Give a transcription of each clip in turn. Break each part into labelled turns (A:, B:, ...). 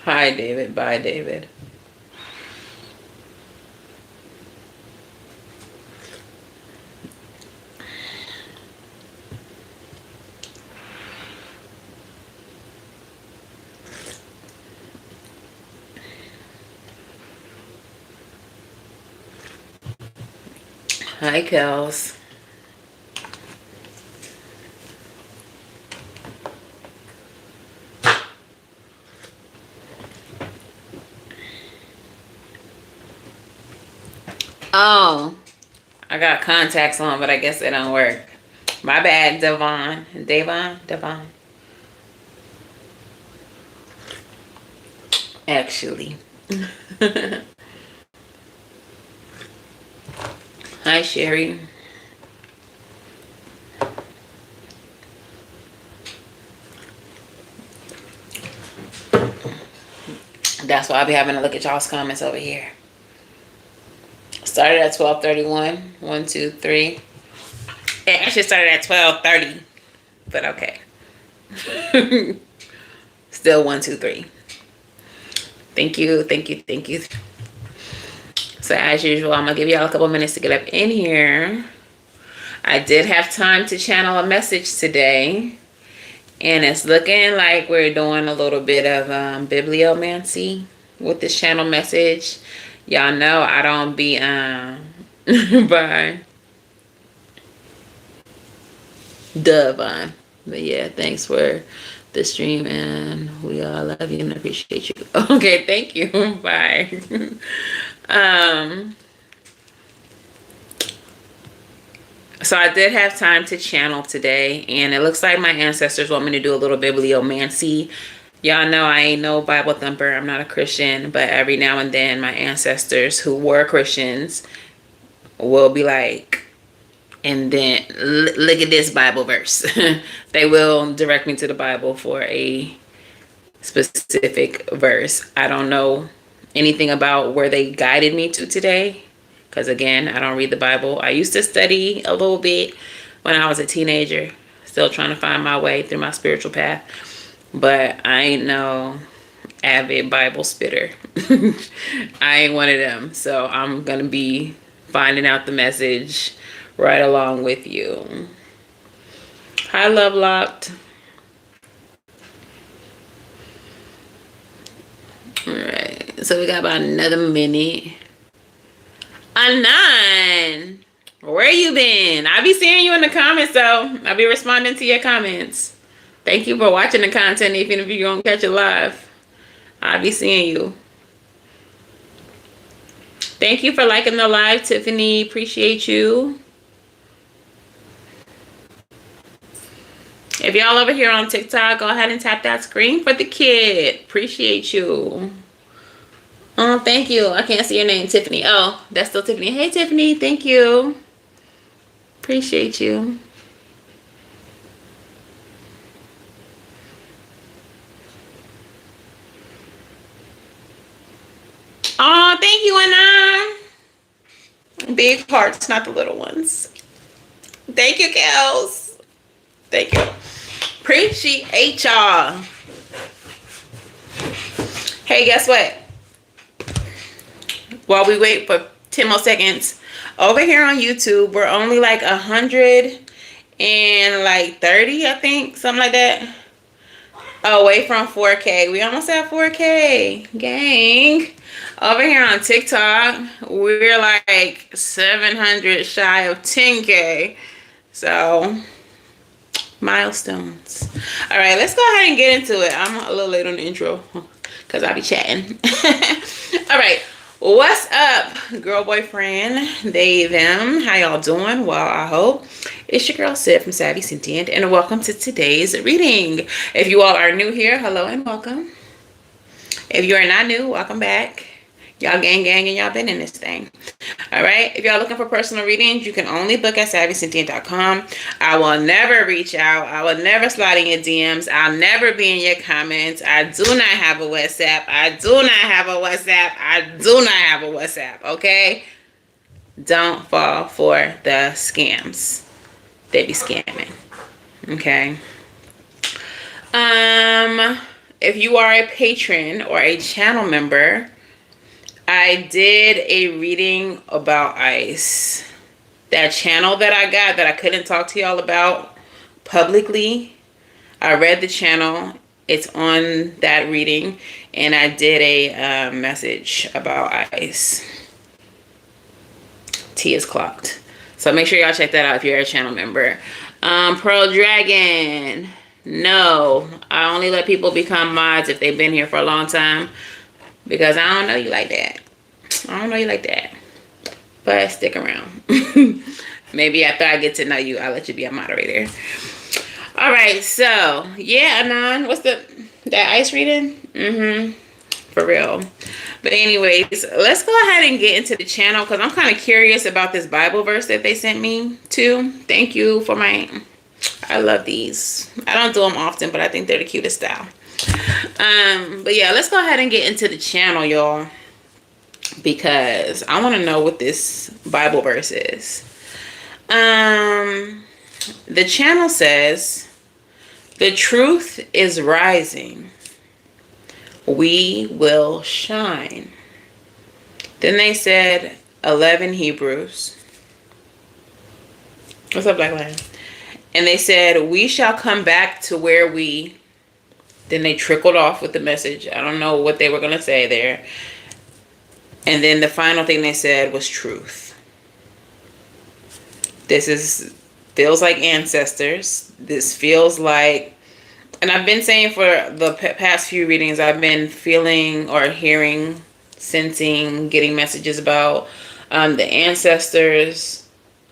A: Hi, David. Bye, David. Hi, Kels. Oh, I got contacts on, but I guess they don't work. My bad, Devon. Devon. Actually. Hi, Sherry. That's why I'll be having to look at y'all's comments over here. Started at 12:31. 1, 2, 3. It actually started at 12:30, but okay. Still 1, 2, 3. Thank you, thank you, thank you. So as usual, I'm gonna give y'all a couple minutes to get up in here. I did have time to channel a message today, and it's looking like we're doing a little bit of bibliomancy with this channel message. Y'all know I don't be by Devon. But yeah, thanks for the stream, and we all love you and appreciate you. Okay, thank you. Bye. um so I did have time to channel today, and it looks like my ancestors want me to do a little bibliomancy. Y'all know I ain't no Bible thumper. I'm not a Christian, but every now and then my ancestors who were Christians will be like, and then look at this Bible verse. They will direct me to the Bible for a specific verse. I don't know anything about where they guided me to today, because again, I don't read the Bible. I used to study a little bit when I was a teenager, still trying to find my way through my spiritual path, but I ain't no avid Bible spitter. I ain't one of them, so I'm gonna be finding out the message right along with you. Hi, Love Locked. All right, so we got about another minute. Anon, where you been? I be seeing you in the comments, though. I be responding to your comments. Thank you for watching the content, even if you don't catch it live. I be seeing you. Thank you for liking the live, Tiffany. Appreciate you. If y'all over here on TikTok, go ahead and tap that screen for the kid. Appreciate you. Oh, thank you. I can't see your name, Tiffany. Oh, that's still Tiffany. Hey, Tiffany. Thank you. Appreciate you. Oh, thank you, Anna. Big hearts, not the little ones. Thank you, Kels. Thank you. Appreciate y'all. Hey, guess what? While we wait for 10 more seconds, over here on YouTube, we're only like 130, I think, something like that. Away from 4K. We almost at 4K. Gang. Over here on TikTok, we're like 700 shy of 10K. So, milestones. All right, let's go ahead and get into it. I'm a little late on the intro because I'll be chatting. All right. What's up, girl, boyfriend, they, them? How y'all doing? Well, I hope. It's your girl, Sid from Savvy Sentient, and welcome to today's reading. If you all are new here, hello and welcome. If you are not new, welcome back. Y'all gang, and y'all been in this thing. All right. If y'all looking for personal readings, you can only book at SavvySentient.com. I will never reach out. I will never slide in your DMs. I'll never be in your comments. I do not have a WhatsApp. I do not have a WhatsApp. I do not have a WhatsApp. Okay. Don't fall for the scams. They be scamming. Okay. if you are a patron or a channel member, I did a reading about ice. That channel that I got that I couldn't talk to y'all about publicly, I read the channel. It's on that reading, and I did a message about ice. T is clocked. So make sure y'all check that out if you're a channel member. Pearl Dragon. No, I only let people become mods if they've been here for a long time, because I don't know you like that. I don't know you like that. But stick around. Maybe after I get to know you, I'll let you be a moderator. All right, so yeah, Anon, what's that ice reading? For real. But anyways, let's go ahead and get into the channel, because I'm kind of curious about this Bible verse that they sent me too. Thank you for I love these. I don't do them often, but I think they're the cutest style. But yeah, let's go ahead and get into the channel, y'all, because I want to know what this Bible verse is. The channel says, the truth is rising. We will shine. Then they said 11 Hebrews. What's up, Black Lion? And they said, we shall come back to where we. Then they trickled off with the message. I don't know what they were going to say there. And then the final thing they said was truth. This feels like ancestors. This feels like, and I've been saying for the past few readings, I've been feeling or hearing, sensing, getting messages about the ancestors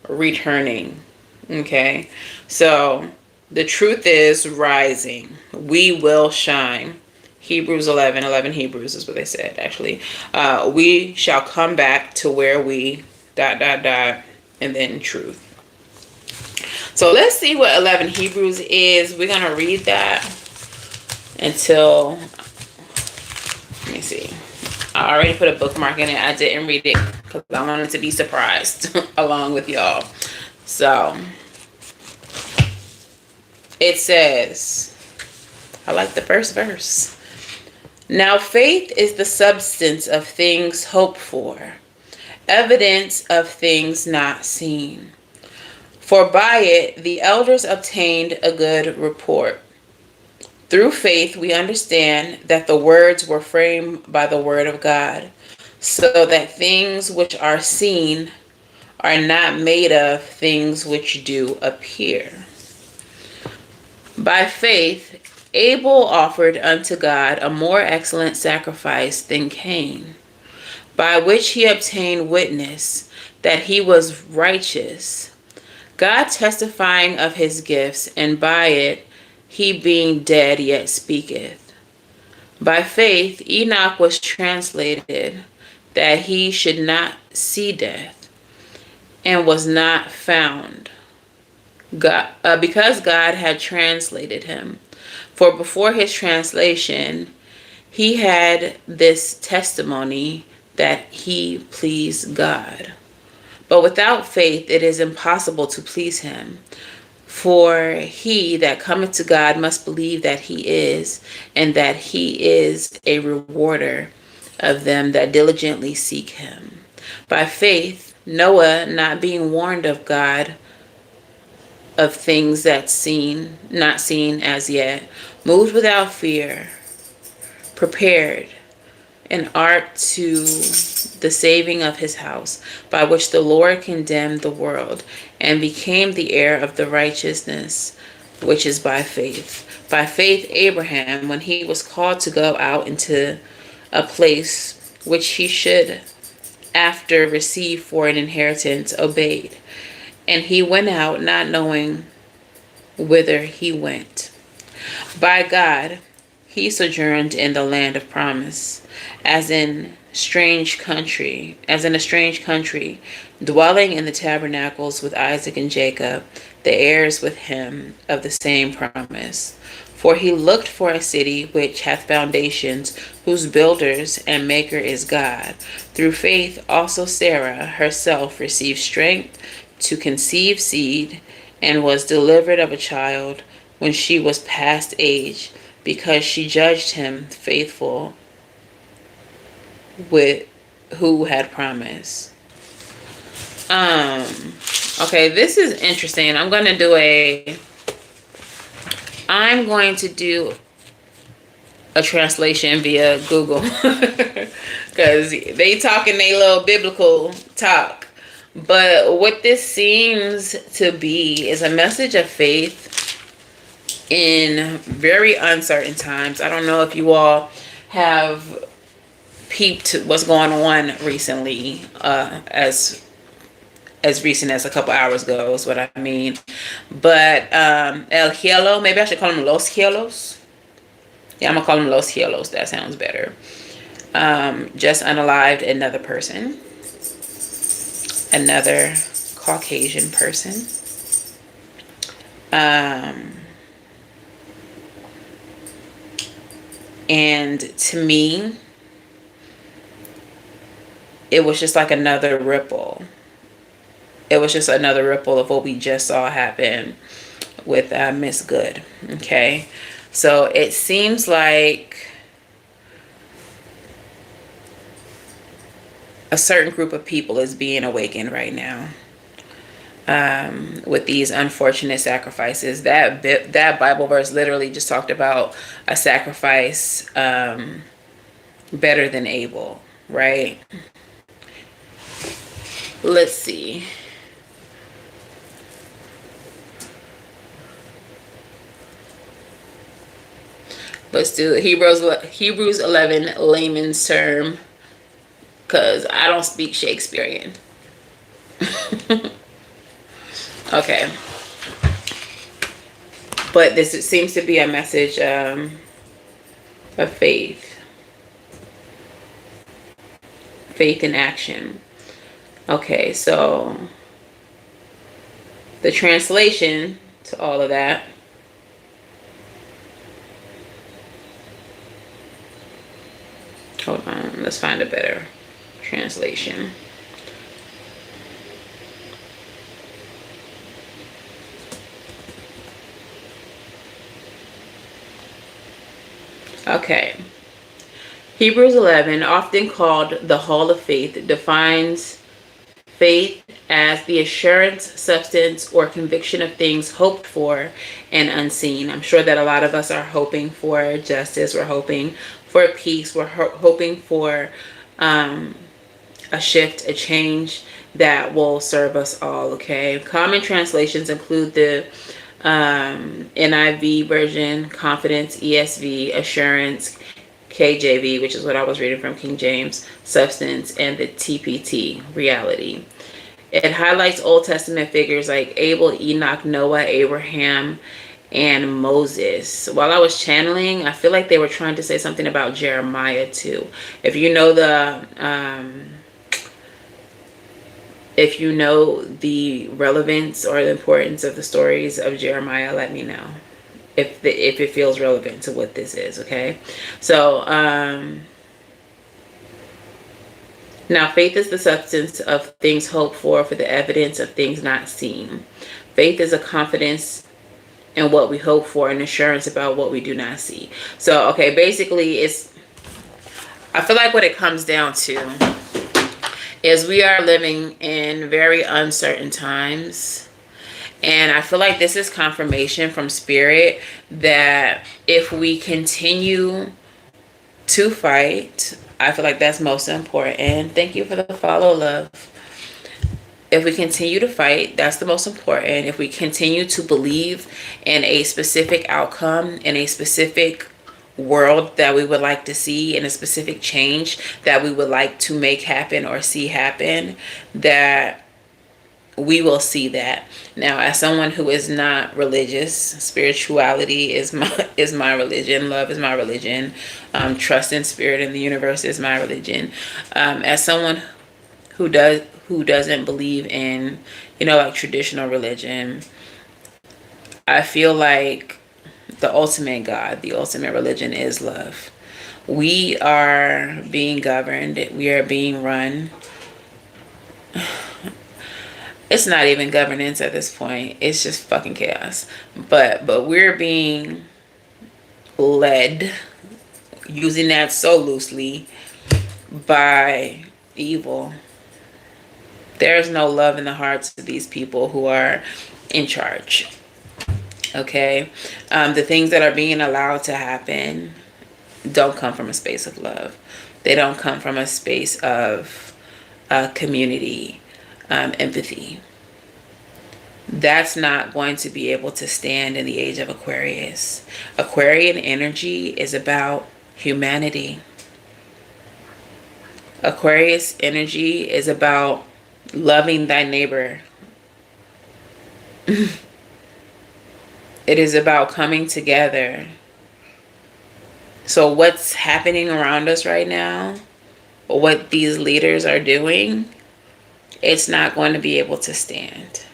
A: returning. Okay, so the truth is rising. We will shine. Hebrews 11 Hebrews is what they said, actually. We shall come back to where we ... and then truth. So let's see what 11 Hebrews is. We're going to read that until, let me see. I already put a bookmark in it. I didn't read it because I wanted to be surprised along with y'all. So it says, I like the first verse. Now faith is the substance of things hoped for, evidence of things not seen. For by it the elders obtained a good report. Through faith we understand that the words were framed by the word of God, so that things which are seen are not made of things which do appear. By faith Abel offered unto God a more excellent sacrifice than Cain, by which he obtained witness that he was righteous, God testifying of his gifts, and by it he being dead yet speaketh. By faith Enoch was translated, that he should not see death, and was not found, because God had translated him. For before his translation, he had this testimony that he pleased God. But without faith it is impossible to please him. For he that cometh to God must believe that he is, and that he is a rewarder of them that diligently seek him. By faith Noah, not being warned of God of things that not seen as yet, moved without fear, prepared an ark to the saving of his house, by which the Lord condemned the world, and became the heir of the righteousness which is by faith. By faith Abraham, when he was called to go out into a place which he should after receive for an inheritance, obeyed. And he went out, not knowing whither he went. By God he sojourned in the land of promise, as in a strange country, dwelling in the tabernacles with Isaac and Jacob, the heirs with him of the same promise. For he looked for a city which hath foundations, whose builders and maker is God. Through faith also Sarah herself received strength to conceive seed, and was delivered of a child when she was past age, because she judged him faithful with who had promised. Okay, this is interesting. I'm going to do a translation via Google because they talking they little biblical talk. But what this seems to be is a message of faith in very uncertain times. I don't know if you all have peeped what's going on recently, as recent as a couple hours ago is what I mean. But El Cielo, maybe I should call them Los Cielos. Yeah, I'm gonna call them Los Cielos. That sounds better. Just unalived another person, another Caucasian person. And to me, it was just like another ripple. It was just another ripple of what we just saw happen with Miss Good. Okay, so it seems like a certain group of people is being awakened right now, with these unfortunate sacrifices. That Bible verse literally just talked about a sacrifice better than Abel, right? Let's see. Let's do Hebrews 11 layman's term, because I don't speak Shakespearean. Okay. But this seems to be a message of faith. Faith in action. Okay, so the translation to all of that. Hold on, let's find a better translation. Okay. Hebrews 11, often called the Hall of Faith, defines faith as the assurance, substance, or conviction of things hoped for and unseen. I'm sure that a lot of us are hoping for justice. We're hoping for peace. We're hoping for a shift, a change that will serve us all, okay? Common translations include the NIV version, confidence, ESV, assurance, KJV, which is what I was reading from, King James, substance, and the TPT, reality. It highlights Old Testament figures like Abel, Enoch, Noah, Abraham, and Moses. While I was channeling, I feel like they were trying to say something about Jeremiah too. If you know the relevance or the importance of the stories of Jeremiah, let me know if it feels relevant to what this is. Okay, so now faith is the substance of things hoped for the evidence of things not seen. Faith is a confidence in what we hope for and assurance about what we do not see. So okay, basically I feel like what it comes down to is we are living in very uncertain times. And I feel like this is confirmation from Spirit that if we continue to fight, I feel like that's most important. Thank you for the follow, love. If we continue to fight, that's the most important. If we continue to believe in a specific outcome, in a specific world that we would like to see, in a specific change that we would like to make happen or see happen, that we will see that. Now, as someone who is not religious, spirituality is my religion. Love is my religion. Trust in spirit and the universe is my religion. As someone who doesn't believe in, like traditional religion, I feel like the ultimate God, the ultimate religion is love. We are being governed. We are being run. It's not even governance at this point. It's just fucking chaos. But we're being led, using that so loosely, by evil. There's no love in the hearts of these people who are in charge. Okay? The things that are being allowed to happen don't come from a space of love. They don't come from a space of community, empathy. That's not going to be able to stand in the age of Aquarius. Aquarian energy is about humanity. Aquarius energy is about loving thy neighbor. It is about coming together. So what's happening around us right now, what these leaders are doing, it's not going to be able to stand.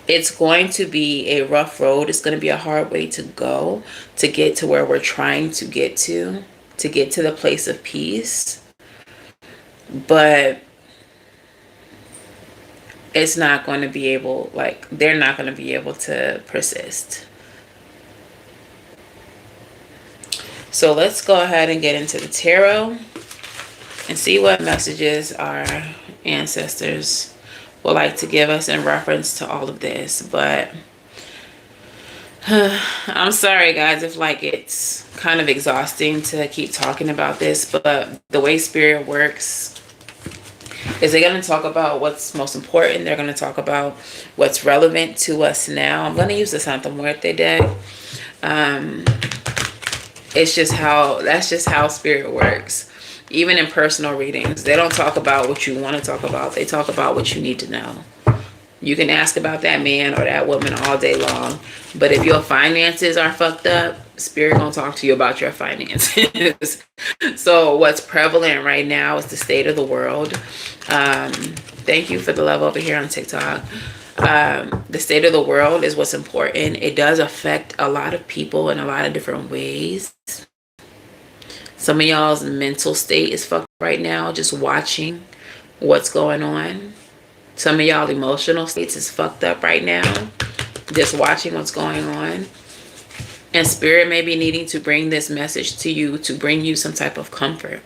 A: It's going to be a rough road. It's going to be a hard way to go to get to where we're trying to get to the place of peace. But it's not going to be able, like, they're not going to be able to persist. So let's go ahead and get into the tarot and see what messages our ancestors would like to give us in reference to all of this. But I'm sorry, guys, if like it's kind of exhausting to keep talking about this, but the way spirit works is they're going to talk about what's most important. They're going to talk about what's relevant to us now. I'm going to use the Santa Muerte deck. That's just how spirit works. Even in personal readings, they don't talk about what you want to talk about. They talk about what you need to know. You can ask about that man or that woman all day long, but if your finances are fucked up, spirit gonna talk to you about your finances. So what's prevalent right now is the state of the world. Thank you for the love over here on TikTok. The state of the world is what's important. It does affect a lot of people in a lot of different ways. Some of y'all's mental state is fucked right now, just watching what's going on. Some of y'all emotional states is fucked up right now, just watching what's going on. And spirit may be needing to bring this message to you to bring you some type of comfort.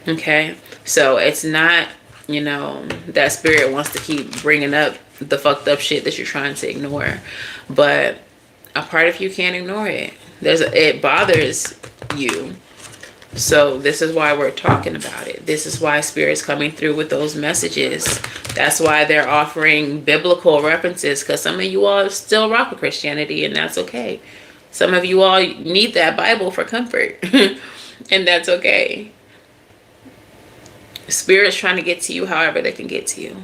A: Okay? So it's not, that spirit wants to keep bringing up the fucked up shit that you're trying to ignore. But a part of you can't ignore it. It bothers you. So this is why we're talking about it. This is why spirit's coming through with those messages. That's why they're offering biblical references, because some of you all still rock with Christianity, and that's okay. Some of you all need that Bible for comfort, and that's okay. Spirit's trying to get to you however they can get to you.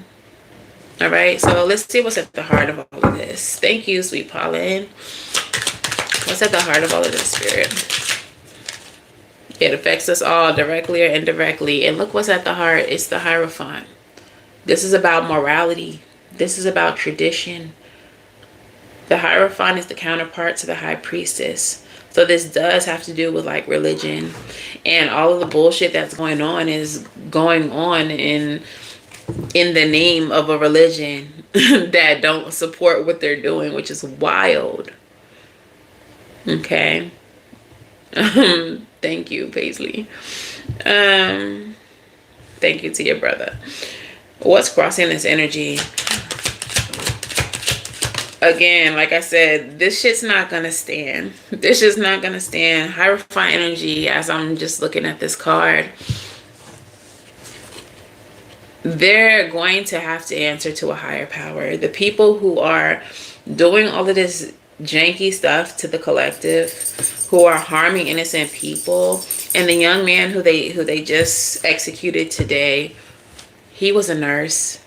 A: All right, so let's see what's at the heart of all of this. Thank you, sweet Pauline. What's at the heart of all of this, spirit? It affects us all directly or indirectly. And look what's at the heart. It's the Hierophant. This is about morality. This is about tradition. The Hierophant is the counterpart to the High Priestess. So this does have to do with like religion. And all of the bullshit that's going on is going on in the name of a religion that don't support what they're doing, which is wild. Okay. Thank you, Paisley. Thank you to your brother. What's crossing this energy? Again, like I said, this shit's not gonna stand. This is not gonna stand. Hierophant energy, as I'm just looking at this card, they're going to have to answer to a higher power. The people who are doing all of this janky stuff to the collective, who are harming innocent people, and the young man who they just executed today, he was a nurse.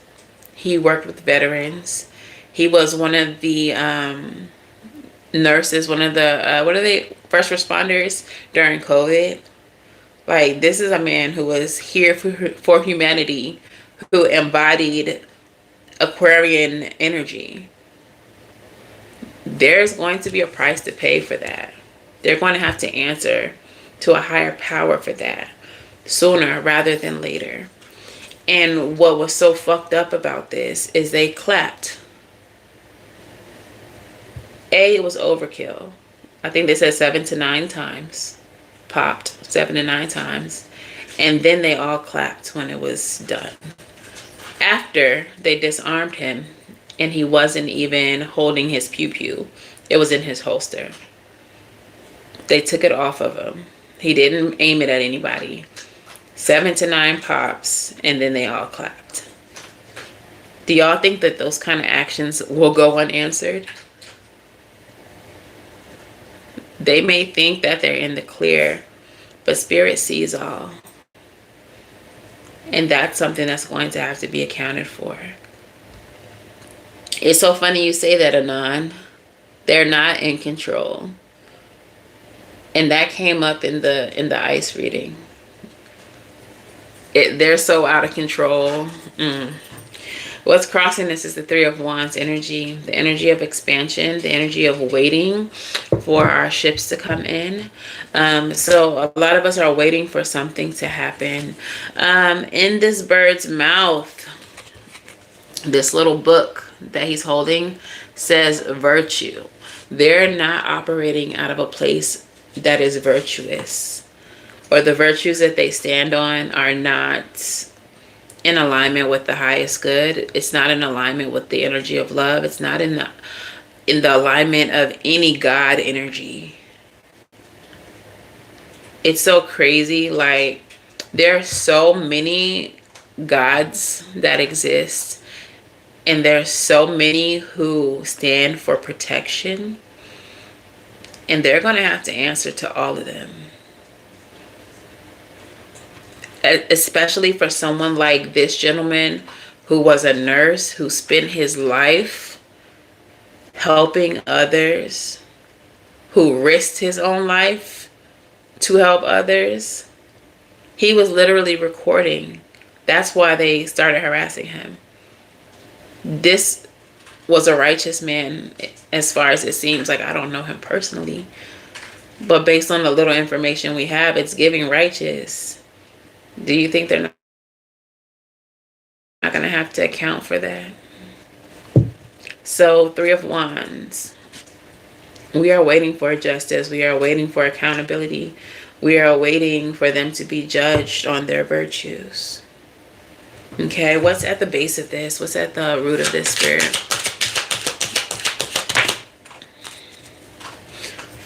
A: He worked with veterans. He was one of the nurses, one of the first responders during COVID. Like, this is a man who was here for humanity, who embodied Aquarian energy. There's going to be a price to pay for that. They're going to have to answer to a higher power for that sooner rather than later. And what was so fucked up about this is they clapped. It was overkill. I think they said 7 to 9 times. Popped 7 to 9 times. And then they all clapped when it was done. After they disarmed him, and he wasn't even holding his pew-pew. It was in his holster. They took it off of him. He didn't aim it at anybody. 7 to 9 pops, and then they all clapped. Do y'all think that those kind of actions will go unanswered? They may think that they're in the clear, but Spirit sees all. And that's something that's going to have to be accounted for. It's so funny you say that, Anon. They're not in control. And that came up in the ice reading. They're so out of control. What's crossing this is the 3 of Wands energy, the energy of expansion, the energy of waiting for our ships to come in. So a lot of us are waiting for something to happen. In this bird's mouth, this little book that he's holding says virtue. They're not operating out of a place that is virtuous, or the virtues that they stand on are not in alignment with the highest good. It's not in alignment with the energy of love. It's not in the alignment of any God energy. It's so crazy. Like, there are so many gods that exist, and there's so many who stand for protection, and they're going to have to answer to all of them. Especially for someone like this gentleman who was a nurse, who spent his life helping others, who risked his own life to help others. He was literally recording. That's why they started harassing him. This was a righteous man, as far as it seems. Like, I don't know him personally, but based on the little information we have, it's giving righteous. Do you think they're not going to have to account for that? So, 3 of Wands. We are waiting for justice. We are waiting for accountability. We are waiting for them to be judged on their virtues. Okay, what's at the base of this? What's at the root of this, Spirit?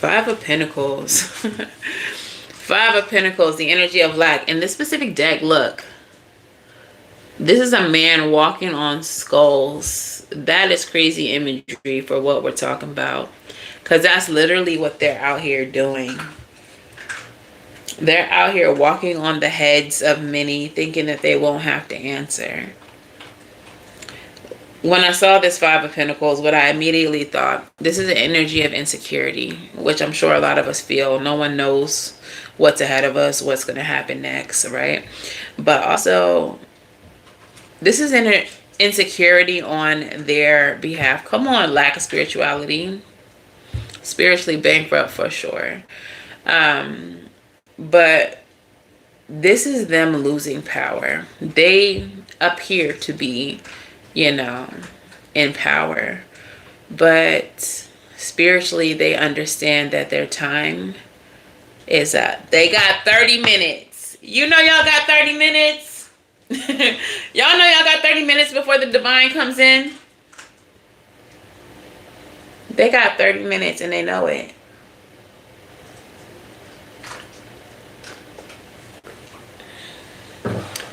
A: 5 of Pentacles. 5 of Pentacles, the energy of lack. In this specific deck, look. This is a man walking on skulls. That is crazy imagery for what we're talking about. Because that's literally what they're out here doing. They're out here walking on the heads of many, thinking that they won't have to answer. When I saw this 5 of Pentacles, what I immediately thought, this is an energy of insecurity, which I'm sure a lot of us feel. No one knows what's ahead of us, what's going to happen next, right? But also, this is an insecurity on their behalf. Come on, lack of spirituality. Spiritually bankrupt for sure. But this is them losing power. They appear to be, you know, in power. But spiritually, they understand that their time is up. They got 30 minutes. You know y'all got 30 minutes? Y'all know y'all got 30 minutes before the divine comes in? They got 30 minutes and they know it.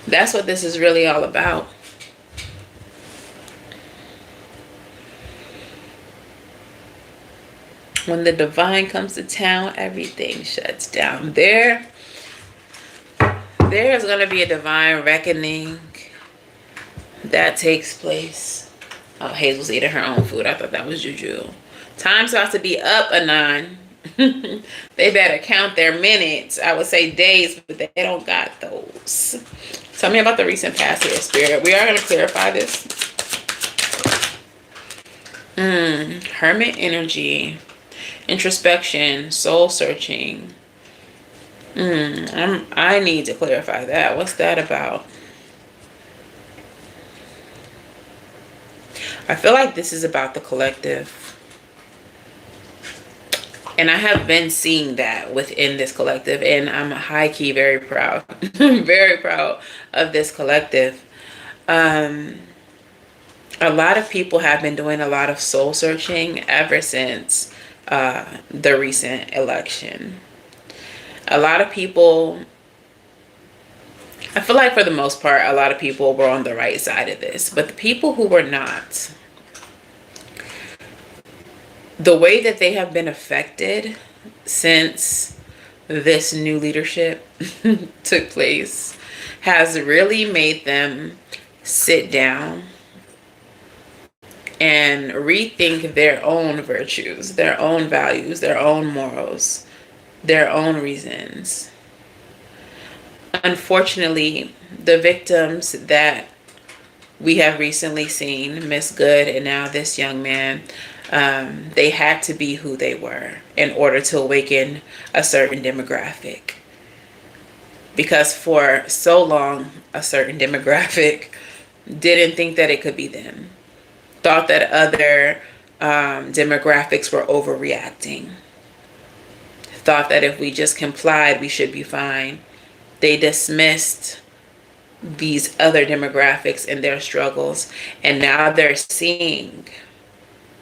A: That's what this is really all about. When the divine comes to town, everything shuts down. There's going to be a divine reckoning that takes place. Oh, Hazel's eating her own food. I thought that was juju. Time's about to be up, Anon. They better count their minutes. I would say days, but they don't got those. Tell me about the recent past here, Spirit. We are going to clarify this. Hermit energy. Introspection. Soul searching. I need to clarify that. What's that about? I feel like this is about the collective. And I have been seeing that within this collective, and I'm high key very proud, very proud of this collective. Um, a lot of people have been doing a lot of soul searching ever since the recent election. A lot of people, I feel like for the most part, a lot of people were on the right side of this, but the people who were not, the way that they have been affected since this new leadership took place has really made them sit down and rethink their own virtues, their own values, their own morals, their own reasons. Unfortunately, the victims that we have recently seen, Miss Good and now this young man, they had to be who they were in order to awaken a certain demographic. Because for so long, a certain demographic didn't think that it could be them. Thought that other demographics were overreacting. Thought that if we just complied, we should be fine. They dismissed these other demographics and their struggles. And now they're seeing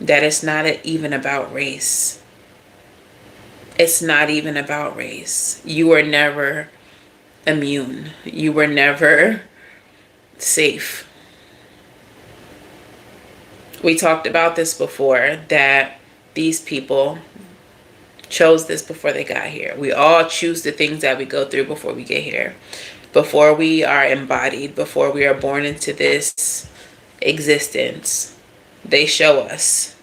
A: that it's not even about race. It's not even about race. You were never immune. You were never safe. We talked about this before, that these people chose this before they got here. We all choose the things that we go through before we get here. Before we are embodied, before we are born into this existence, they show us,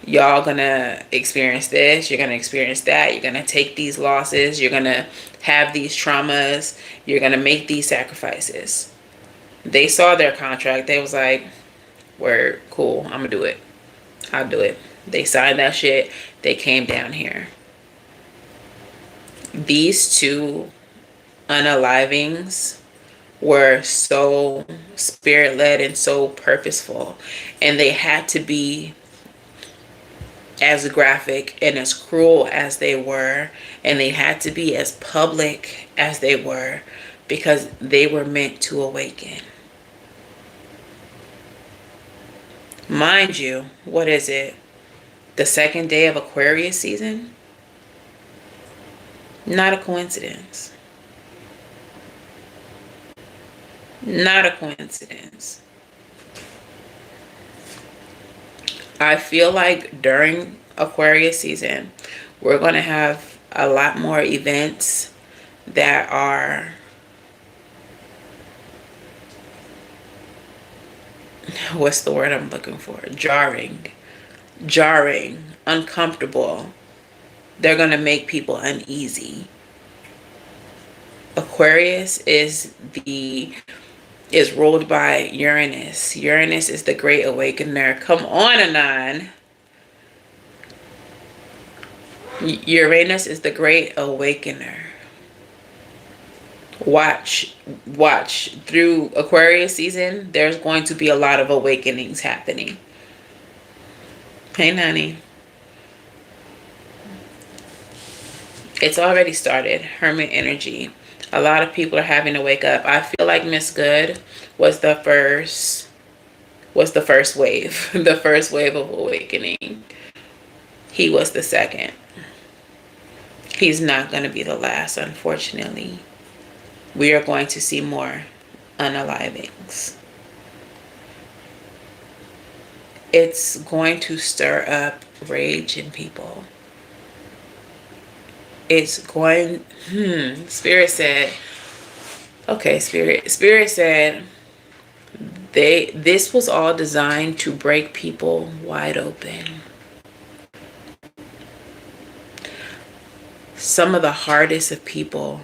A: y'all gonna experience this, you're gonna experience that, you're gonna take these losses, you're gonna have these traumas, you're gonna make these sacrifices. They saw their contract, they was like, word, cool, I'm gonna do it. I'll do it. They signed that shit, they came down here. These two unalivings were so spirit-led and so purposeful, and they had to be as graphic and as cruel as they were, and they had to be as public as they were, because they were meant to awaken. Mind you, what is it? The second day of Aquarius season? Not a coincidence. Not a coincidence. I feel like during Aquarius season, we're going to have a lot more events that are, what's the word I'm looking for? Jarring, uncomfortable. They're going to make people uneasy. Aquarius is ruled by Uranus. Uranus is the great awakener. Come on, Anon. Uranus is the great awakener. Watch through Aquarius season, there's going to be a lot of awakenings happening. Hey, Nani. It's already started. Hermit energy. A lot of people are having to wake up. I feel like Miss Good was the first wave. The first wave of awakening. He was the second. He's not going to be the last, unfortunately. We are going to see more unalivings. It's going to stir up rage in people. It's going, Spirit said, okay, Spirit said, this was all designed to break people wide open. Some of the hardest of people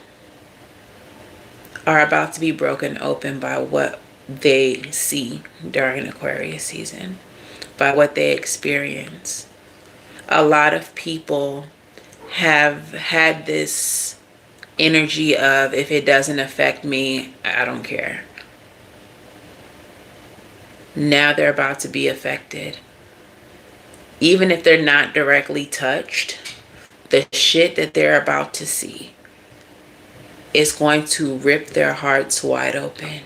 A: are about to be broken open by what they see during Aquarius season, by what they experience. A lot of people have had this energy of, if it doesn't affect me, I don't care. Now they're about to be affected. Even if they're not directly touched, the shit that they're about to see is going to rip their hearts wide open.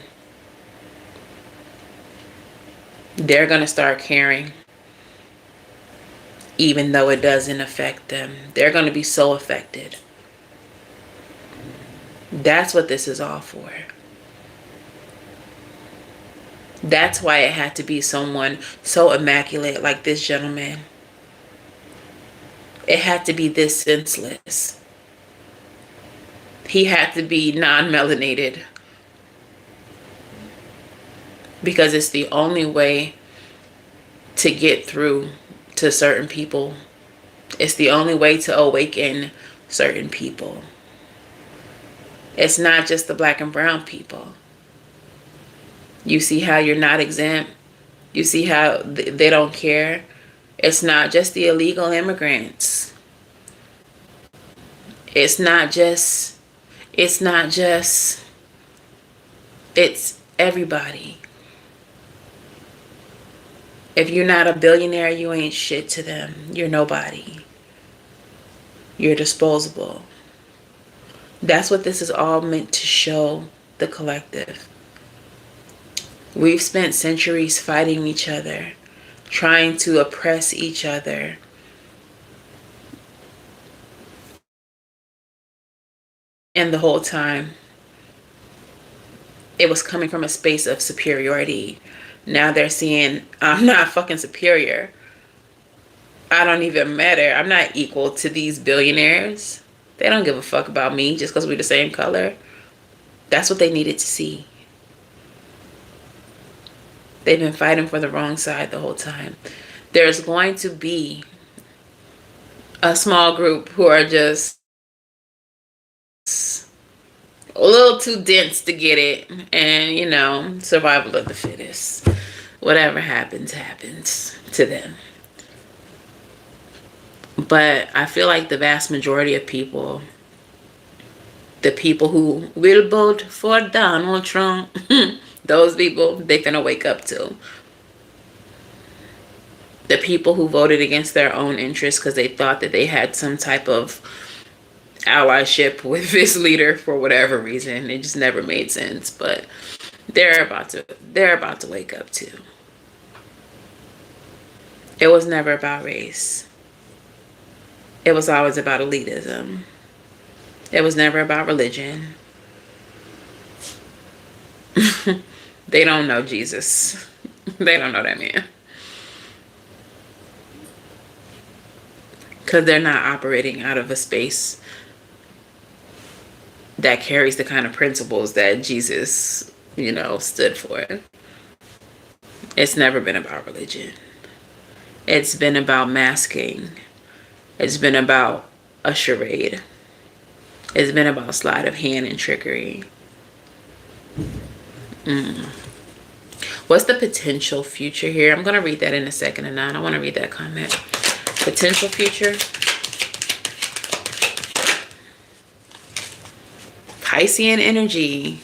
A: They're going to start caring, even though it doesn't affect them. They're going to be so affected. That's what this is all for. That's why it had to be someone so immaculate like this gentleman. It had to be this senseless. He had to be non-melanated. Because it's the only way to get through to certain people. It's the only way to awaken certain people. It's not just the black and brown people. You see how you're not exempt? You see how they don't care? It's not just the illegal immigrants. It's everybody. If you're not a billionaire, you ain't shit to them. You're nobody. You're disposable. That's what this is all meant to show the collective. We've spent centuries fighting each other, trying to oppress each other. And the whole time, it was coming from a space of superiority. Now they're seeing, I'm not fucking superior. I don't even matter. I'm not equal to these billionaires. They don't give a fuck about me just because we're the same color. That's what they needed to see. They've been fighting for the wrong side the whole time. There's going to be a small group who are just a little too dense to get it. And, you know, survival of the fittest. Whatever happens, happens to them. But I feel like the vast majority of people, the people who will vote for Donald Trump, those people, they finna wake up to. The people who voted against their own interests because they thought that they had some type of allyship with this leader for whatever reason. It just never made sense. But they're about to wake up too. It was never about race. It was always about elitism. It was never about religion. They don't know Jesus. They don't know that man. Because they're not operating out of a space that carries the kind of principles that Jesus, you know, stood for. It's never been about religion. It's been about masking. It's been about a charade. It's been about sleight of hand and trickery. What's the potential future here? I'm going to read that in a second, and I want to read that comment. Potential future. Piscean energy.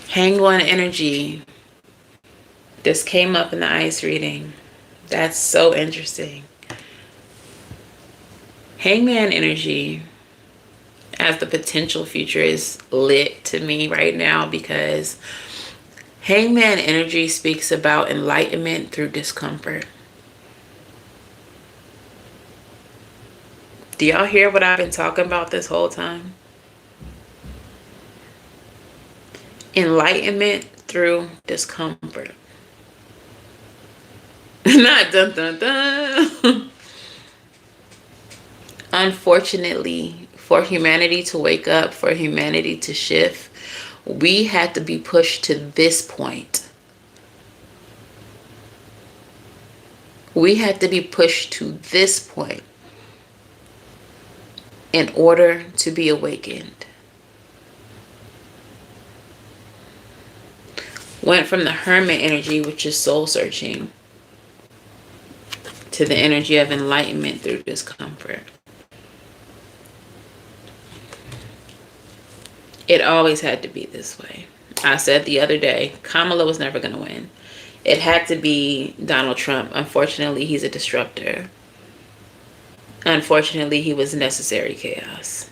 A: Hanged One energy. This came up in the ice reading. That's so interesting. Hangman energy as the potential future is lit to me right now because Hangman energy speaks about enlightenment through discomfort. Do y'all hear what I've been talking about this whole time? Enlightenment through discomfort. Not dun dun dun. Unfortunately, for humanity to wake up, for humanity to shift, we had to be pushed to this point. We had to be pushed to this point in order to be awakened. Went from the hermit energy, which is soul searching, to the energy of enlightenment through discomfort. It always had to be this way. I said the other day, Kamala was never going to win. It had to be Donald Trump. Unfortunately, he's a disruptor. Unfortunately, he was necessary chaos.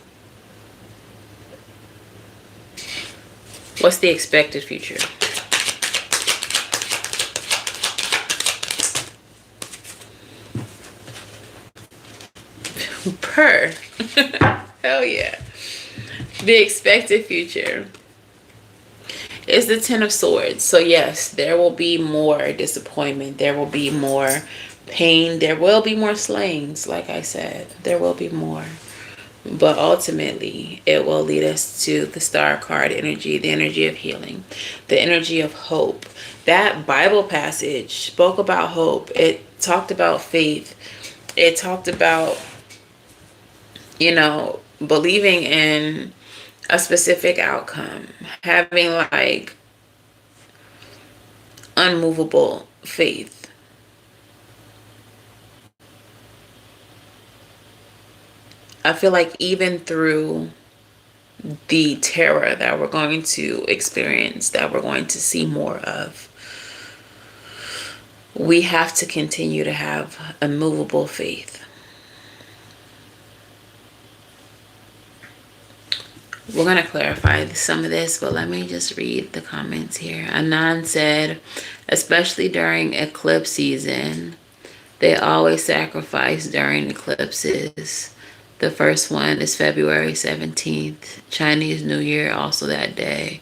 A: What's the expected future? Per. Hell yeah. The expected future is the Ten of Swords. So yes, there will be more disappointment. There will be more pain. There will be more slayings, like I said. There will be more. But ultimately, it will lead us to the Star card energy, the energy of healing, the energy of hope. That Bible passage spoke about hope. It talked about faith. It talked about, believing in a specific outcome, having like unmovable faith. I feel like even through the terror that we're going to experience, that we're going to see more of, we have to continue to have immovable faith. We're going to clarify some of this, but let me just read the comments here. Anan said, especially during eclipse season, they always sacrifice during eclipses. The first one is February 17th. Chinese New Year also that day.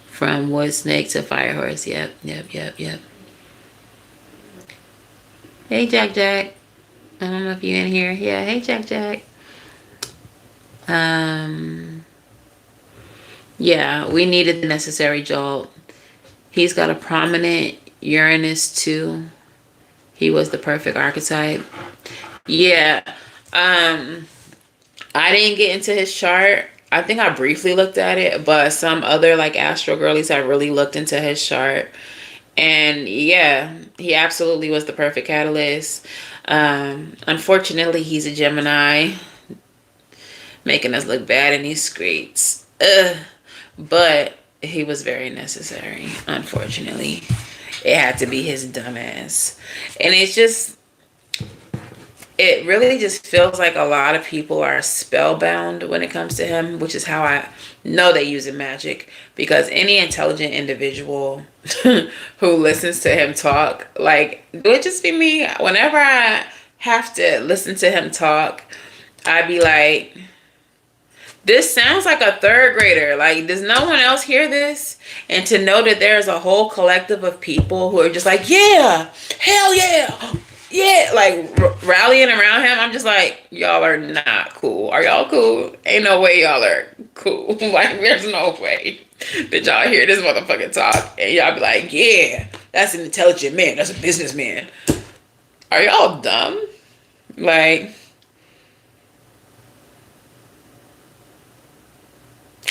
A: From wood snake to fire horse. Yep. Hey, Jack Jack. I don't know if you're in here. Yeah, hey, Jack Jack. Yeah, we needed the necessary jolt. He's got a prominent Uranus too. He was the perfect archetype. Yeah. I didn't get into his chart. I think I briefly looked at it, but some other like astro girlies have really looked into his chart. And yeah, he absolutely was the perfect catalyst. Unfortunately, he's a Gemini, making us look bad in these streets. But he was very necessary, unfortunately. It had to be his dumbass. And it really just feels like a lot of people are spellbound when it comes to him, which is how I know they use magic. Because any intelligent individual who listens to him talk, like, it would just be me. Whenever I have to listen to him talk, I'd be like, this sounds like a third grader. Like, does no one else hear this? And to know that there's a whole collective of people who are just like, yeah, hell yeah. Yeah, like rallying around him. I'm just like, y'all are not cool. Are y'all cool? Ain't no way y'all are cool. Like, there's no way that y'all hear this motherfucking talk and y'all be like, yeah, that's an intelligent man. That's a businessman. Are y'all dumb? Like,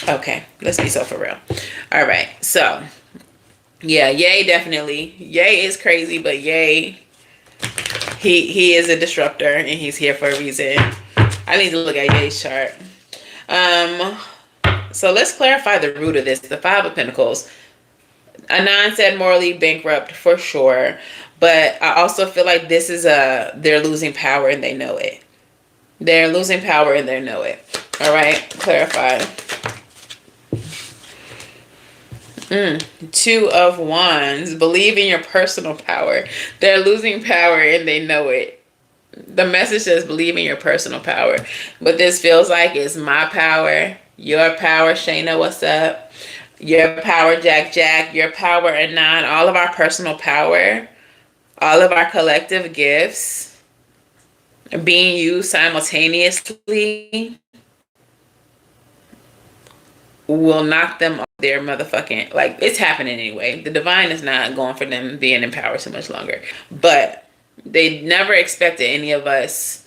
A: okay, let's be so for real. All right, so yeah, Ye definitely. Ye is crazy, but Ye, he is a disruptor and he's here for a reason. I need to look at Ye's chart. So let's clarify the root of this. The Five of Pentacles. Anan said morally bankrupt for sure, but I also feel like this is they're losing power and they know it. They're losing power and they know it. All right, clarify. Two of Wands. Believe in your personal power. They're losing power and they know it. The message says believe in your personal power. But this feels like it's my power, your power. Shayna, what's up? Your power, Jack Jack. Your power, Anon. All of our personal power. All of our collective gifts being used simultaneously will knock them off their motherfucking, like, it's happening anyway. The divine is not going for them being in power too much longer. But they never expected any of us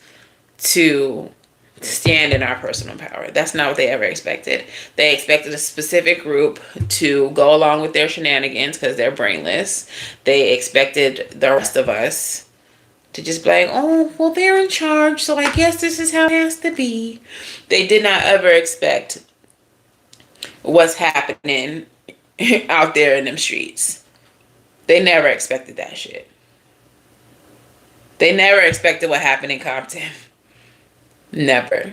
A: to stand in our personal power. That's not what they ever expected. They expected a specific group to go along with their shenanigans because they're brainless. They expected the rest of us to just be like, oh, well, they're in charge, so I guess this is how it has to be. They did not ever expect what's happening out there in them streets. They never expected that shit. They never expected what happened in Compton. Never.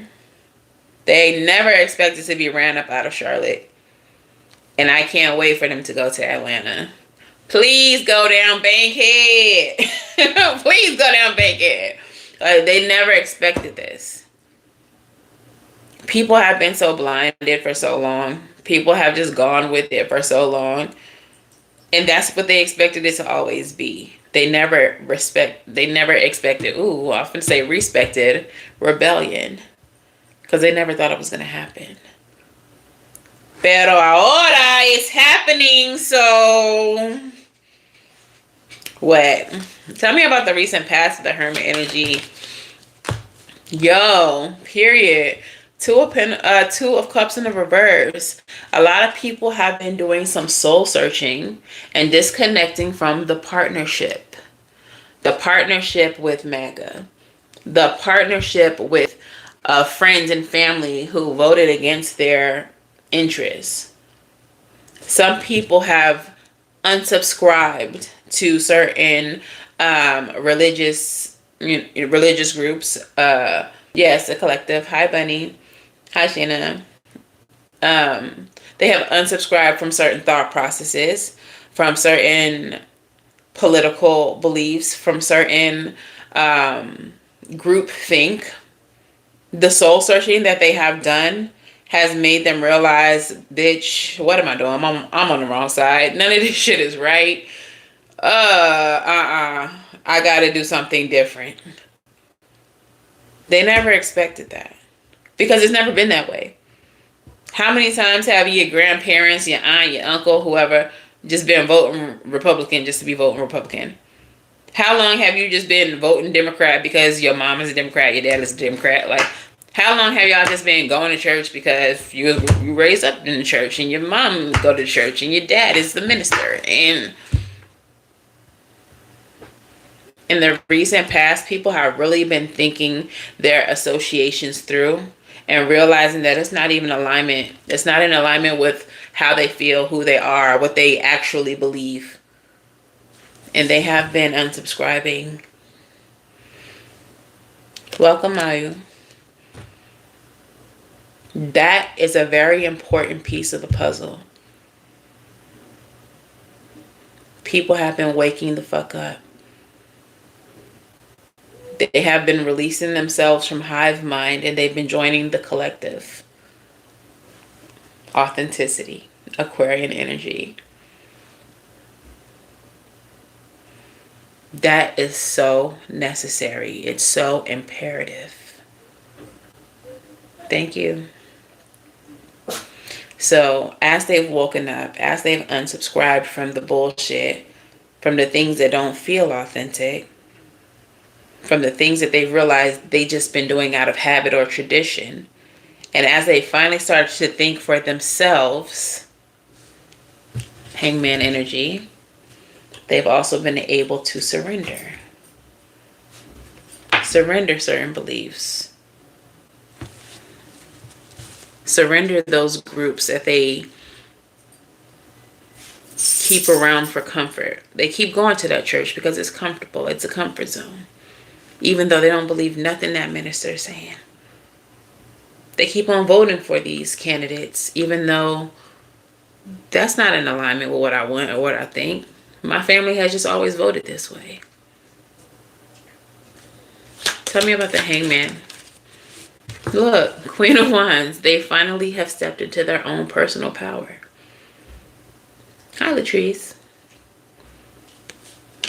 A: They never expected to be ran up out of Charlotte. And I can't wait for them to go to Atlanta. Please go down Bankhead. Please go down Bankhead. They never expected this. People have been so blinded for so long. People have just gone with it for so long. And that's what they expected it to always be. They never expected, ooh, I often say respected rebellion. Because they never thought it was going to happen. Pero ahora it's happening, so what? Tell me about the recent past of the Hermit energy. Yo, period. Two of Cups in the reverse. A lot of people have been doing some soul searching and disconnecting from the partnership. The partnership with MAGA. The partnership with friends and family who voted against their interests. Some people have unsubscribed to certain religious groups. Yes, a collective. Hi, Bunny. Hi, Shana. They have unsubscribed from certain thought processes, from certain political beliefs, from certain group think. The soul searching that they have done has made them realize, bitch, what am I doing? I'm on the wrong side. None of this shit is right. I gotta do something different. They never expected that. Because it's never been that way. How many times have your grandparents, your aunt, your uncle, whoever, just been voting Republican just to be voting Republican? How long have you just been voting Democrat because your mom is a Democrat, your dad is a Democrat? Like, how long have y'all just been going to church because you raised up in the church and your mom go to church and your dad is the minister? And in the recent past, people have really been thinking their associations through and realizing that it's not even alignment. It's not in alignment with how they feel, who they are, what they actually believe. And they have been unsubscribing. Welcome, Mayu. That is a very important piece of the puzzle. People have been waking the fuck up. They have been releasing themselves from hive mind and they've been joining the collective. Authenticity, Aquarian energy. That is so necessary. It's so imperative. Thank you. So as they've woken up, as they've unsubscribed from the bullshit, from the things that don't feel authentic, from the things that they've realized they just been doing out of habit or tradition. And as they finally start to think for themselves, Hangman energy, they've also been able to surrender. Surrender certain beliefs. Surrender those groups that they keep around for comfort. They keep going to that church because it's comfortable. It's a comfort zone. Even though they don't believe nothing that minister is saying. They keep on voting for these candidates, even though that's not in alignment with what I want or what I think. My family has just always voted this way. Tell me about the Hangman. Look, Queen of Wands. They finally have stepped into their own personal power. Hi, Latrice.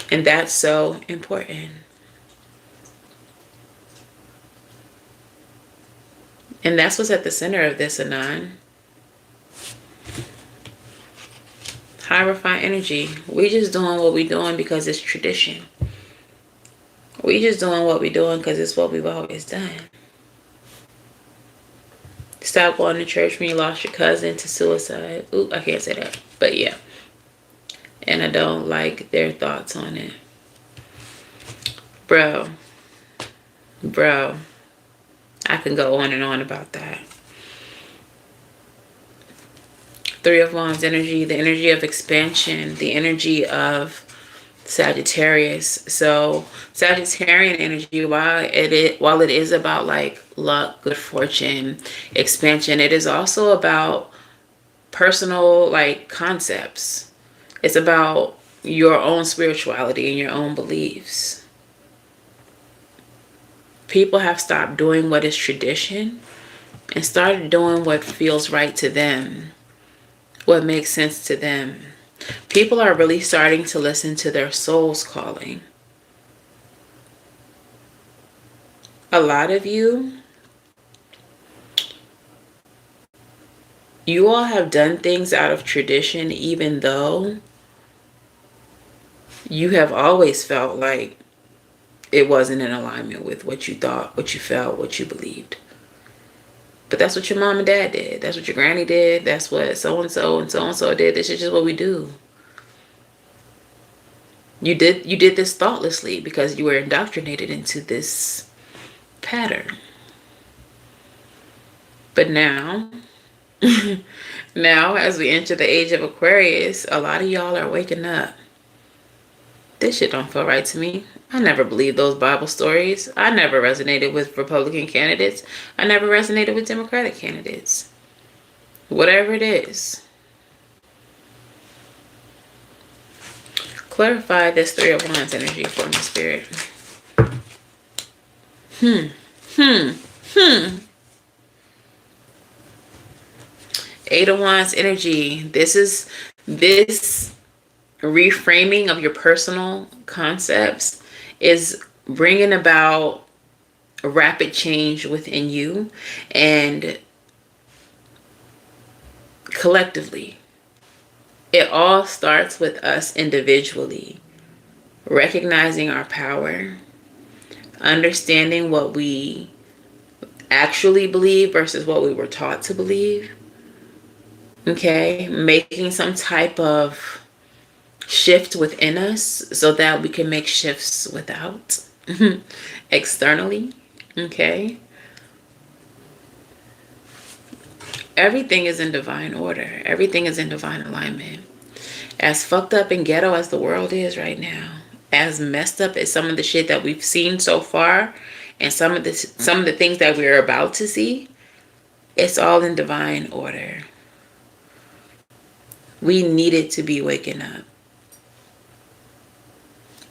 A: And that's so important. And that's what's at the center of this, Anon. High refined energy. We just doing what we doing because it's tradition. We just doing what we doing because it's what we've always done. Stop going to church when you lost your cousin to suicide. Ooh, I can't say that. But yeah. And I don't like their thoughts on it. Bro. I can go on and on about that. Three of Wands energy, the energy of expansion, the energy of Sagittarius. So Sagittarian energy, while it is about like luck, good fortune, expansion, it is also about personal like concepts. It's about your own spirituality and your own beliefs. People have stopped doing what is tradition and started doing what feels right to them, what makes sense to them. People are really starting to listen to their soul's calling. A lot of you all have done things out of tradition, even though you have always felt like it wasn't in alignment with what you thought, what you felt, what you believed. But that's what your mom and dad did. That's what your granny did. That's what so-and-so and so-and-so did. This is just what we do. You did this thoughtlessly because you were indoctrinated into this pattern. But now, now as we enter the age of Aquarius, a lot of y'all are waking up. This shit don't feel right to me. I never believed those Bible stories. I never resonated with Republican candidates. I never resonated with Democratic candidates. Whatever it is. Clarify this Three of Wands energy for me, Spirit. Eight of Wands energy. This reframing of your personal concepts is bringing about a rapid change within you and collectively. It all starts with us individually, recognizing our power, understanding what we actually believe versus what we were taught to believe. Okay, making some type of shift within us so that we can make shifts without externally. Okay, everything is in divine order. Everything is in divine alignment. As fucked up and ghetto as the world is right now, as messed up as some of the shit that we've seen so far, and some of the things that we're about to see, it's all in divine order. We needed to be waking up.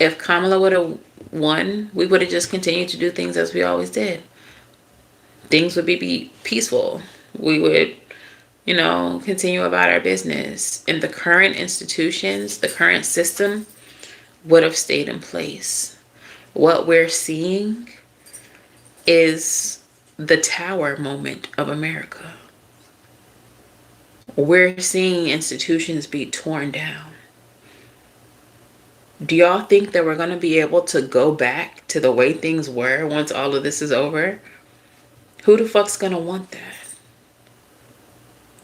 A: If Kamala would have won, we would have just continued to do things as we always did. Things would be peaceful. We would, continue about our business. And the current institutions, the current system would have stayed in place. What we're seeing is the tower moment of America. We're seeing institutions be torn down. Do y'all think that we're going to be able to go back to the way things were once all of this is over? Who the fuck's going to want that?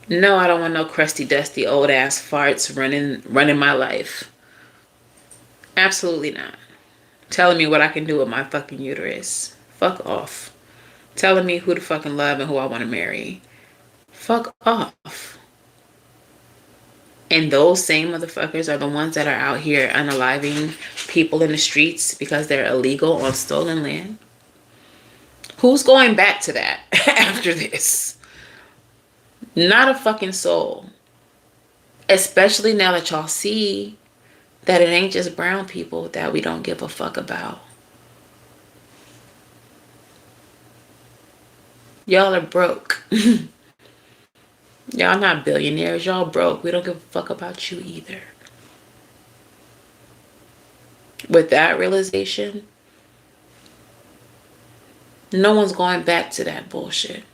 A: No, I don't want no crusty, dusty, old ass farts running my life. Absolutely not. Telling me what I can do with my fucking uterus. Fuck off. Telling me who to fucking love and who I want to marry. Fuck off. And those same motherfuckers are the ones that are out here unaliving people in the streets because they're illegal on stolen land. Who's going back to that after this? Not a fucking soul. Especially now that y'all see that it ain't just brown people that we don't give a fuck about. Y'all are broke. Y'all not billionaires. Y'all broke. We don't give a fuck about you either. With that realization, no one's going back to that bullshit.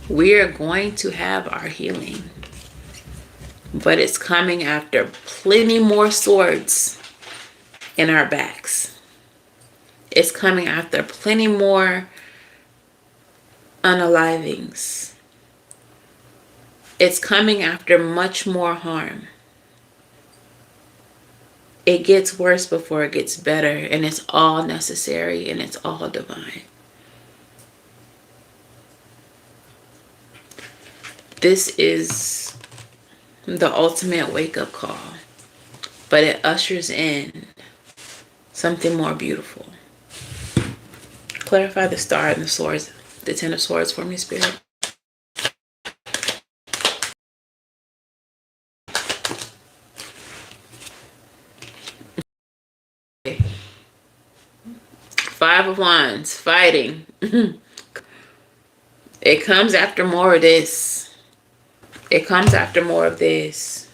A: We are going to have our healing. But it's coming after plenty more swords in our backs. It's coming after plenty more unalivings. It's coming after much more harm. It gets worse before it gets better, and it's all necessary and it's all divine. This is the ultimate wake-up call, but it ushers in something more beautiful. Clarify the star and the swords, the 10 of swords for me, Spirit. Five of Wands, fighting. It comes after more of this. It comes after more of this.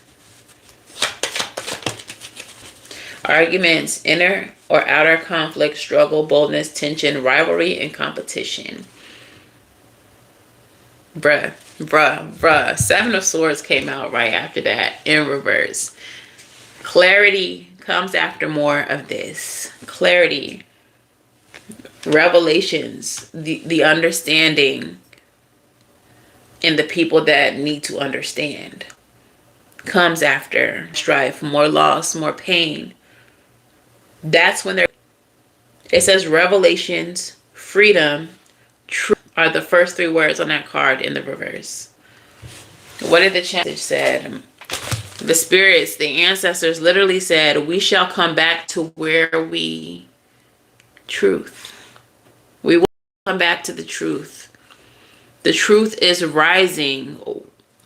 A: Arguments, inner or outer conflict, struggle, boldness, tension, rivalry, and competition. Bruh. Seven of Swords came out right after that in reverse. Clarity comes after more of this. Clarity. Revelations. The understanding. And the people that need to understand comes after strife, more loss, more pain. That's when it says revelations, freedom, truth are the first three words on that card in the reverse. What did the message said? The spirits, the ancestors literally said, we shall come back to where truth. We will come back to the truth. The truth is rising.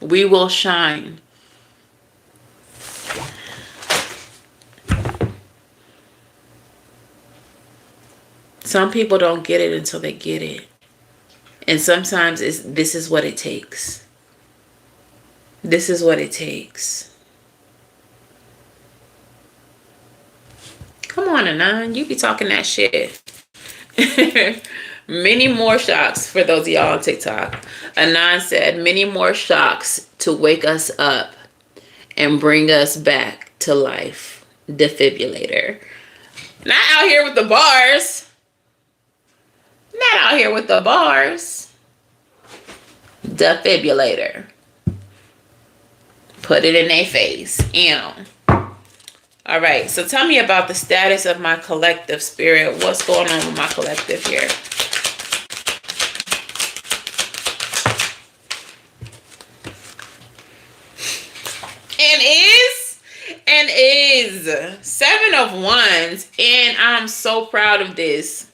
A: We will shine. Some people don't get it until they get it. And sometimes this is what it takes. This is what it takes. Come on, Anon. You be talking that shit. Many more shocks for those of y'all on TikTok. Anon said, many more shocks to wake us up and bring us back to life. Defibrillator. Not out here with the bars. Not out here with the bars. Defibrillator. Put it in their face. Ew. All right. So tell me about the status of my collective, Spirit. What's going on with my collective here? And is Seven of Wands, and I'm so proud of this.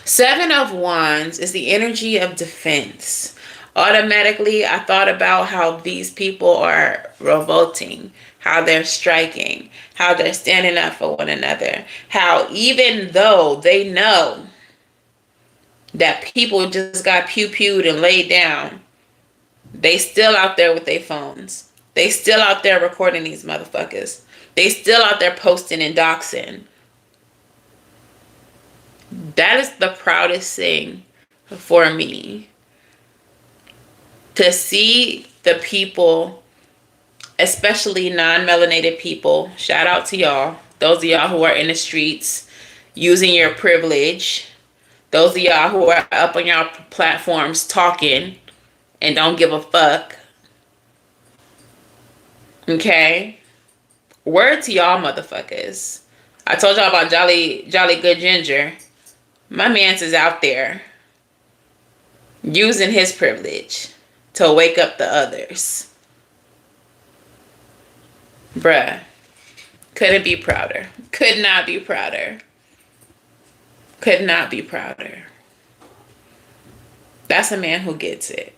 A: Seven of Wands is the energy of defense. Automatically, I thought about how these people are revolting, how they're striking, how they're standing up for one another, how even though they know that people just got pew-pewed and laid down, they still out there with their phones. They still out there recording these motherfuckers. They still out there posting and doxing. That is the proudest thing for me. To see the people, especially non-melanated people, shout out to y'all. Those of y'all who are in the streets using your privilege. Those of y'all who are up on y'all platforms talking and don't give a fuck. Okay? Word to y'all motherfuckers. I told y'all about Jolly Good Ginger. My man's is out there using his privilege to wake up the others. Bruh. Couldn't be prouder. Could not be prouder. Could not be prouder. That's a man who gets it.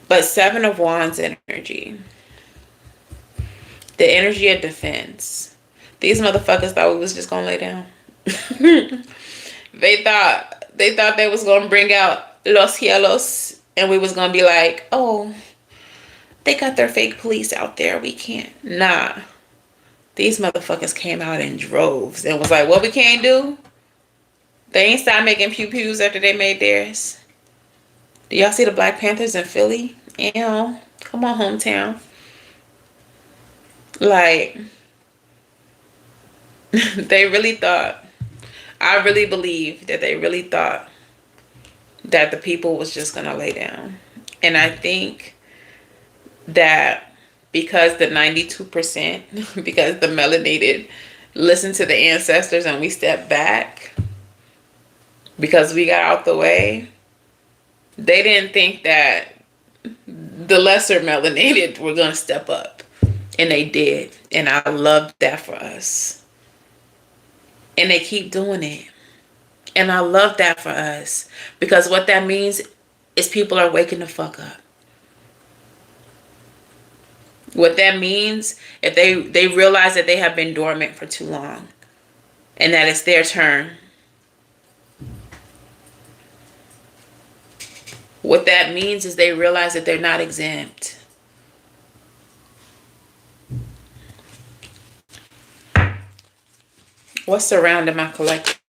A: But Seven of Wands energy. The energy of defense. These motherfuckers thought we was just gonna lay down. They thought they was gonna bring out Los Cielos and we was gonna be like, oh, they got their fake police out there. We can't. Nah. These motherfuckers came out in droves and was like, what we can't do? They ain't stopped making pew-pews after they made theirs. Do y'all see the Black Panthers in Philly? Ew. Come on, hometown. Like, they really thought, I really believe that they really thought that the people was just going to lay down. And I think that because the 92%, because the melanated listen to the ancestors and we step back, because we got out the way, They didn't think that the lesser melanated were going to step up. And they did. And I love that for us. And they keep doing it. And I love that for us. Because what that means is people are waking the fuck up. What that means, if they realize that they have been dormant for too long. And that it's their turn. What that means is they realize that they're not exempt. What's surrounding my collective?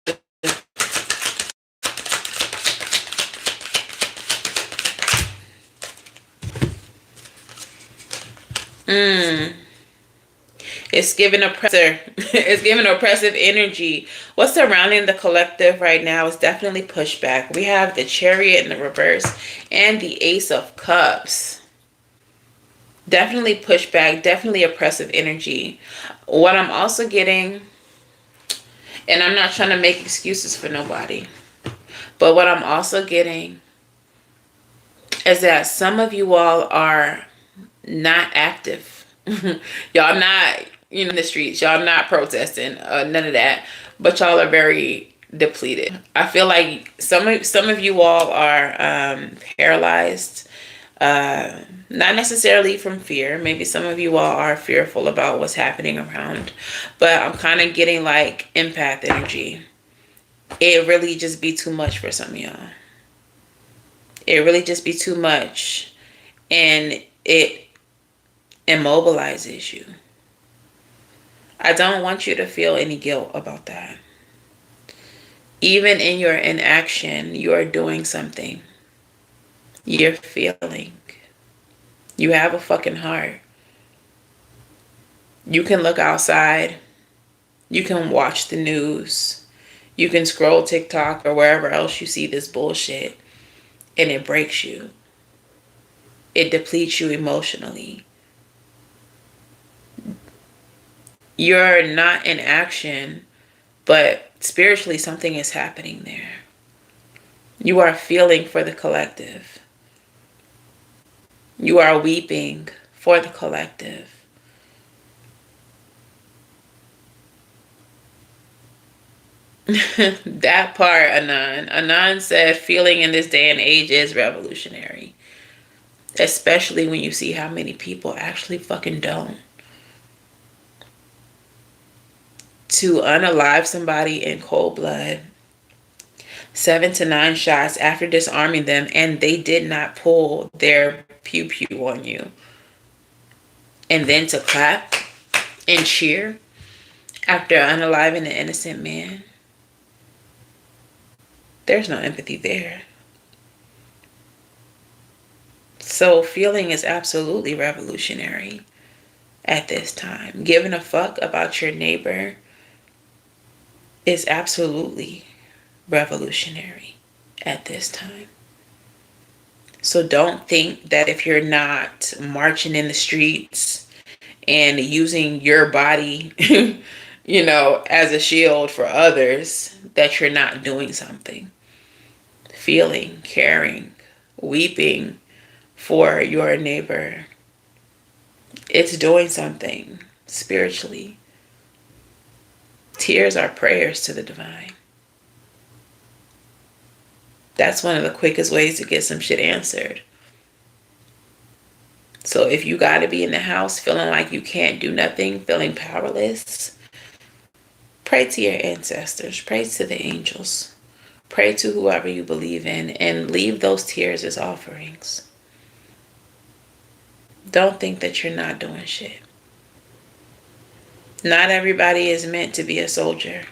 A: It's giving oppressor. It's giving oppressive energy. What's surrounding the collective right now is definitely pushback. We have the Chariot in the reverse and the Ace of Cups. Definitely pushback. Definitely oppressive energy. What I'm also getting, and I'm not trying to make excuses for nobody, but what I'm also getting is that some of you all are not active. Y'all not, in the streets. Y'all not protesting, none of that. But y'all are very depleted. I feel like some of you all are paralyzed. Not necessarily from fear. Maybe some of you all are fearful about what's happening around. But I'm kind of getting like empath energy. It really just be too much for some of y'all. It really just be too much. And it immobilizes you. I don't want you to feel any guilt about that. Even in your inaction, you are doing something. You're feeling. You have a fucking heart. You can look outside. You can watch the news. You can scroll TikTok or wherever else you see this bullshit. And it breaks you. It depletes you emotionally. You're not in action, but spiritually something is happening there. You are feeling for the collective. You are weeping for the collective. That part, Anon. Anon said feeling in this day and age is revolutionary. Especially when you see how many people actually fucking don't. To unalive somebody in cold blood, 7 to 9 shots after disarming them, and they did not pull their pew pew on you. And then to clap and cheer after unaliving an innocent man. There's no empathy there. So feeling is absolutely revolutionary at this time. Giving a fuck about your neighbor is absolutely revolutionary at this time. So don't think that if you're not marching in the streets and using your body, as a shield for others, that you're not doing something. Feeling, caring, weeping for your neighbor. It's doing something spiritually. Tears are prayers to the divine. That's one of the quickest ways to get some shit answered. So if you got to be in the house feeling like you can't do nothing, feeling powerless, pray to your ancestors, pray to the angels, pray to whoever you believe in, and leave those tears as offerings. Don't think that you're not doing shit. Not everybody is meant to be a soldier.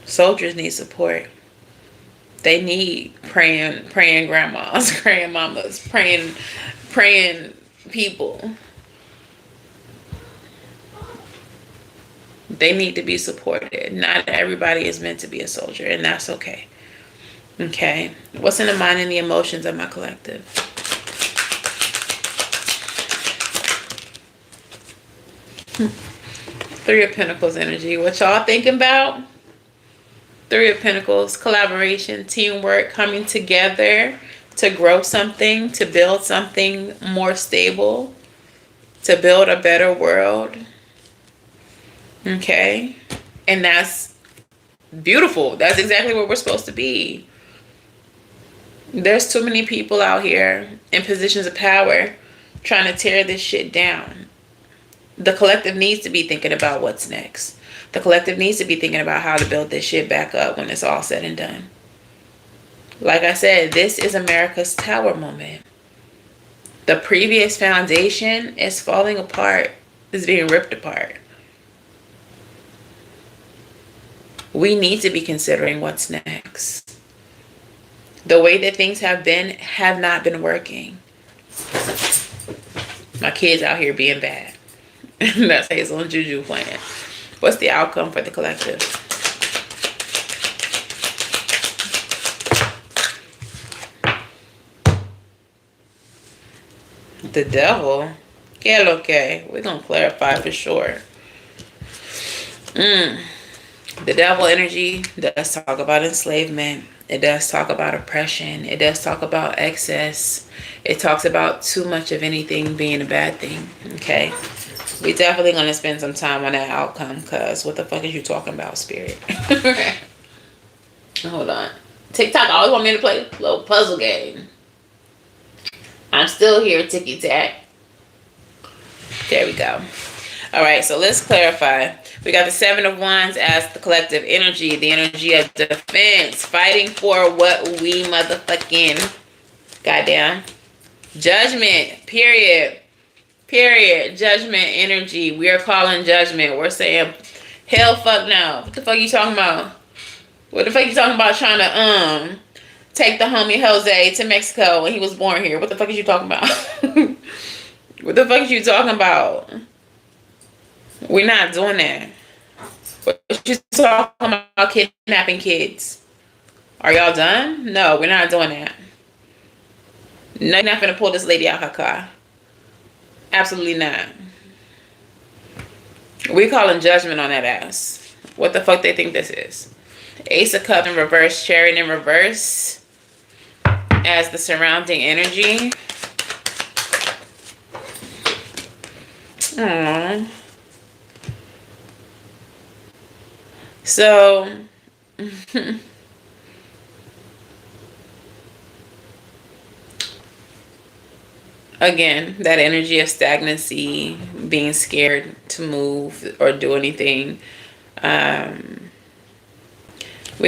A: Soldiers need support. They need praying grandmas, praying mamas, praying people. They need to be supported. Not everybody is meant to be a soldier, and that's okay. Okay? What's in the mind and the emotions of my collective? Three of Pentacles energy. What y'all thinking about? Three of Pentacles, collaboration, teamwork, coming together to grow something, to build something more stable, to build a better world. Okay? And that's beautiful. That's exactly where we're supposed to be. There's too many people out here in positions of power trying to tear this shit down. The collective needs to be thinking about what's next. The collective needs to be thinking about how to build this shit back up when it's all said and done. Like I said, this is America's tower moment. The previous foundation is falling apart, is being ripped apart. We need to be considering what's next. The way that things have not been working. My kids out here being bad. That's Hazel and Juju playing. What's the outcome for the collective? The devil? Que lo que? We're going to clarify for sure. The devil energy does talk about enslavement. It does talk about oppression. It does talk about excess. It talks about too much of anything being a bad thing. Okay? We definitely going to spend some time on that outcome, because what the fuck is you talking about, spirit? Hold on. TikTok always want me to play a little puzzle game. I'm still here, ticky tack. There we go. All right, so let's clarify. We got the Seven of Wands as the collective energy, the energy of defense, fighting for what we motherfucking goddamn. Judgment, period. Period. Judgment energy. We are calling judgment. We're saying, hell fuck no. What the fuck you talking about? What the fuck you talking about trying to take the homie Jose to Mexico when he was born here? What the fuck is you talking about? What the fuck is you talking about? We're not doing that. What you talking about kidnapping kids? Are y'all done? No, we're not doing that. No, you're not gonna pull this lady out her car. Absolutely not. We calling judgment on that ass. What the fuck they think this is? Ace of Cups in reverse, Chariot in reverse as the surrounding energy. Aww. So, again, that energy of stagnancy, being scared to move or do anything. We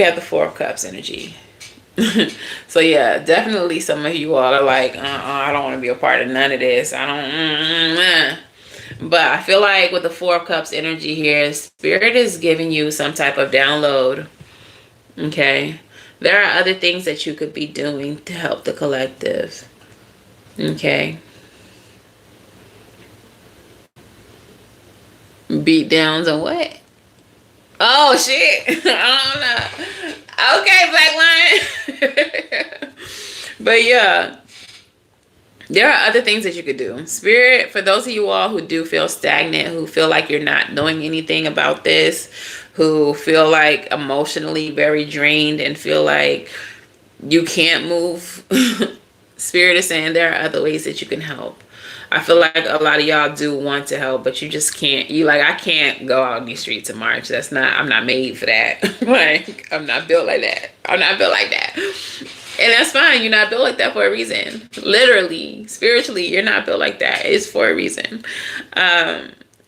A: have the Four of Cups energy. So yeah, definitely some of you all are like, I don't want to be a part of none of this. I don't. But I feel like with the Four of Cups energy here, Spirit is giving you some type of download. Okay. There are other things that you could be doing to help the collective. Okay. Beat downs on what? Oh shit. I don't know. Okay, Black Lion. But yeah. There are other things that you could do. Spirit, for those of you all who do feel stagnant, who feel like you're not doing anything about this, who feel like emotionally very drained and feel like you can't move, Spirit is saying there are other ways that you can help. I feel like a lot of y'all do want to help, but you just can't. You like, I can't go out in these streets in March. I'm not made for that. Like, I'm not built like that. I'm not built like that. And that's fine. You're not built like that for a reason. Literally, spiritually, you're not built like that. It's for a reason.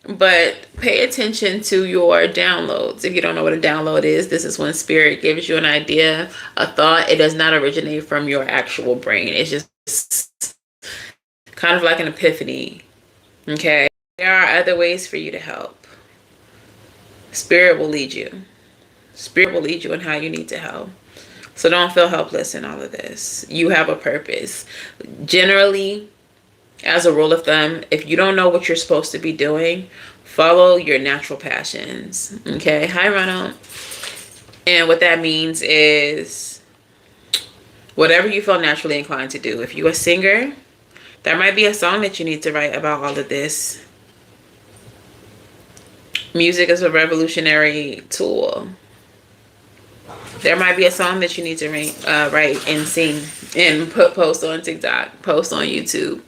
A: But pay attention to your downloads. If you don't know what a download is, this is when Spirit gives you an idea, a thought. It does not originate from your actual brain. It's just kind of like an epiphany. Okay? There are other ways for you to help. Spirit will lead you. Spirit will lead you in how you need to help. So don't feel helpless in all of this. You have a purpose. Generally, as a rule of thumb, if you don't know what you're supposed to be doing, follow your natural passions. Okay? Hi, Ronald. And what that means is whatever you feel naturally inclined to do. If you're a singer, there might be a song that you need to write about all of this. Music is a revolutionary tool. There might be a song that you need to write and sing and post on TikTok, post on YouTube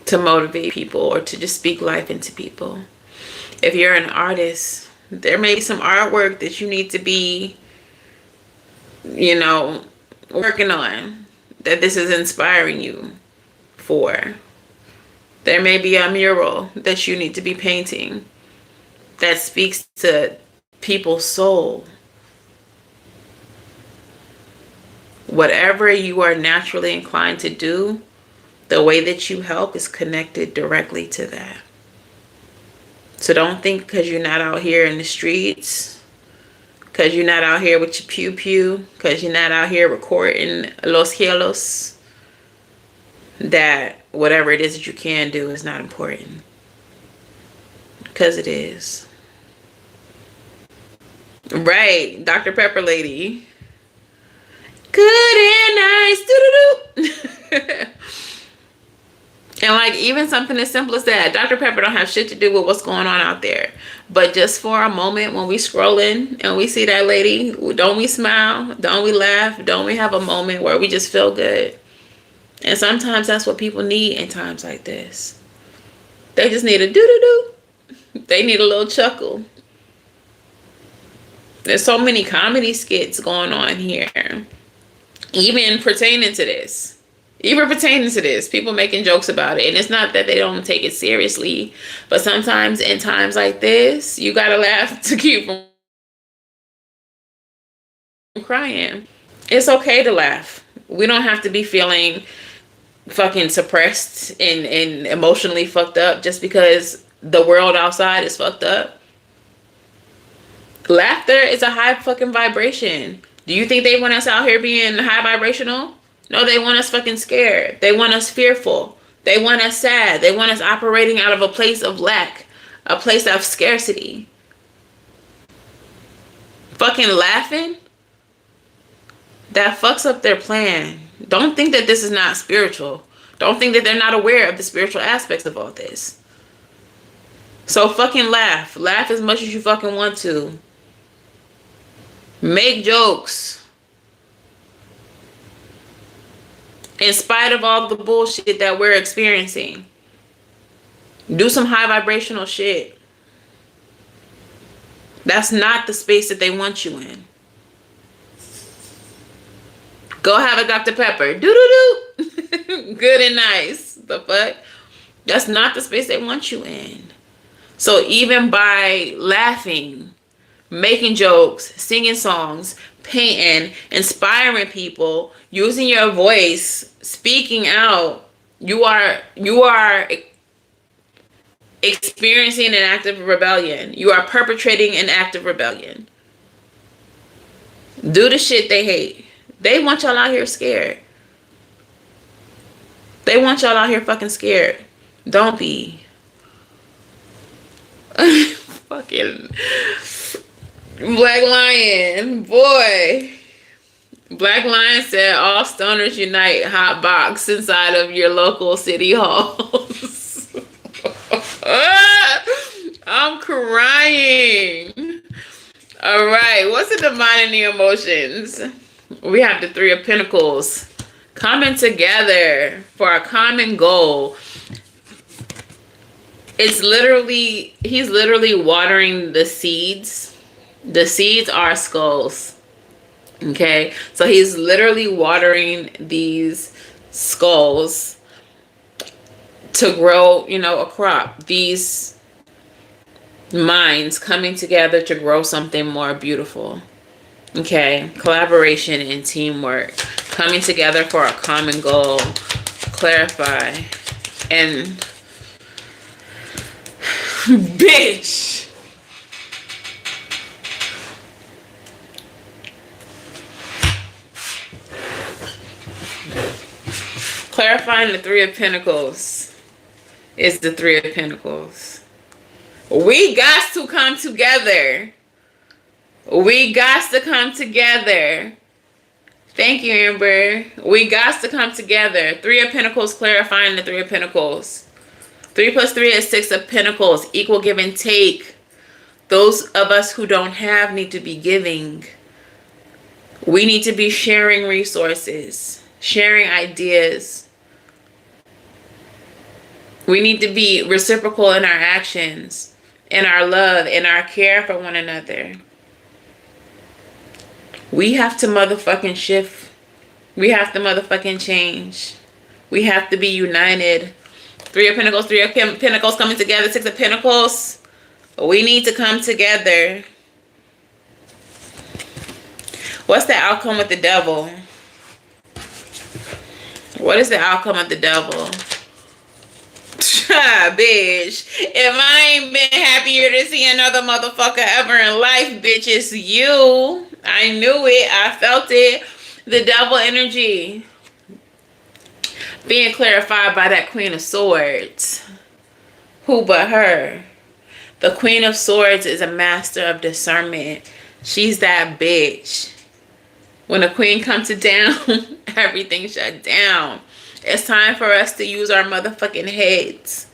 A: to motivate people or to just speak life into people. If you're an artist, there may be some artwork that you need to be, you know, working on, that this is inspiring you for. There may be a mural that you need to be painting that speaks to people's soul. Whatever you are naturally inclined to do, the way that you help is connected directly to that. So don't think because you're not out here in the streets, because you're not out here with your pew-pew, because you're not out here recording Los Cielos, that whatever it is that you can do is not important. Because it is. Right, Dr. Pepper lady. Good and nice. Doo-doo-doo. And like even something as simple as that, Dr. Pepper don't have shit to do with what's going on out there. But just for a moment when we scrolling and we see that lady, don't we smile? Don't we laugh? Don't we have a moment where we just feel good? And sometimes that's what people need in times like this. They just need a doo-doo-doo. They need a little chuckle. There's so many comedy skits going on here. Even pertaining to this. People making jokes about it. And it's not that they don't take it seriously, but sometimes in times like this, you gotta laugh to keep from crying. It's okay to laugh. We don't have to be feeling fucking suppressed and emotionally fucked up just because the world outside is fucked up. Laughter is a high fucking vibration. Do you think they want us out here being high vibrational? No, they want us fucking scared. They want us fearful. They want us sad. They want us operating out of a place of lack, a place of scarcity. Fucking laughing, that fucks up their plan. Don't think that this is not spiritual. Don't think that they're not aware of the spiritual aspects of all this. So fucking laugh. Laugh as much as you fucking want to. Make jokes. In spite of all the bullshit that we're experiencing. Do some high vibrational shit. That's not the space that they want you in. Go have a Dr. Pepper. Doo-doo-doo. Good and nice. The fuck? That's not the space they want you in. So even by laughing, making jokes, singing songs, painting, inspiring people, using your voice, speaking out, you are experiencing an act of rebellion. You are perpetrating an act of rebellion. Do the shit they hate. They want y'all out here scared. They want y'all out here fucking scared. Don't be. Fucking Black Lion, boy. Black Lion said all stoners unite, hot box inside of your local city halls. I'm crying. All right, what's the divine and the emotions? We have the Three of Pentacles coming together for a common goal. He's literally watering the seeds. The seeds are skulls. Okay, so he's literally watering these skulls to grow, a crop. These minds coming together to grow something more beautiful. Okay, collaboration and teamwork coming together for a common goal. Clarify and bitch. Clarifying the Three of Pentacles is the Three of Pentacles. We got to come together. We got to come together. Thank you, Amber. We got to come together. Three of Pentacles, clarifying the Three of Pentacles. 3 plus 3 is 6 of Pentacles. Equal give and take. Those of us who don't have need to be giving. We need to be sharing resources, sharing ideas. We need to be reciprocal in our actions, in our love, in our care for one another. We have to motherfucking shift. We have to motherfucking change. We have to be united. Three of Pentacles coming together. Six of Pentacles. We need to come together. What's the outcome with the devil? What is the outcome of the devil? Bitch, if I ain't been happier to see another motherfucker ever in life, bitch, it's you. I knew it. I felt it. The devil energy being clarified by that Queen of Swords. Who but her? The Queen of Swords is a master of discernment. She's that bitch. When the queen comes to down, everything shut down. It's time for us to use our motherfucking heads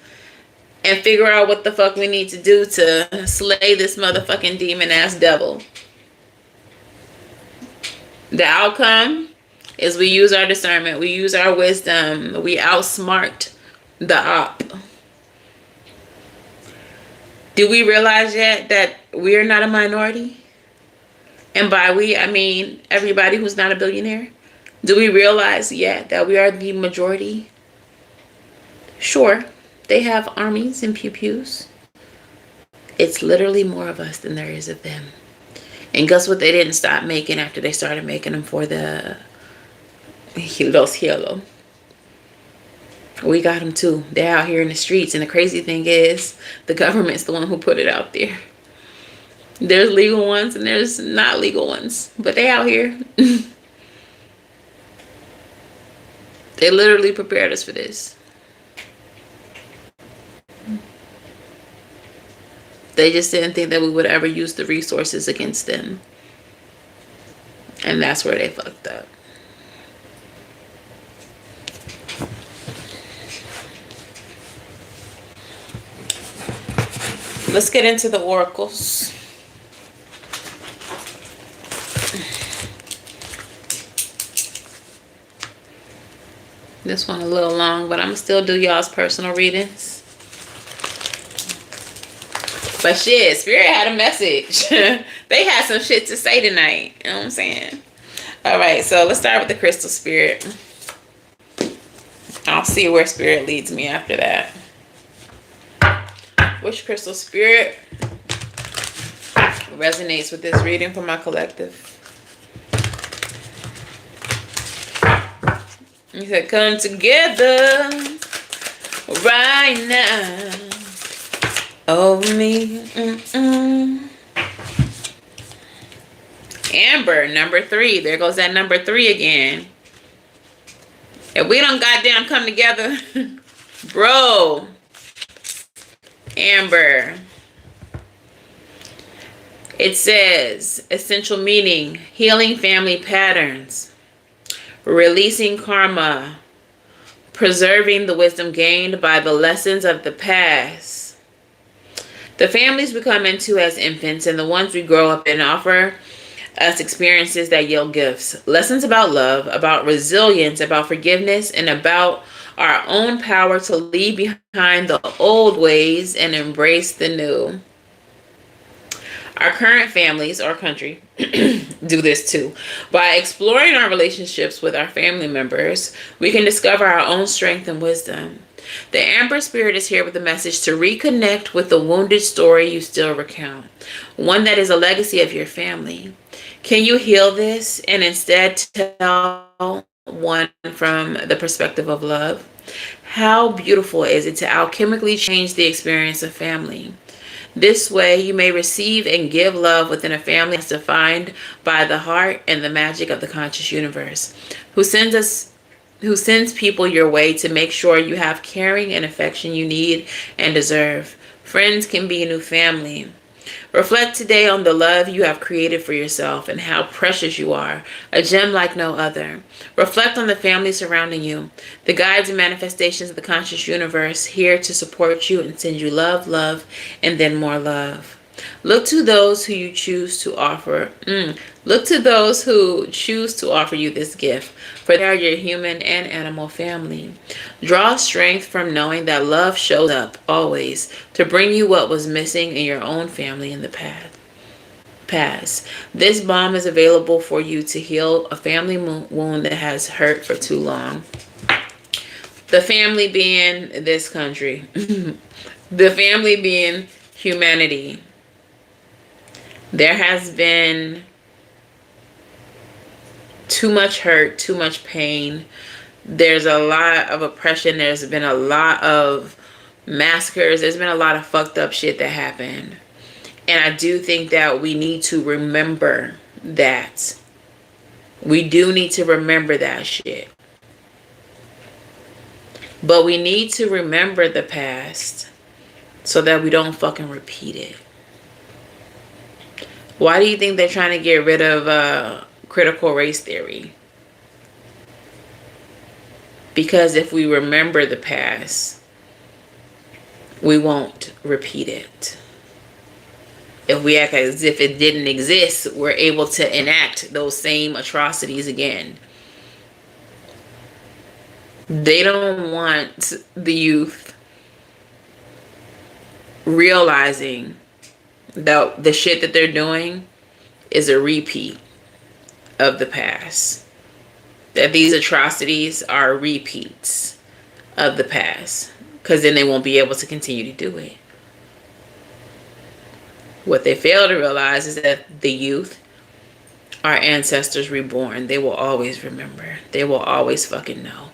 A: and figure out what the fuck we need to do to slay this motherfucking demon ass devil. The outcome is we use our discernment. We use our wisdom. We outsmart the op. Do we realize yet that we are not a minority? And by we, I mean everybody who's not a billionaire. Do we realize yet that we are the majority? Sure, they have armies and pew-pews. It's literally more of us than there is of them. And guess what they didn't stop making after they started making them for the Los Hielos? We got them too. They're out here in the streets. And the crazy thing is, the government's the one who put it out there. There's legal ones and there's not legal ones. But they out here. They literally prepared us for this. They just didn't think that we would ever use the resources against them. And that's where they fucked up. Let's get into the oracles. This one a little long, but I'm going to still do y'all's personal readings. But shit, Spirit had a message. They had some shit to say tonight. You know what I'm saying? Alright, so let's start with the crystal spirit. I'll see where Spirit leads me after that. Which crystal spirit resonates with this reading for my collective? You said, come together right now over me. Amber, number 3. There goes that number 3 again. If we don't goddamn come together, bro. Amber. It says, essential meaning, healing family patterns, releasing karma, preserving the wisdom gained by the lessons of the past. The families we come into as infants and the ones we grow up in offer us experiences that yield gifts. Lessons about love, about resilience, about forgiveness, and about our own power to leave behind the old ways and embrace the new. Our current families or country do this too. By exploring our relationships with our family members, we can discover our own strength and wisdom. The Amber Spirit is here with a message to reconnect with the wounded story you still recount, one that is a legacy of your family. Can you heal this and instead tell one from the perspective of love? How beautiful is it to alchemically change the experience of family? This way, you may receive and give love within a family that's defined by the heart and the magic of the conscious universe, who sends people your way to make sure you have caring and affection you need and deserve. Friends can be a new family. Reflect today on the love you have created for yourself and how precious you are, a gem like no other. Reflect on the family surrounding you, the guides and manifestations of the conscious universe here to support you and send you love, and then more love. Look to those who you choose to offer. Look to those who choose to offer you this gift, for they are your human and animal family. Draw strength from knowing that love shows up always to bring you what was missing in your own family in the past. This balm is available for you to heal a family wound that has hurt for too long. The family being this country. The family being humanity. There has been too much hurt, too much pain. There's a lot of oppression. There's been a lot of massacres. There's been a lot of fucked up shit that happened. And I do think that we need to remember that. We do need to remember that shit. But we need to remember the past so that we don't fucking repeat it. Why do you think they're trying to get rid of critical race theory? Because if we remember the past, we won't repeat it. If we act as if it didn't exist, we're able to enact those same atrocities again. They don't want the youth realizing that the shit that they're doing is a repeat of the past. That these atrocities are repeats of the past. Because then they won't be able to continue to do it. What they fail to realize is that the youth, our ancestors reborn, they will always remember. They will always fucking know.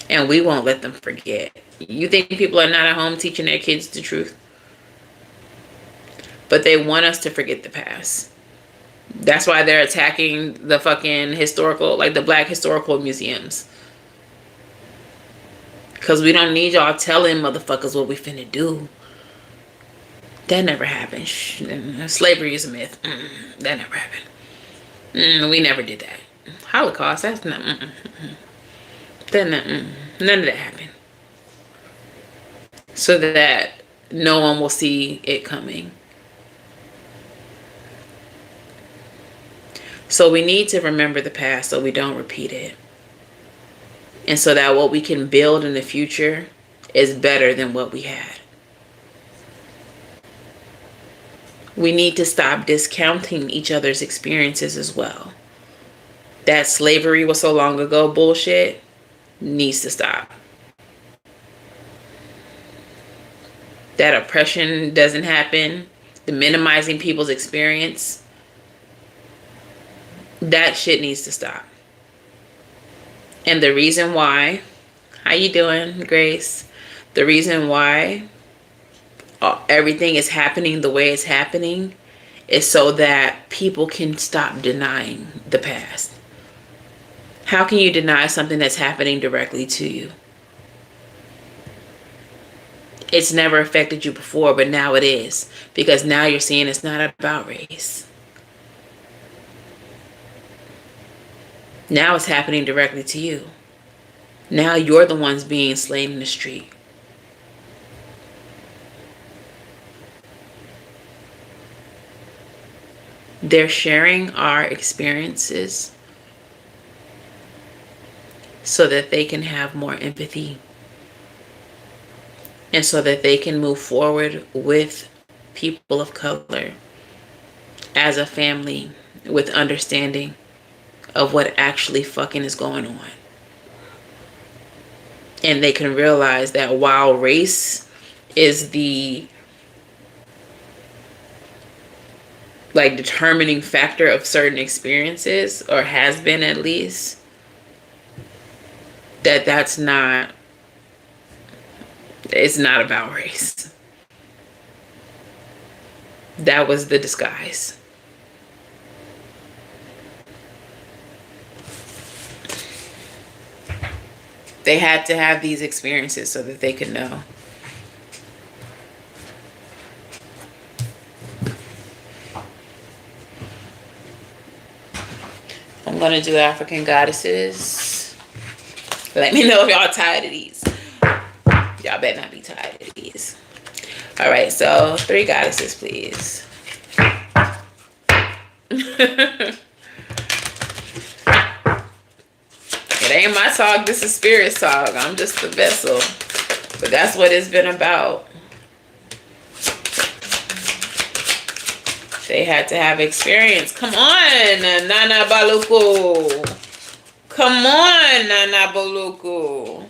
A: And we won't let them forget. You think people are not at home teaching their kids the truth? But they want us to forget the past. That's why they're attacking the fucking historical, like the black historical museums. Because we don't need y'all telling motherfuckers what we finna do. That never happened. Slavery is a myth. That never happened. We never did that. Holocaust, that's not... None of that happened. So that no one will see it coming. So we need to remember the past so we don't repeat it. And so that what we can build in the future is better than what we had. We need to stop discounting each other's experiences as well. That slavery was so long ago bullshit needs to stop. That oppression doesn't happen. The minimizing people's experience. That shit needs to stop. And the reason why, how you doing, Grace? The reason why everything is happening the way it's happening is so that people can stop denying the past. How can you deny something that's happening directly to you? It's never affected you before, but now it is. Because now you're seeing it's not about race. Now it's happening directly to you. Now you're the ones being slain in the street. They're sharing our experiences so that they can have more empathy. And so that they can move forward with people of color as a family with understanding of what actually fucking is going on. And they can realize that while race is the determining factor of certain experiences, or has been at least, that's not, it's not about race. That was the disguise. They had to have these experiences so that they could know. I'm going to do African goddesses. Let me know if y'all tired of these. Y'all better not be tired of these. All right, so 3 goddesses, please. It ain't my talk, this is Spirit's talk. I'm just the vessel. But that's what it's been about. They had to have experience. Come on, Nana Baluku. Come on, Nana Baluku.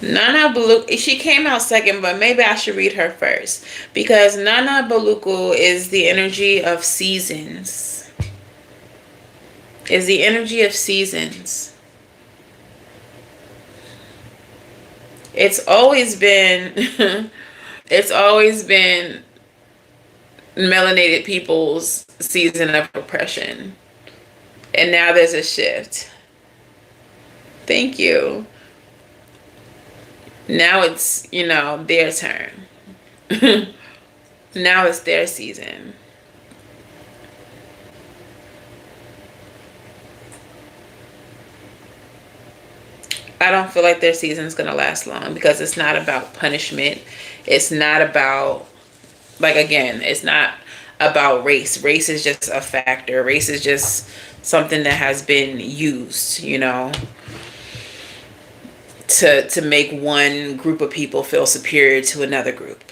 A: Nana Baluku, she came out second, but maybe I should read her first. Because Nana Baluku is the energy of seasons. Is the energy of seasons. It's always been melanated people's season of oppression. And now there's a shift. Thank you. Now it's, their turn. Now it's their season. I don't feel like their season's going to last long because it's not about punishment. It's not about, again, it's not about race. Race is just a factor. Race is just something that has been used, to make one group of people feel superior to another group.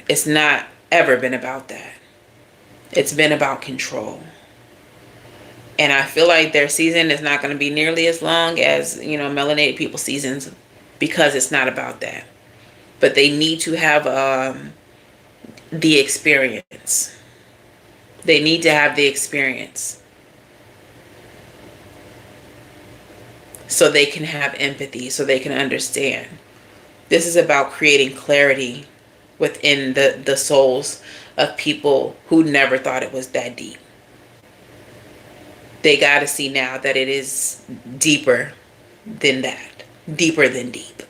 A: It's not ever been about that. It's been about control. And I feel like their season is not going to be nearly as long as, melanated people's seasons because it's not about that. But they need to have the experience. They need to have the experience so they can have empathy, so they can understand. This is about creating clarity within the souls of people who never thought it was that deep. They got to see now that it is deeper than that. Deeper than deep.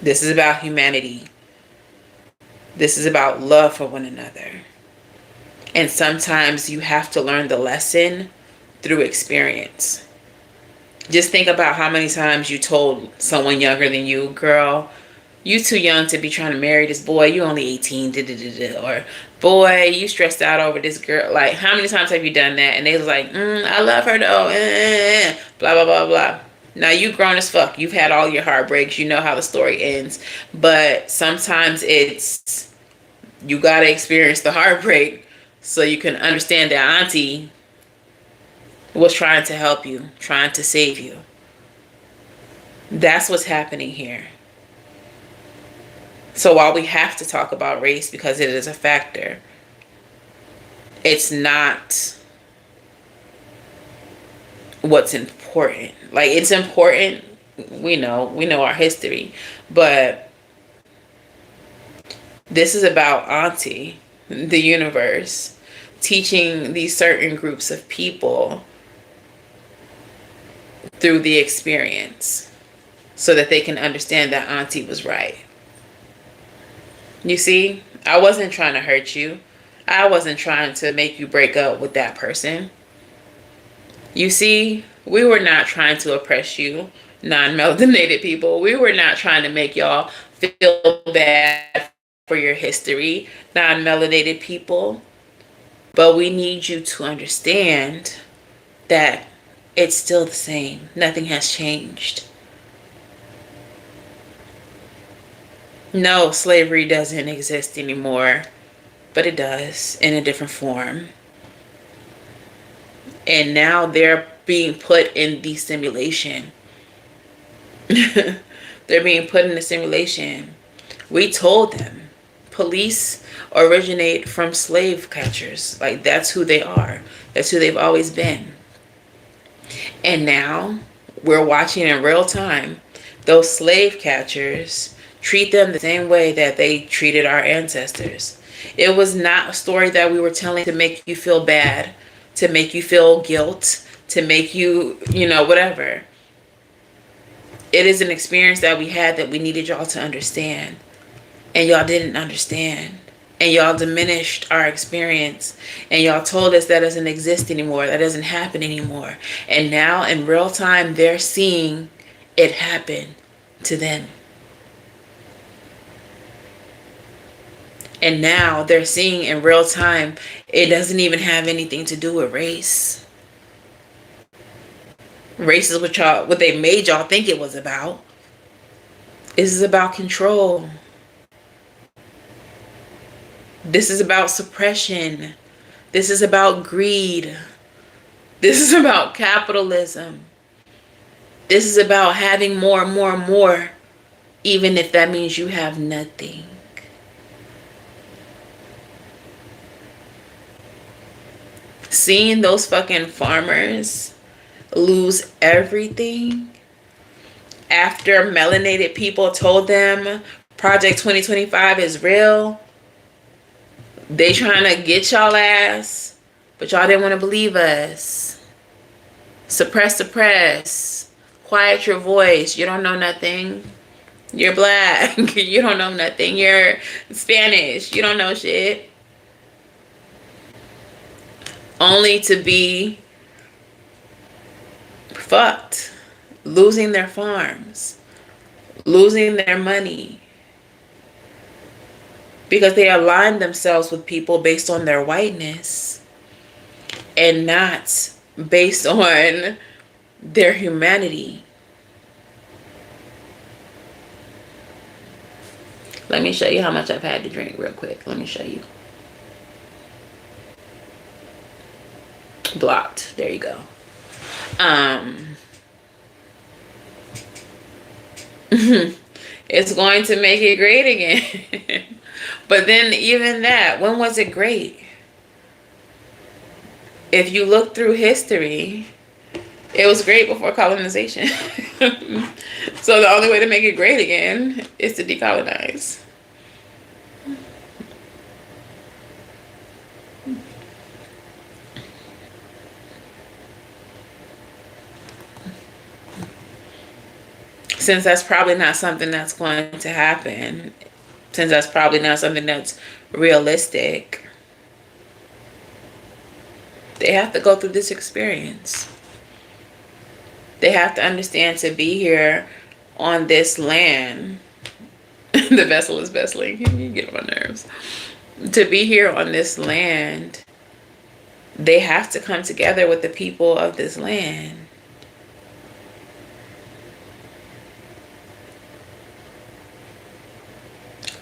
A: This is about humanity. This is about love for one another. And sometimes you have to learn the lesson through experience. Just think about how many times you told someone younger than you, girl, you too young to be trying to marry this boy. You only 18. Or, boy, you stressed out over this girl. Like, how many times have you done that? And they was like, I love her though. Blah, blah, blah, blah. Now, you grown as fuck. You've had all your heartbreaks. You know how the story ends. But sometimes it's, you got to experience the heartbreak so you can understand that auntie was trying to help you, trying to save you. That's what's happening here. So while we have to talk about race because it is a factor, it's not what's important. Like, it's important. We know our history, but this is about Auntie, the universe, teaching these certain groups of people through the experience so that they can understand that Auntie was right. You see, I wasn't trying to hurt you. I wasn't trying to make you break up with that person. You see, we were not trying to oppress you, non-melanated people. We were not trying to make y'all feel bad for your history, non-melanated people. But we need you to understand that it's still the same. Nothing has changed. No, slavery doesn't exist anymore, but it does in a different form. And now they're being put in the simulation. They're being put in the simulation. We told them police originate from slave catchers. Like, that's who they are. That's who they've always been. And now we're watching in real time those slave catchers treat them the same way that they treated our ancestors. It was not a story that we were telling to make you feel bad, to make you feel guilt, to make you, whatever. It is an experience that we had that we needed y'all to understand. And y'all didn't understand. And y'all diminished our experience. And y'all told us that doesn't exist anymore. That doesn't happen anymore. And now in real time, they're seeing it happen to them. And now they're seeing in real time, it doesn't even have anything to do with race. Race is what they made y'all think it was about. This is about control. This is about suppression. This is about greed. This is about capitalism. This is about having more and more and more, even if that means you have nothing. Seeing those fucking farmers lose everything after melanated people told them Project 2025 is real. They trying to get y'all ass, but y'all didn't want to believe us. Suppress, suppress. Quiet your voice. You don't know nothing. You're black. You don't know nothing. You're Spanish. You don't know shit. Only to be fucked. Losing their farms. Losing their money. Because they aligned themselves with people based on their whiteness. And not based on their humanity. Let me show you how much I've had to drink real quick. Let me show you. Blocked. There you go. It's going to make it great again. But then even that, when was it great? If you look through history, it was great before colonization. So the only way to make it great again is to decolonize. Since that's probably not something that's going to happen, since that's probably not something that's realistic, they have to go through this experience. They have to understand to be here on this land. The vessel is vessling. You get on my nerves. To be here on this land, they have to come together with the people of this land.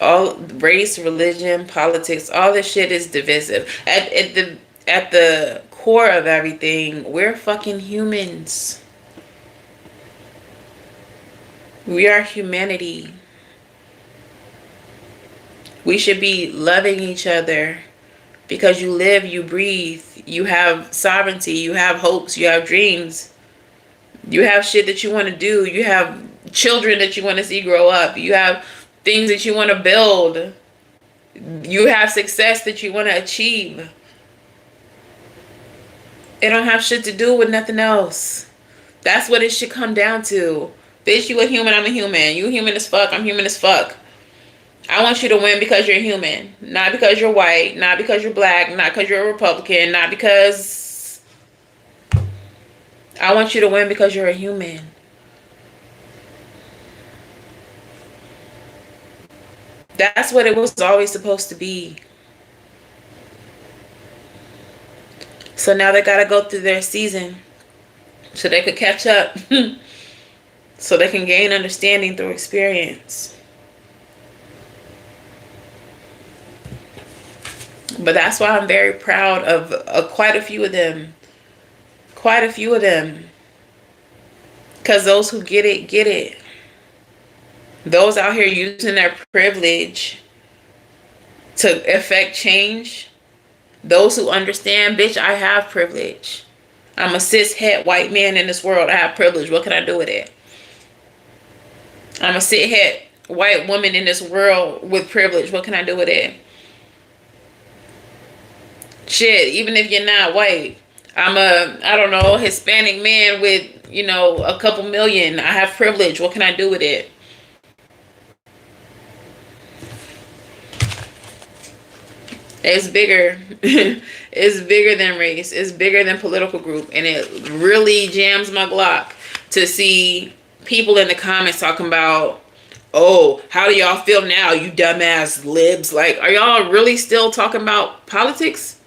A: All race, religion, politics, all this shit is divisive. At the core of everything, we're fucking humans. We are humanity. We should be loving each other because you live, you breathe, you have sovereignty, you have hopes, you have dreams, you have shit that you want to do, you have children that you want to see grow up, you have things that you want to build, you have success that you want to achieve. It don't have shit to do with nothing else. That's what it should come down to. Bitch, you a human, I'm a human. You human as fuck, I'm human as fuck. I want you to win because you're human. Not because you're white, not because you're black, not because you're a Republican, not because... I want you to win because you're a human. That's what it was always supposed to be. So now they gotta go through their season so they could catch up. So they can gain understanding through experience. But that's why I'm very proud of quite a few of them. Quite a few of them. Because those who get it, get it. Those out here using their privilege to effect change. Those who understand, bitch, I have privilege. I'm a cis-het white man in this world. I have privilege. What can I do with it? I'm a cis-het white woman in this world with privilege. What can I do with it? Shit, even if you're not white. I'm a, I don't know, Hispanic man with, you know, a couple million. I have privilege. What can I do with it? It's bigger. It's bigger than race. It's bigger than political group. And it really jams my Glock to see people in the comments talking about, oh, how do y'all feel now, you dumbass libs? Like, are y'all really still talking about politics?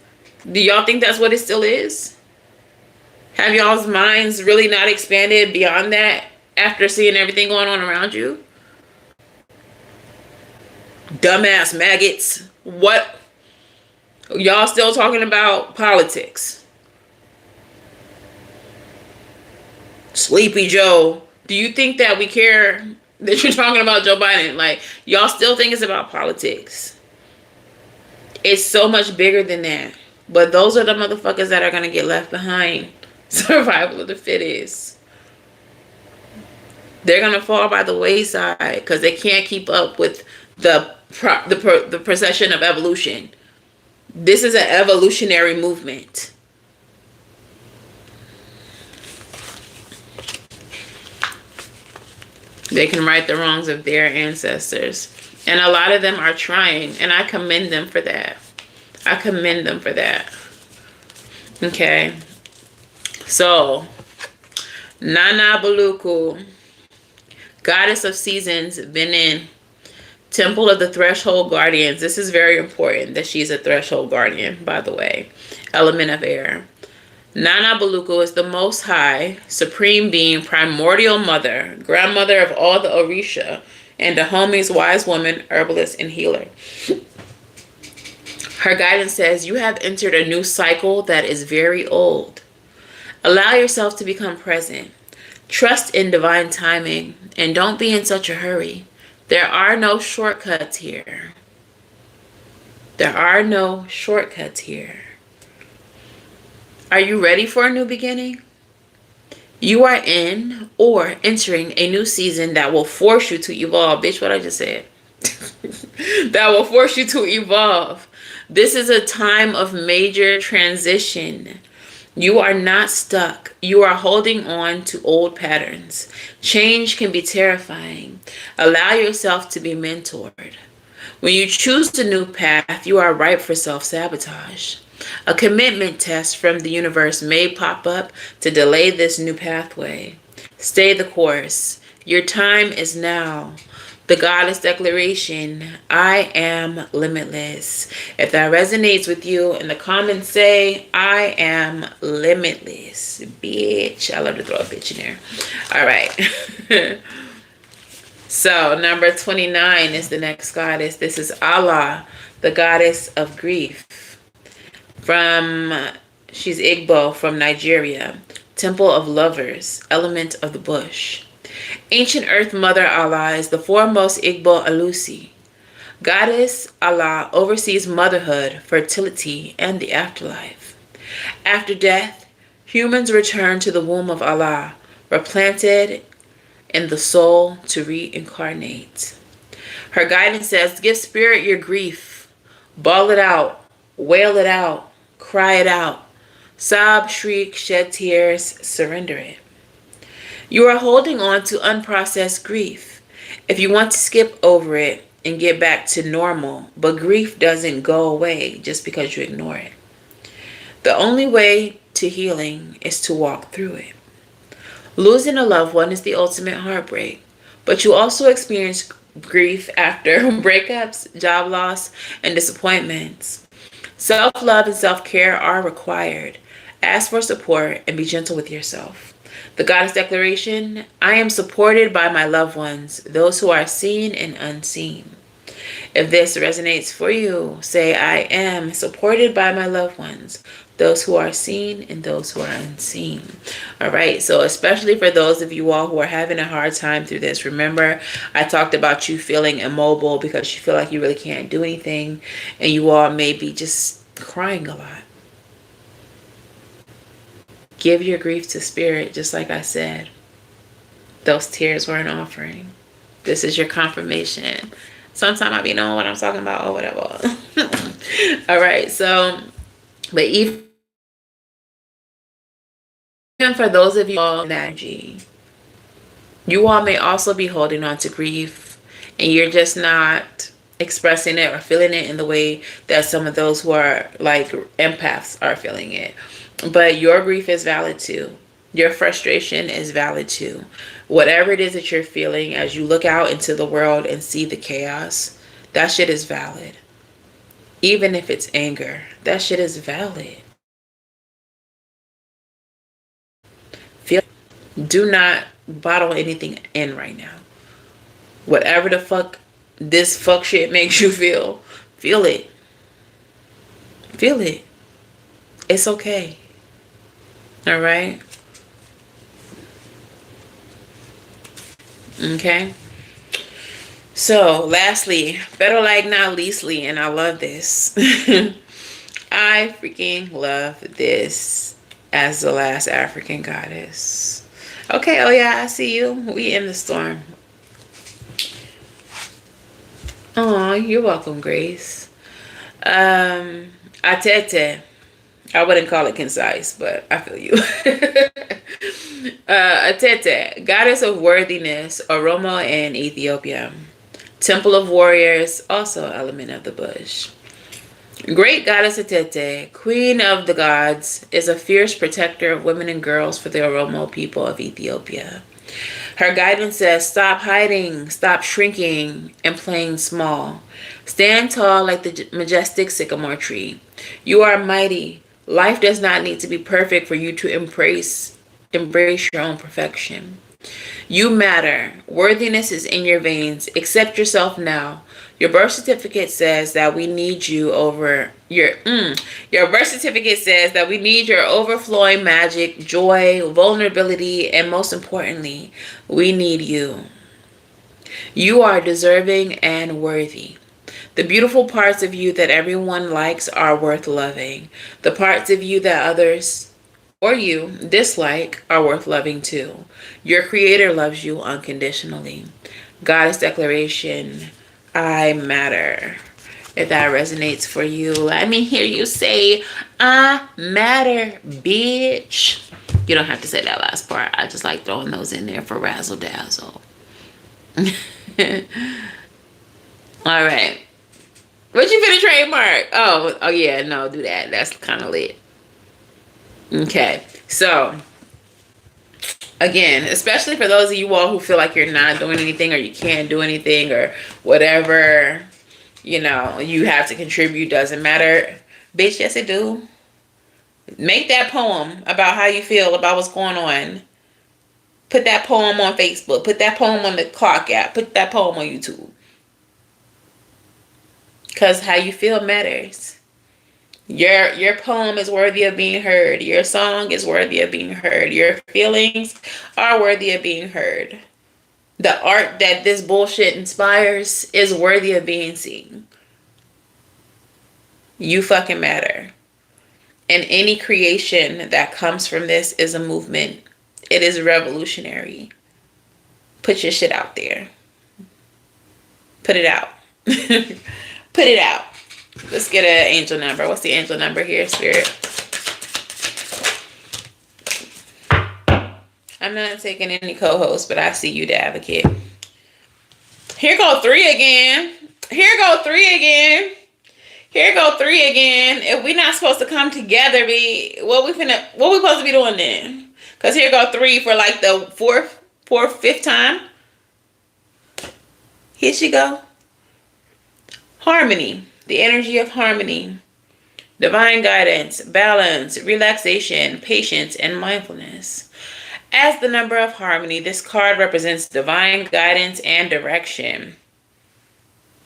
A: Do y'all think that's what it still is? Have y'all's minds really not expanded beyond that after seeing everything going on around you? Dumbass maggots. What? Y'all still talking about politics? Sleepy Joe. Do you think that we care that you're talking about Joe Biden? Like, y'all still think it's about politics. It's so much bigger than that. But those are the motherfuckers that are going to get left behind. Survival of the fittest. They're going to fall by the wayside because they can't keep up with the procession of evolution. This is an evolutionary movement. They can right the wrongs of their ancestors. And a lot of them are trying. And I commend them for that. I commend them for that. Okay. So, Nana Baluku, goddess of seasons, Benin, temple of the threshold guardians. This is very important that she's a threshold guardian, by the way. Element of air. Nana Baluku is the most high, supreme being, primordial mother, grandmother of all the Orisha, and Dahome's wise woman, herbalist, and healer. Her guidance says, you have entered a new cycle that is very old. Allow yourself to become present. Trust in divine timing, and don't be in such a hurry. There are no shortcuts here. There are no shortcuts here. Are you ready for a new beginning? You are in or entering a new season that will force you to evolve. Bitch, what I just said. That will force you to evolve. This is a time of major transition. You are not stuck. You are holding on to old patterns. Change can be terrifying. Allow yourself to be mentored. When you choose a new path, you are ripe for self-sabotage. A commitment test from the universe may pop up to delay this new pathway. Stay the course. Your time is now. The goddess declaration, I am limitless. If that resonates with you, in the comments say, I am limitless. Bitch. I love to throw a bitch in there. All right. So number 29 is the next goddess. This is Allah, the goddess of grief. She's Igbo from Nigeria. Temple of lovers, element of the bush. Ancient Earth Mother Allah is the foremost Igbo Alusi. Goddess Allah oversees motherhood, fertility, and the afterlife. After death, humans return to the womb of Allah, replanted in the soul to reincarnate. Her guidance says, give spirit your grief, bawl it out, wail it out, cry it out, sob, shriek, shed tears, surrender it. You are holding on to unprocessed grief. If you want to skip over it and get back to normal, but grief doesn't go away just because you ignore it. The only way to healing is to walk through it. Losing a loved one is the ultimate heartbreak, but you also experience grief after breakups, job loss, and disappointments. Self-love and self-care are required. Ask for support and be gentle with yourself. The Goddess Declaration, I am supported by my loved ones, those who are seen and unseen. If this resonates for you, say, I am supported by my loved ones, those who are seen and those who are unseen. All right, so especially for those of you all who are having a hard time through this, remember I talked about you feeling immobile because you feel like you really can't do anything, and you all may be just crying a lot. Give your grief to spirit, just like I said. Those tears were an offering. This is your confirmation. Sometimes I be knowing what I'm talking about or whatever. All right, so, but even for those of you all in energy, you all may also be holding on to grief and you're just not expressing it or feeling it in the way that some of those who are like empaths are feeling it. But your grief is valid too. Your frustration is valid too. Whatever it is that you're feeling as you look out into the world and see the chaos, that shit is valid. Even if it's anger, that shit is valid. Feel. Do not bottle anything in right now. Whatever the fuck this fuck shit makes you feel it. Feel it. It's okay. All right? Okay? So, lastly, better like not leastly, and I love this. I freaking love this as the last African goddess. Okay, oh yeah, I see you. We in the storm. Oh, you're welcome, Grace. Atete. I wouldn't call it concise, but I feel you. Atete, goddess of worthiness, Oromo in Ethiopia. Temple of warriors, also element of the bush. Great goddess Atete, queen of the gods, is a fierce protector of women and girls for the Oromo people of Ethiopia. Her guidance says, stop hiding, stop shrinking, and playing small. Stand tall like the majestic sycamore tree. You are mighty. Life does not need to be perfect for you to embrace your own perfection. You matter. Worthiness is in your veins. Accept yourself now. Your birth certificate says that we need you over your birth certificate says that we need your overflowing magic, joy, vulnerability, and most importantly, we need you. You are deserving and worthy. The beautiful parts of you that everyone likes are worth loving. The parts of you that others or you dislike are worth loving too. Your creator loves you unconditionally. Goddess declaration, I matter. If that resonates for you, let me hear you say, I matter, bitch. You don't have to say that last part. I just like throwing those in there for razzle dazzle. All right. What you finna trademark? Oh yeah, no, do that. That's kind of lit. Okay, so again, especially for those of you all who feel like you're not doing anything or you can't do anything or whatever, you know, you have to contribute, doesn't matter. Bitch, yes it do. Make that poem about how you feel about what's going on. Put that poem on Facebook. Put that poem on the Clock app. Put that poem on YouTube. Because how you feel matters. Your poem is worthy of being heard. Your song is worthy of being heard. Your feelings are worthy of being heard. The art that this bullshit inspires is worthy of being seen. You fucking matter. And any creation that comes from this is a movement. It is revolutionary. Put your shit out there. Put it out. Put it out. Let's get an angel number. What's the angel number here, Spirit? I'm not taking any co-hosts, but I see you, the advocate. Here go 3 again. Here go 3 again. Here go 3 again. If we not supposed to come together, what we supposed to be doing then? Because here go 3 for like the fourth, 5th time. Here she go. Harmony. The energy of harmony. Divine guidance, balance, relaxation, patience, and mindfulness. As the number of harmony, this card represents divine guidance and direction.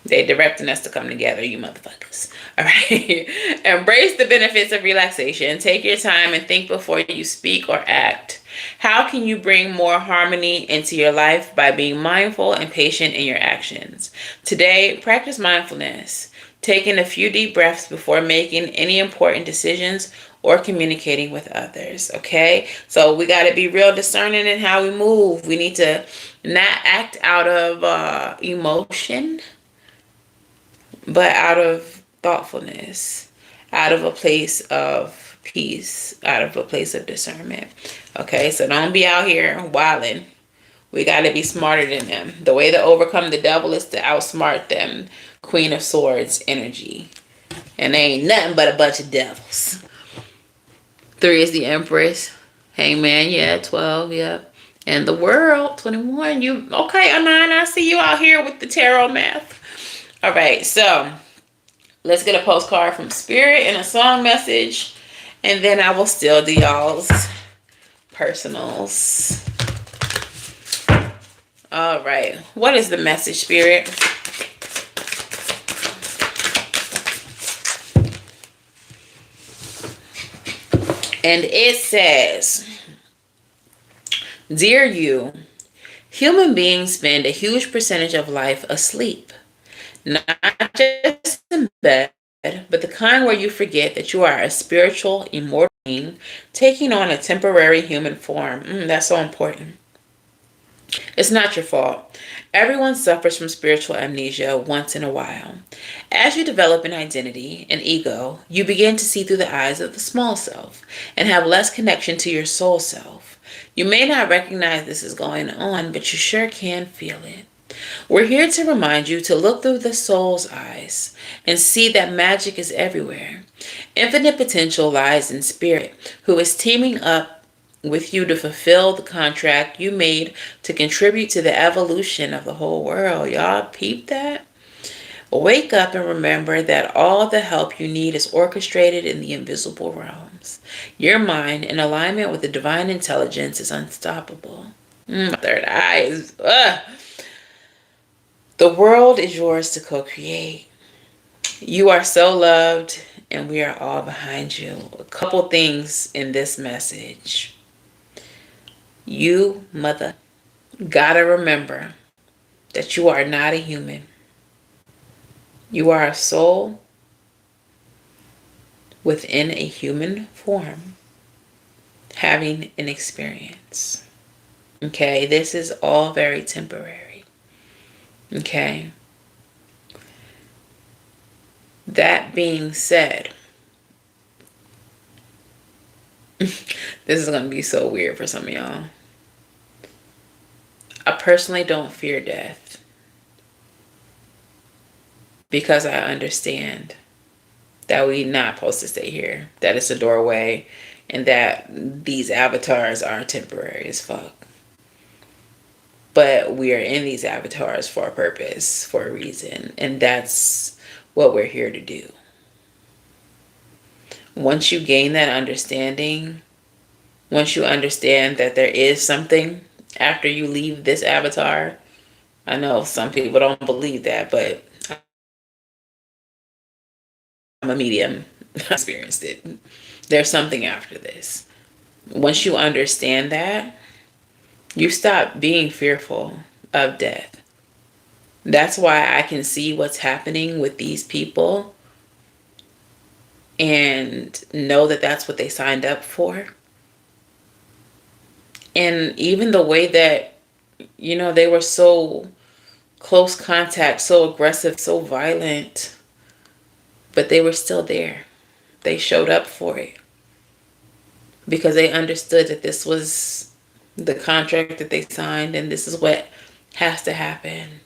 A: They directing us to come together, you motherfuckers. All right. Embrace the benefits of relaxation. Take your time and think before you speak or act. How can you bring more harmony into your life? By being mindful and patient in your actions. Today, practice mindfulness. Taking a few deep breaths before making any important decisions or communicating with others. Okay? So we got to be real discerning in how we move. We need to not act out of emotion, but out of thoughtfulness, out of a place of peace, out of a place of discernment. Okay, so don't be out here wilding. We got to be smarter than them. The way to overcome the devil is to outsmart them. Queen of Swords energy. And they ain't nothing but a bunch of devils. 3 is the Empress. Hangman, yeah, 12, yep. And the World, 21. You okay, Anon? I see you out here with the tarot math. All right, so let's get a postcard from Spirit and a song message. And then I will still do y'all's personals. All right. What is the message, Spirit? And it says, Dear you, human beings spend a huge percentage of life asleep. Not just in bed, but the kind where you forget that you are a spiritual, immortal being taking on a temporary human form. That's so important. It's not your fault. Everyone suffers from spiritual amnesia once in a while. As you develop an identity, an ego, you begin to see through the eyes of the small self and have less connection to your soul self. You may not recognize this is going on, but you sure can feel it. We're here to remind you to look through the soul's eyes and see that magic is everywhere. Infinite potential lies in Spirit, who is teaming up with you to fulfill the contract you made to contribute to the evolution of the whole world. Y'all peep that? Wake up and remember that all the help you need is orchestrated in the invisible realms. Your mind, in alignment with the divine intelligence, is unstoppable. Third eye is... The world is yours to co-create. You are so loved, and we are all behind you. A couple things in this message. You, mother, gotta remember that you are not a human. You are a soul within a human form, having an experience. Okay, this is all very temporary. Okay. That being said, this is going to be so weird for some of y'all. I personally don't fear death because I understand that we're not supposed to stay here, that it's a doorway, and that these avatars are temporary as fuck. But we are in these avatars for a purpose, for a reason, and that's what we're here to do. Once you gain that understanding, once you understand that there is something after you leave this avatar, I know some people don't believe that, but I'm a medium. I experienced it. There's something after this. Once you understand that, you stop being fearful of death. That's why I can see what's happening with these people and know that that's what they signed up for. And even the way that, you know, they were so close contact, so aggressive, so violent, but they were still there. They showed up for it because they understood that this was the contract that they signed and this is what has to happen.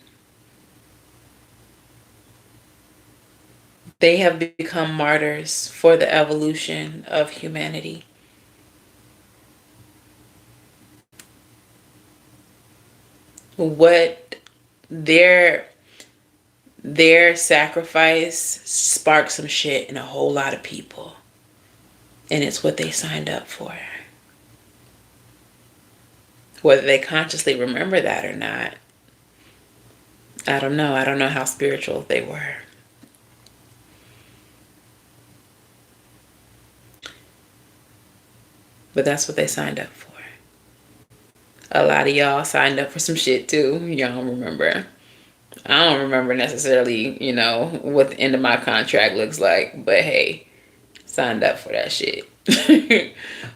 A: They have become martyrs for the evolution of humanity. What their sacrifice sparked some shit in a whole lot of people. And it's what they signed up for. Whether they consciously remember that or not, I don't know. I don't know how spiritual they were. But that's what they signed up for. A lot of y'all signed up for some shit too. Y'all don't remember. I don't remember necessarily, you know, what the end of my contract looks like. But hey, signed up for that shit.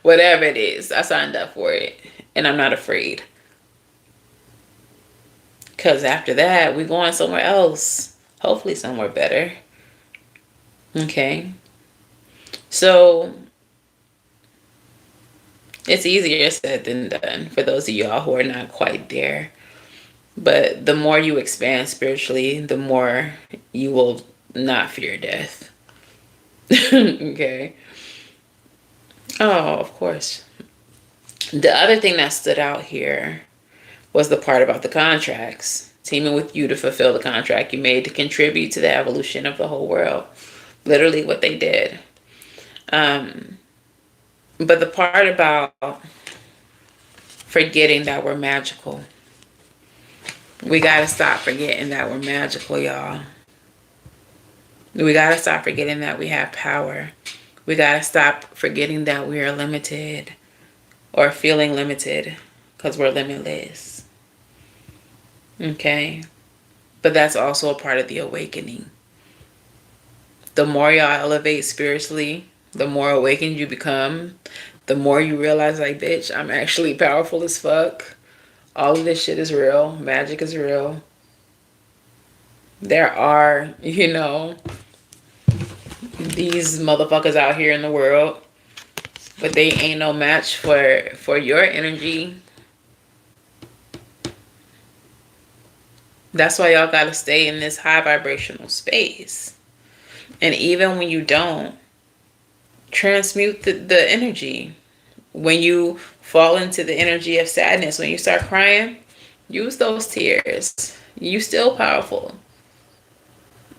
A: Whatever it is, I signed up for it. And I'm not afraid. Because after that, we're going somewhere else. Hopefully somewhere better. Okay. So It's easier said than done for those of y'all who are not quite there. But the more you expand spiritually, the more you will not fear death. Okay. Oh, of course. The other thing that stood out here was the part about the contracts. Teaming with you to fulfill the contract you made to contribute to the evolution of the whole world. Literally what they did. But the part about forgetting that we're magical. We gotta stop forgetting that we're magical, y'all. We gotta stop forgetting that we have power. We gotta stop forgetting that we are limited or feeling limited because we're limitless. Okay? But that's also a part of the awakening. The more y'all elevate spiritually, the more awakened you become, the more you realize, like, bitch, I'm actually powerful as fuck. All of this shit is real. Magic is real. There are, these motherfuckers out here in the world, but they ain't no match for your energy. That's why y'all gotta stay in this high vibrational space. And even when you don't, transmute the energy. When you fall into the energy of sadness, when you start crying, use those tears. You still powerful.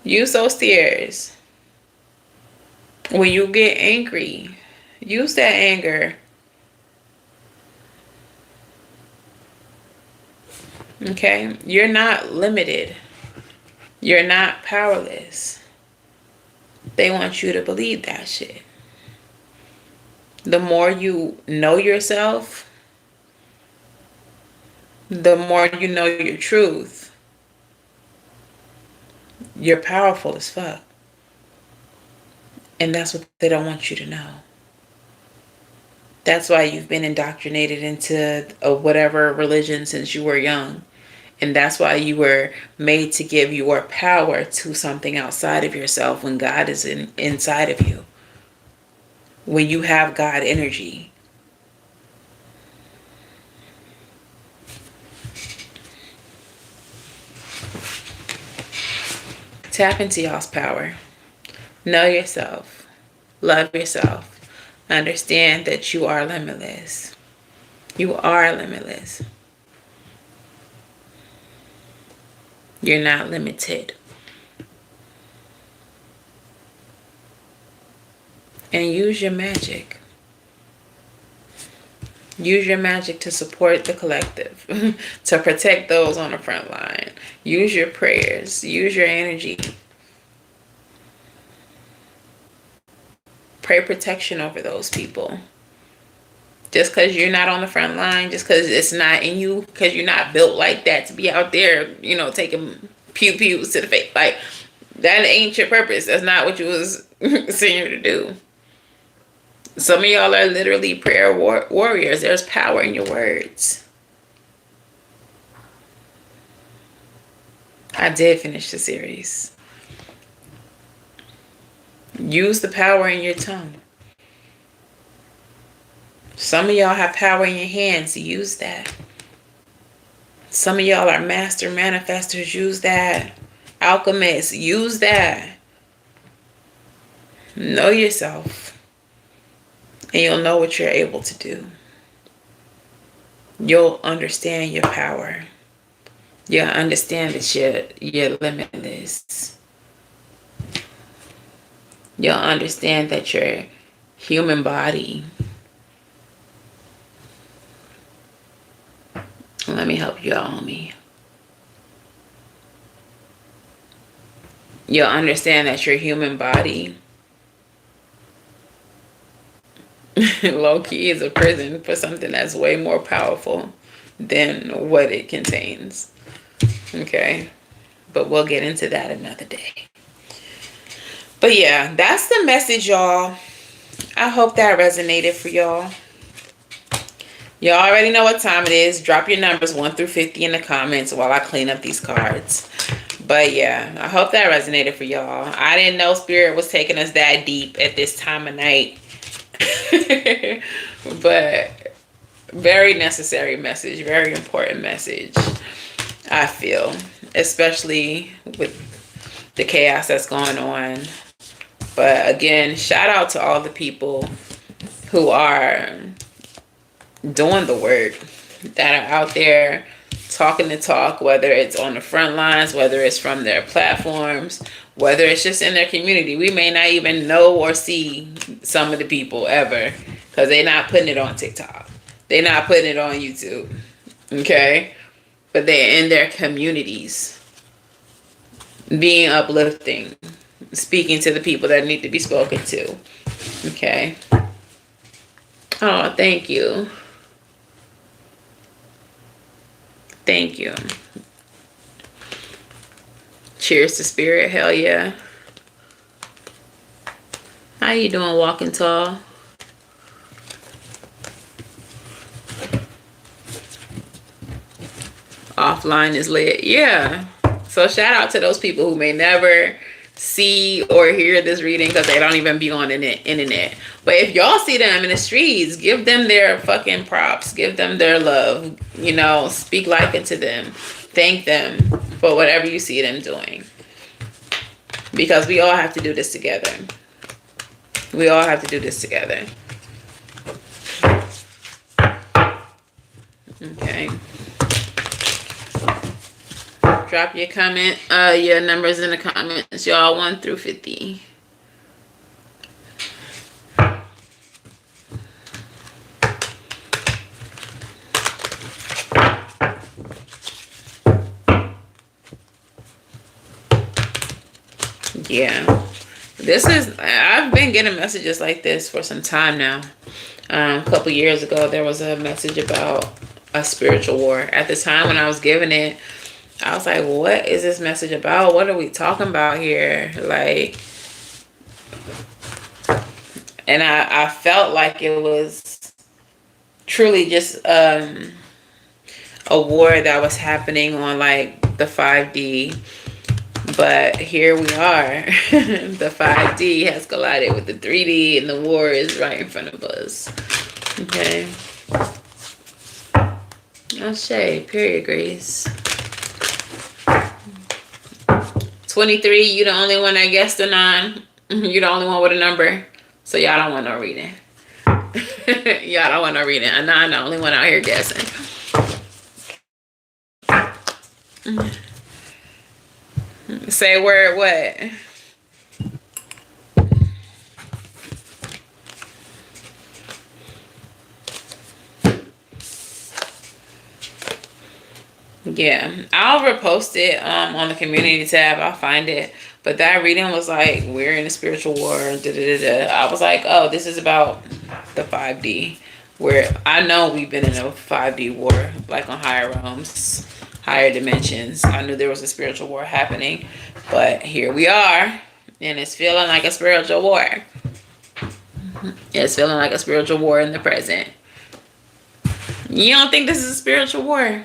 A: Use those tears. When you get angry, use that anger. Okay? You're not limited. You're not powerless. They want you to believe that shit. The more you know yourself, the more you know your truth, you're powerful as fuck. And that's what they don't want you to know. That's why you've been indoctrinated into whatever religion since you were young. And that's why you were made to give your power to something outside of yourself when God is inside of you. When you have God energy. Tap into y'all's power. Know yourself. Love yourself. Understand that you are limitless. You are limitless. You're not limited. And use your magic. Use your magic to support the collective, to protect those on the front line. Use your prayers. Use your energy. Pray protection over those people. Just because you're not on the front line, just because it's not in you, because you're not built like that to be out there, taking pew-pews to the face. Like, that ain't your purpose. That's not what you was sent here to do. Some of y'all are literally prayer warriors. There's power in your words. I did finish the series. Use the power in your tongue. Some of y'all have power in your hands. Use that. Some of y'all are master manifestors. Use that. Alchemists. Use that. Know yourself. And you'll know what you're able to do. You'll understand your power. You'll understand that you're limitless. You'll understand that your human body. Let me help you out, homie. You'll understand that your human body low-key is a prison for something that's way more powerful than what it contains. Okay? But we'll get into that another day. But yeah, that's the message, y'all. I hope that resonated for y'all. Y'all already know what time it is. Drop your numbers 1 through 50 in the comments while I clean up these cards. But yeah, I hope that resonated for y'all. I didn't know Spirit was taking us that deep at this time of night. But Very necessary message, very important message, I feel, especially with the chaos that's going on. But again, shout out to all the people who are doing the work, that are out there talking the talk, whether it's on the front lines, whether it's from their platforms, whether it's just in their community. We may not even know or see some of the people ever, because they're not putting it on TikTok. They're not putting it on YouTube. Okay? But they're in their communities, being uplifting, speaking to the people that need to be spoken to. Okay? Oh, thank you. Thank you. Cheers to spirit. Hell yeah. How you doing, Walking Tall? Offline is lit. Yeah. So shout out to those people who may never see or hear this reading because they don't even be on the internet. But if y'all see them in the streets, give them their fucking props. Give them their love. You know, speak life into them. Thank them for whatever you see them doing. Because we all have to do this together. We all have to do this together. Okay. Drop your comment, your numbers in the comments, y'all, 1 through 50. Yeah, I've been getting messages like this for some time now. A couple years ago, there was a message about a spiritual war. At the time when I was giving it, I was like, what is this message about? What are we talking about here? Like, and I felt like it was truly just a war that was happening on like the 5D. But here we are. The 5D has collided with the 3D and the war is right in front of us. Okay. Ashe, period, Grace. 23, you the only one that guessed the 9. You the only one with a number. So y'all don't want no reading. Y'all don't want no reading. A 9 the only one out here guessing. Say word what? Yeah, I'll repost it on the community tab. I'll find it. But that reading was like, we're in a spiritual war. I was like, oh, this is about the 5D. Where I know we've been in a 5D war, like on higher realms, higher dimensions. I knew there was a spiritual war happening. But here we are. And it's feeling like a spiritual war. It's feeling like a spiritual war in the present. You don't think this is a spiritual war?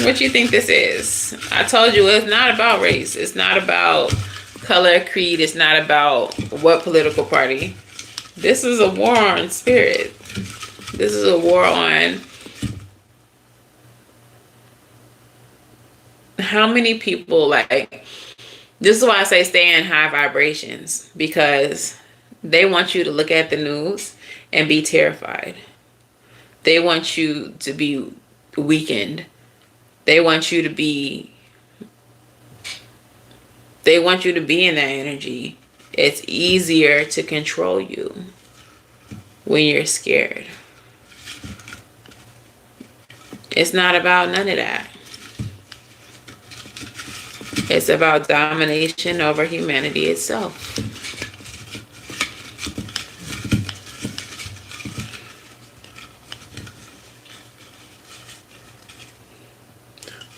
A: What you think this is? I told you it's not about race. It's not about color, creed. It's not about what political party. This is a war on spirit. This is a war on how many people, like, this is why I say stay in high vibrations, because they want you to look at the news and be terrified. They want you to be weakened. They want you to be in that energy. It's easier to control you when you're scared. It's not about none of that. It's about domination over humanity itself.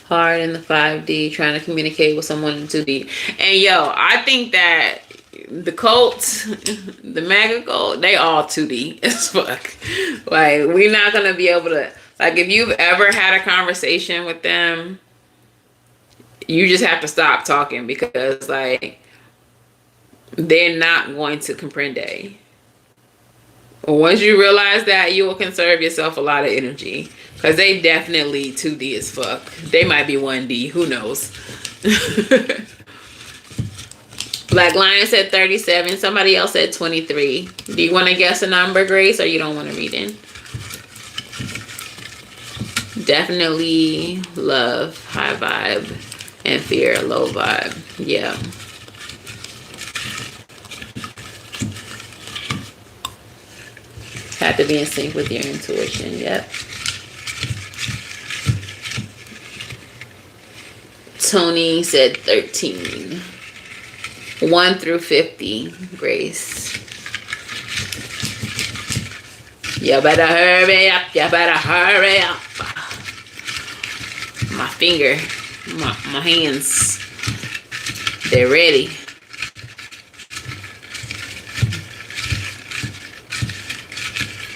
A: Hard in the 5D, trying to communicate with someone in 2D. And yo, I think that the cults, the MAGA cult, they all 2D as fuck. Like, we're not going to be able to, like, if you've ever had a conversation with them, you just have to stop talking, because, like, they're not going to comprende Once you realize that, you will conserve yourself a lot of energy. Because they definitely 2D as fuck. They might be 1D. Who knows? Black Lion said 37. Somebody else said 23. Do you want to guess a number, Grace, or you don't want to read in? Definitely love, high vibe, and fear, low vibe. Yeah. Have to be in sync with your intuition. Yep. Tony said 13. 1 through 50, Grace. You better hurry up. You better hurry up. My finger, my hands, they're ready.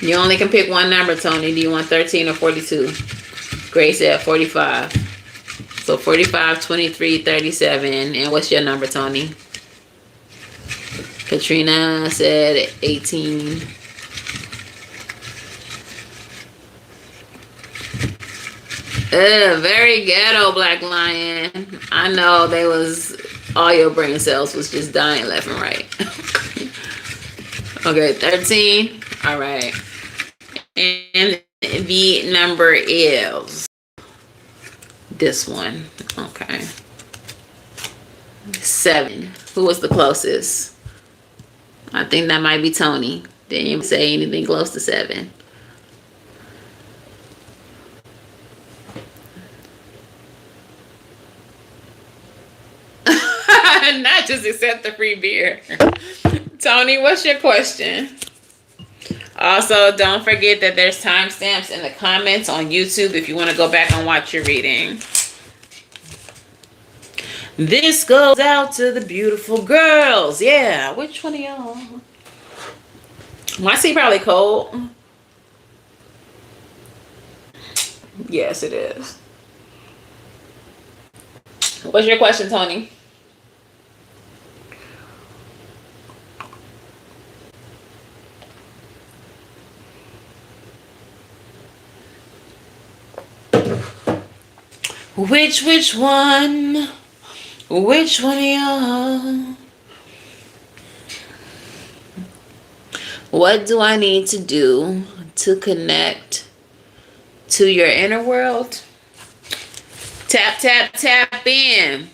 A: You only can pick one number, Tony. Do you want 13 or 42? Grace said 45. So 45, 23, 37. And what's your number, Tony? Katrina said 18. Very ghetto, Black Lion. I know they was, all your brain cells was just dying left and right. Okay, 13. All right. And the number is this one. Okay. 7. Who was the closest? I think that might be Tony. Didn't even say anything close to 7. Not just accept the free beer. Tony, what's your question? Also, don't forget that there's timestamps in the comments on YouTube if you want to go back and watch your reading. This goes out to the beautiful girls. Yeah, which one of y'all? I see probably cold. Yes, it is. What's your question, Tony? Which one? Which one of y'all? What do I need to do to connect to your inner world? Tap, tap, tap in.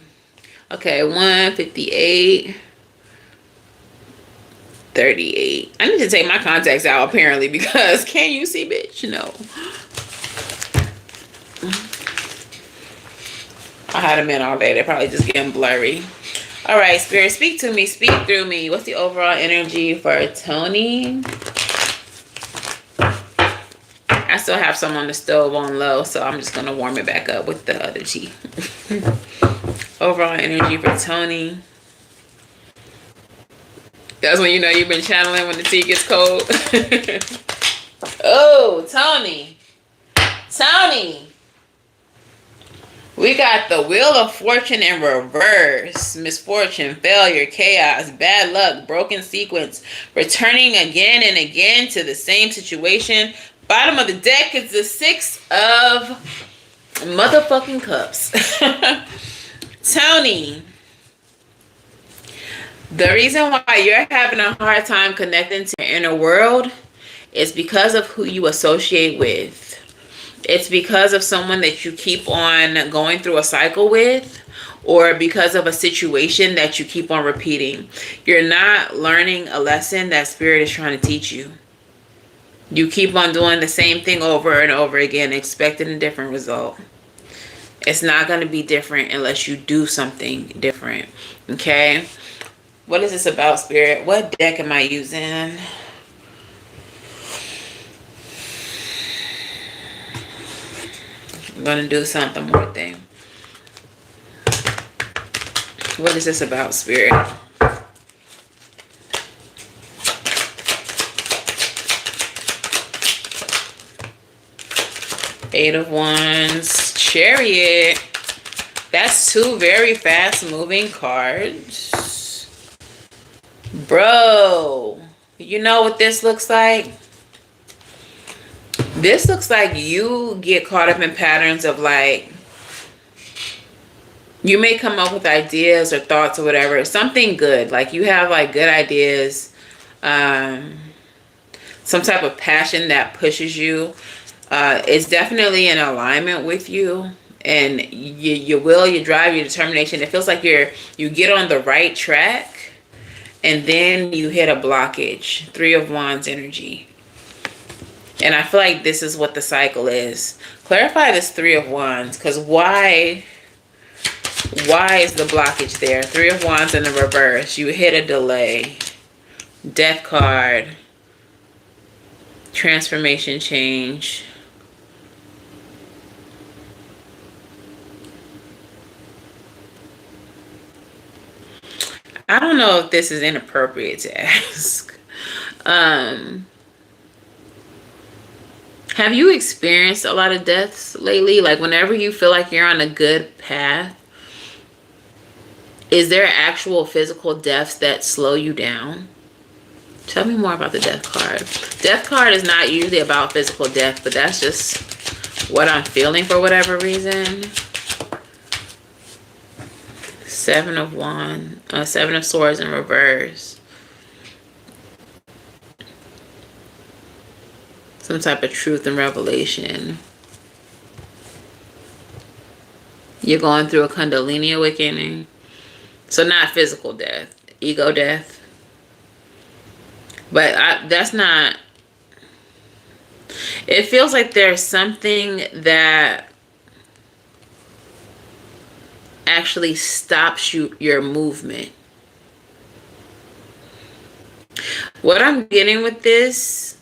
A: Okay, 158. 38. I need to take my contacts out apparently because can you see, bitch? No. I had them in all day. They're probably just getting blurry. All right, Spirit, speak to me. Speak through me. What's the overall energy for Tony? I still have some on the stove on low, so I'm just going to warm it back up with the other tea. Overall energy for Tony. That's when you know you've been channeling when the tea gets cold. Oh, Tony. Tony. We got the Wheel of Fortune in reverse. Misfortune, failure, chaos, bad luck, broken sequence. Returning again and again to the same situation. Bottom of the deck is the 6 of motherfucking cups. Tony. The reason why you're having a hard time connecting to your inner world is because of who you associate with. It's because of someone that you keep on going through a cycle with, or because of a situation that you keep on repeating. You're not learning a lesson that Spirit is trying to teach you. You keep on doing the same thing over and over again, expecting a different result. It's not going to be different unless you do something different. Okay? What is this about, Spirit? What deck am I using? I'm going to do something more thing. What is this about, Spirit? Eight of Wands, Chariot. That's 2 very fast moving cards. Bro, you know what this looks like? This looks like you get caught up in patterns of like, you may come up with ideas or thoughts or whatever, something good. Like you have like good ideas, some type of passion that pushes you. It's definitely in alignment with you. And your will, your drive, your determination. It feels like you get on the right track, and then you hit a blockage. 3 of Wands energy. And I feel like this is what the cycle is. Clarify this 3 of Wands, because why is the blockage there? 3 of Wands in the reverse. You hit a delay. Death card. Transformation, change. I don't know if this is inappropriate to ask. Have you experienced a lot of deaths lately? Like whenever you feel like you're on a good path, is there actual physical deaths that slow you down? Tell me more about the death card. Death card is not usually about physical death, but that's just what I'm feeling for whatever reason. 7 of Wands, 7 of Swords in reverse. Some type of truth and revelation. You're going through a Kundalini awakening. So not physical death, ego death. But that's not... It feels like there's something that actually stops your movement. What I'm getting with this,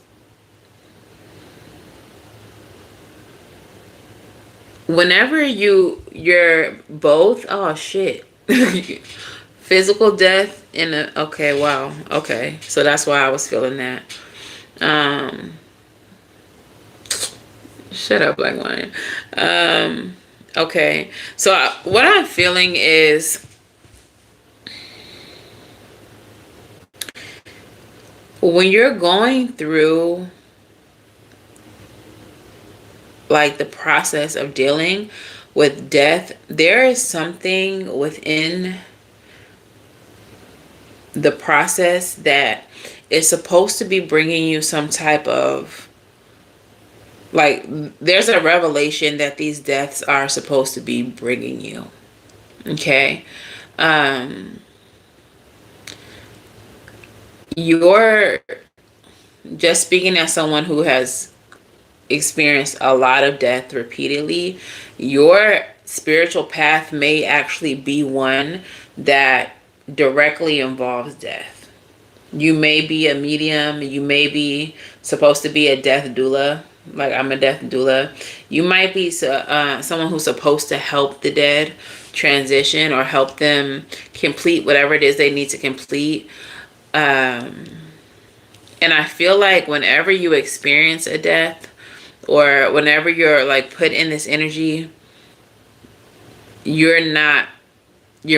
A: whenever you're both, oh shit. Physical death in a, okay, wow, okay, so that's why I was feeling that. Shut up, Black Lion. Okay, so what I'm feeling is when you're going through like the process of dealing with death, there is something within the process that is supposed to be bringing you some type of, like, there's a revelation that these deaths are supposed to be bringing you. Okay. You're just speaking as someone who has experienced a lot of death repeatedly. Your spiritual path may actually be one that directly involves death. You may be a medium. You may be supposed to be a death doula. Like I'm a death doula. You might be someone who's supposed to help the dead transition or help them complete whatever it is they need to complete. And I feel like whenever you experience a death or whenever you're like put in this energy, you're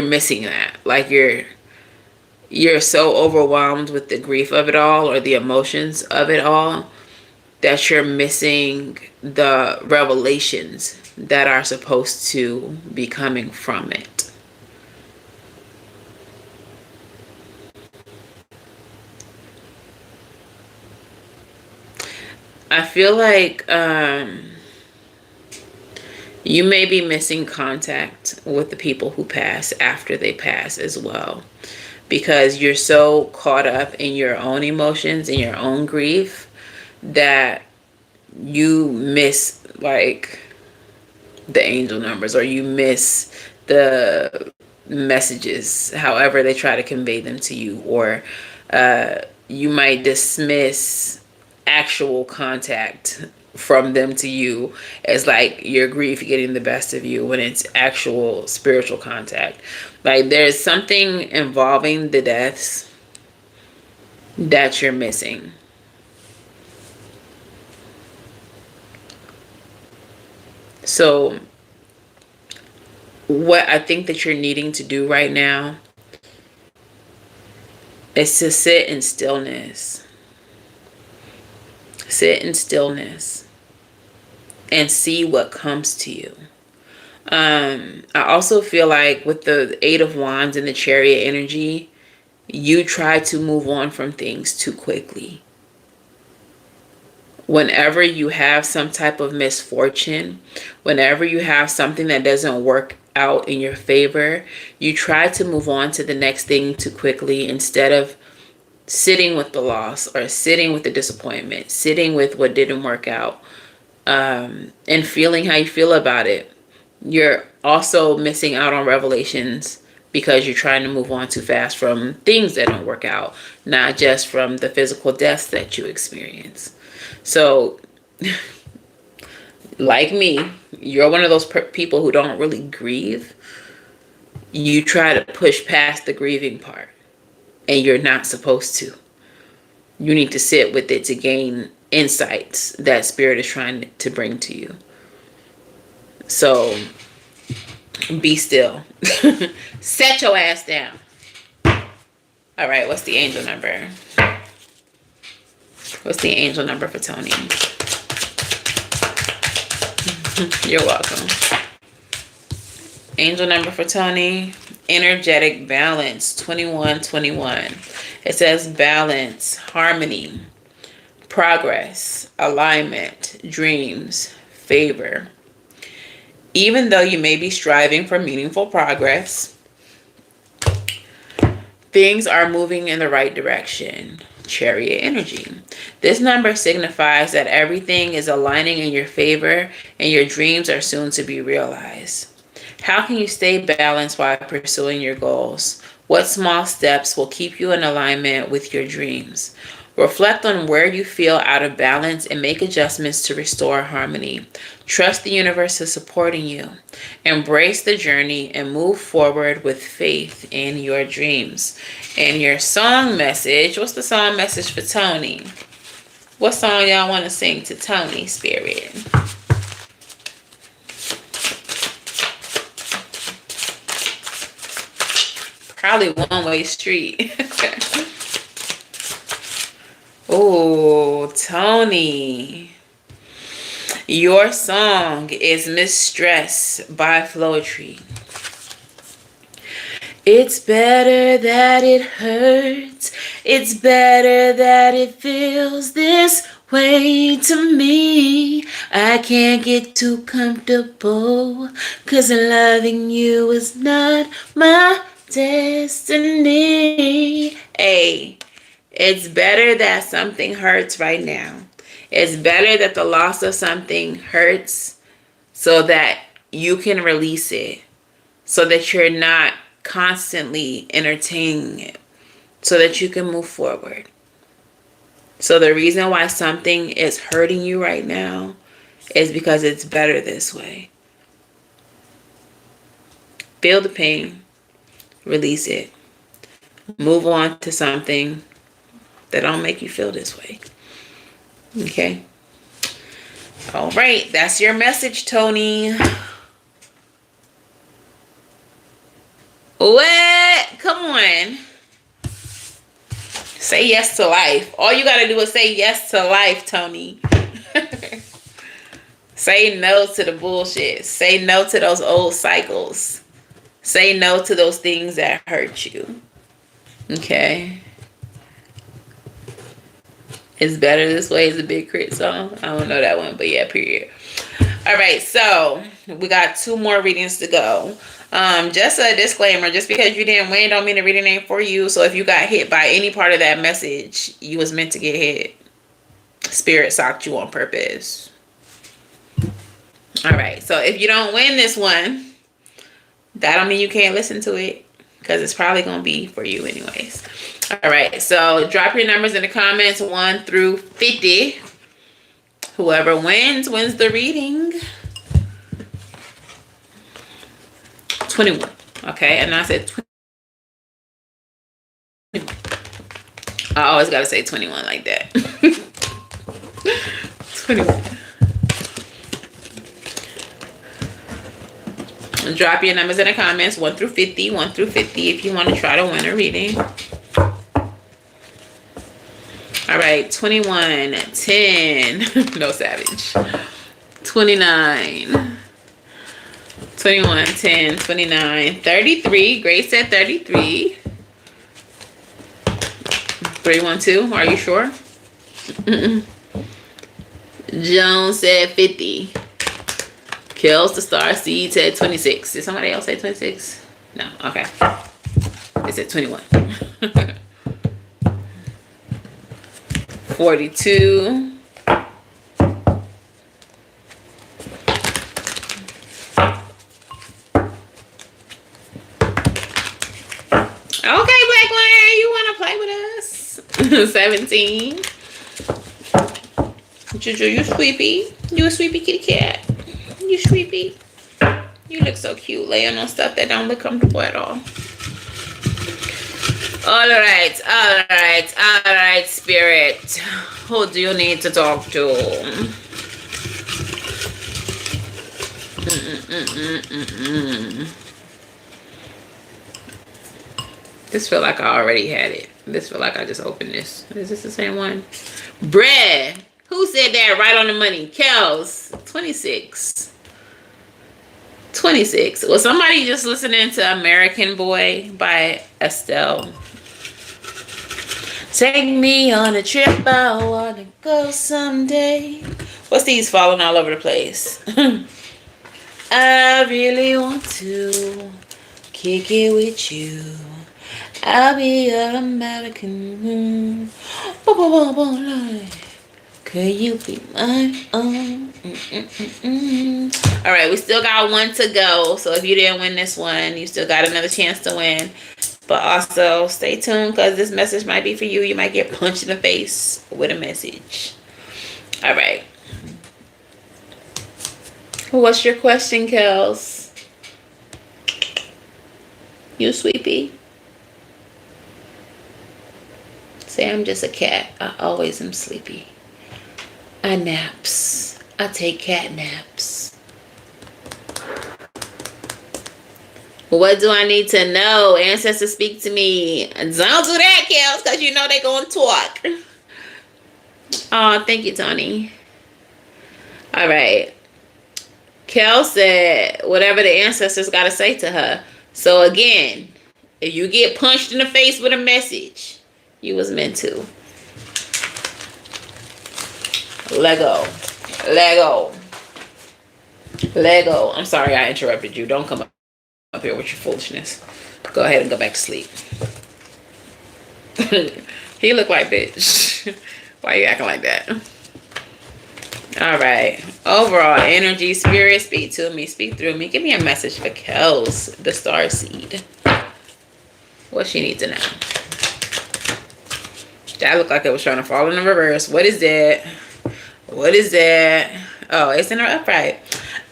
A: missing that. Like you're so overwhelmed with the grief of it all or the emotions of it all that you're missing the revelations that are supposed to be coming from it. I feel like you may be missing contact with the people who pass after they pass as well, because you're so caught up in your own emotions and your own grief that you miss like the angel numbers, or you miss the messages, however they try to convey them to you, or you might dismiss actual contact from them to you as like your grief getting the best of you when it's actual spiritual contact. Like there's something involving the deaths that you're missing. So what I think that you're needing to do right now is to sit in stillness. Sit in stillness. and see what comes to you. I also feel like with the Eight of Wands and the Chariot energy, you try to move on from things too quickly. Whenever you have some type of misfortune, whenever you have something that doesn't work out in your favor, you try to move on to the next thing too quickly instead of sitting with the loss or sitting with the disappointment, sitting with what didn't work out, and feeling how you feel about it. You're also missing out on revelations because you're trying to move on too fast from things that don't work out, not just from the physical deaths that you experience. So, like me, you're one of those people who don't really grieve. You try to push past the grieving part, and you're not supposed to. You need to sit with it to gain insights that Spirit is trying to bring to you. So, be still. Set your ass down. All right, what's the angel number? What's the angel number for Tony? You're welcome. Angel number for Tony, energetic balance, 2121. It says balance, harmony, progress, alignment, dreams, favor. Even though you may be striving for meaningful progress, things are moving in the right direction. Chariot energy. This number signifies that everything is aligning in your favor and your dreams are soon to be realized. How can you stay balanced while pursuing your goals? What small steps will keep you in alignment with your dreams? Reflect on where you feel out of balance and make adjustments to restore harmony. Trust the universe is supporting you. Embrace the journey and move forward with faith in your dreams. And your song message, what's the song message for Tony? What song y'all want to sing to Tony, Spirit? Probably One Way Street. Oh, Tony. Your song is Mistress by Floetry. It's better that it hurts. It's better that it feels this way to me. I can't get too comfortable, 'cause loving you is not my destiny. Hey, it's better that something hurts right now. It's better that the loss of something hurts so that you can release it, so that you're not constantly entertaining it, so that you can move forward. So the reason why something is hurting you right now is because it's better this way. Feel the pain, release it, move on to something that don't make you feel this way. Okay? All right, that's your message, Tony. What? Come on. Say yes to life. All you gotta do is say yes to life, Tony. Say no to the bullshit. Say no to those old cycles. Say no to those things that hurt you. Okay? It's Better This Way is a Big Crit song. I don't know that one, but yeah, period. All right, so we got 2 more readings to go. Just a disclaimer, just because you didn't win don't mean the reading ain't for you. So if you got hit by any part of that message, you was meant to get hit. Spirit socked you on purpose. All right, so if you don't win this one, that don't mean you can't listen to it, because it's probably going to be for you anyways. All right, so drop your numbers in the comments, 1 through 50. Whoever wins the reading. 21. Okay, and I said 21. I always got to say 21 like that. 21. Drop your numbers in the comments, 1 through 50, 1 through 50, if you want to try to win a reading. All right, 21, 10, no Savage. 29. 21, 10, 29, 33. Grace said 33. 312, are you sure? Joan said 50. Kills the star seed said 26. Did somebody else say 26? No, okay. It said 21. 42. Okay, Black Lion, you want to play with us? 17. Juju, you sweepy. You a sweepy kitty cat. You sweepy. You look so cute laying on stuff that don't look comfortable at all. All right, Spirit. Who do you need to talk to? This feel like I already had it. This feel like I just opened this. Is this the same one? Bread. Who said that right on the money? Kels. 26. 26. Was somebody just listening to American Boy by Estelle? Take me on a trip, I wanna go someday. What's these falling all over the place? I really want to kick it with you. I'll be your American. Could you be mine? All right, we still got one to go. So if you didn't win this one, you still got another chance to win. But also stay tuned because this message might be for you. You might get punched in the face with a message. All right. What's your question, Kels? You sweepy? Say I'm just a cat. I always am sleepy. I naps. I take cat naps. What do I need to know? Ancestors, speak to me. Don't do that, Kels, because you know they're going to talk. Oh, thank you, Tony. All right. Kel said whatever the ancestors got to say to her. So again, if you get punched in the face with a message, you was meant to. Lego. I'm sorry I interrupted you. Don't come up here with your foolishness. Go ahead and go back to sleep. He look like bitch. Why you acting like that? All right. Overall energy, spirit, speak to me, speak through me. Give me a message for Kels, the star seed. What she needs to know. That looked like it was trying to fall in the reverse. What is that? What is that? Oh, it's in her upright.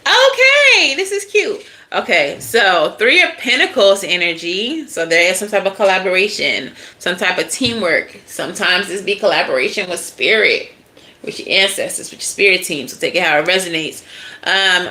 A: Okay, this is cute. Okay, so 3 of Pentacles energy. So there is some type of collaboration, some type of teamwork. Sometimes this be collaboration with spirit, with your ancestors, with your spirit team. So take it how it resonates.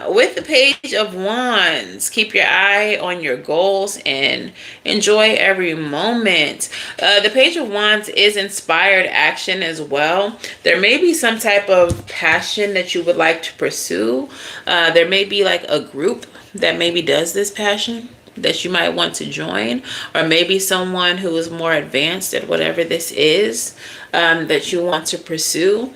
A: With the Page of Wands, keep your eye on your goals and enjoy every moment. The Page of Wands is inspired action as well. There may be some type of passion that you would like to pursue. There may be like a group that maybe does this passion that you might want to join, or maybe someone who is more advanced at whatever this is that you want to pursue.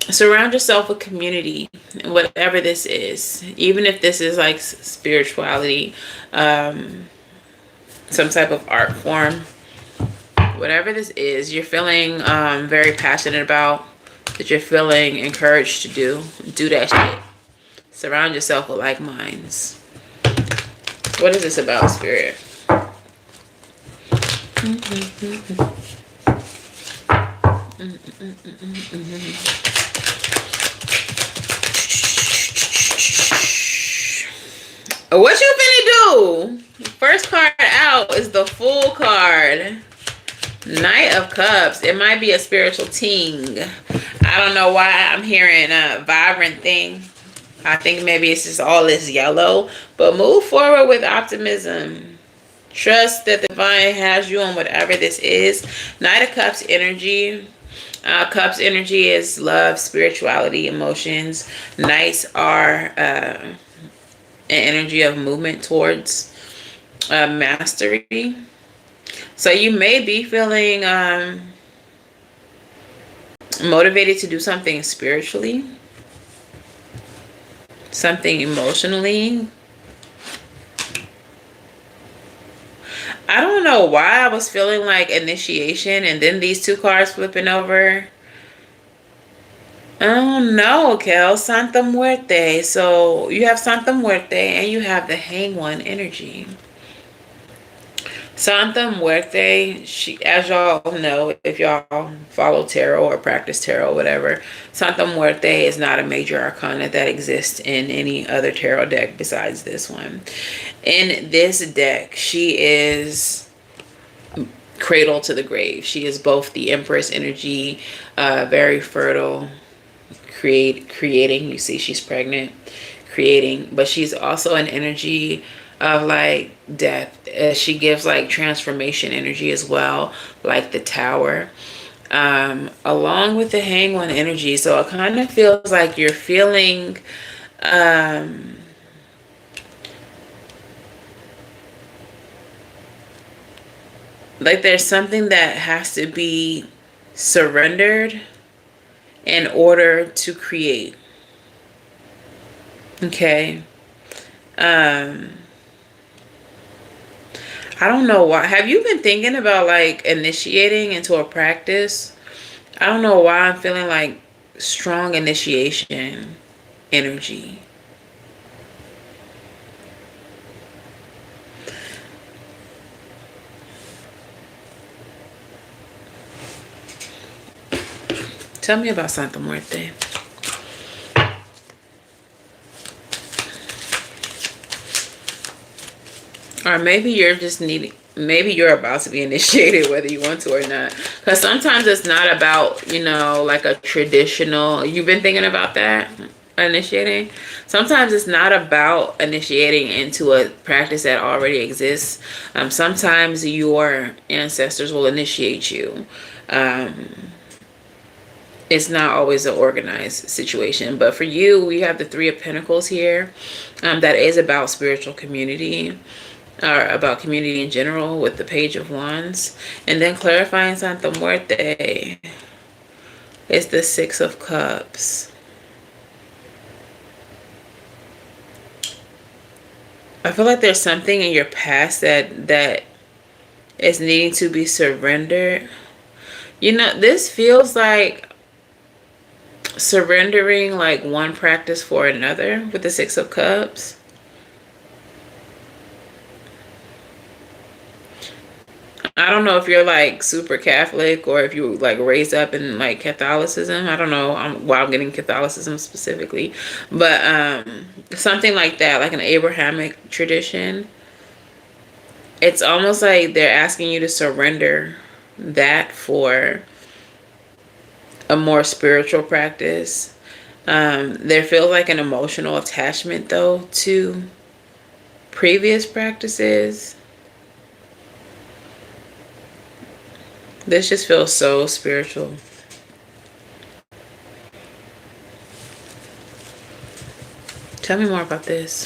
A: Surround yourself with community, whatever this is, even if this is like spirituality, some type of art form, whatever this is you're feeling very passionate about, that you're feeling encouraged to do that shit. Surround yourself with like minds. What is this about, spirit? What you finna do? First card out is the Fool card. Knight of Cups. It might be a spiritual ting. I don't know why I'm hearing a vibrant thing. I think maybe it's just all this yellow. But move forward with optimism. Trust that the divine has you on whatever this is. Knight of Cups energy. Cups energy is love, spirituality, emotions. Knights are an energy of movement towards mastery. So you may be feeling motivated to do something spiritually, something emotionally. I don't know why I was feeling like initiation and then these two cards flipping over. Oh no, Kel, Santa Muerte. So you have Santa Muerte and you have the Hang One energy. Santa Muerte, she, as y'all know, if y'all follow tarot or practice tarot, whatever, Santa Muerte is not a major arcana that exists in any other tarot deck besides this one. In this deck, she is cradle to the grave. She is both the Empress energy, very fertile, creating. You see, she's pregnant, creating, but she's also an energy of like death. She gives like transformation energy as well, like the Tower, along with the Hang One energy. So it kind of feels like you're feeling like there's something that has to be surrendered in order to create. Okay. I don't know why. Have you been thinking about like initiating into a practice? I don't know why I'm feeling like strong initiation energy. Tell me about Santa Muerte. Or maybe you're just needing, maybe you're about to be initiated whether you want to or not. Because sometimes it's not about, you know, like a traditional, you've been thinking about that, initiating. Sometimes it's not about initiating into a practice that already exists. Sometimes your ancestors will initiate you. It's not always an organized situation. But for you, we have the Three of Pentacles here. That is about spiritual community, or about community in general, with the Page of Wands. And then clarifying Santa Muerte is the Six of Cups. I feel like there's something in your past that is needing to be surrendered. You know, this feels like surrendering like one practice for another with the Six of Cups. I don't know if you're like super Catholic or if you like raised up in like Catholicism. I don't know why I'm getting Catholicism specifically, but something like that, like an Abrahamic tradition. It's almost like they're asking you to surrender that for a more spiritual practice. There feels like an emotional attachment though to previous practices. This just feels so spiritual. Tell me more about this.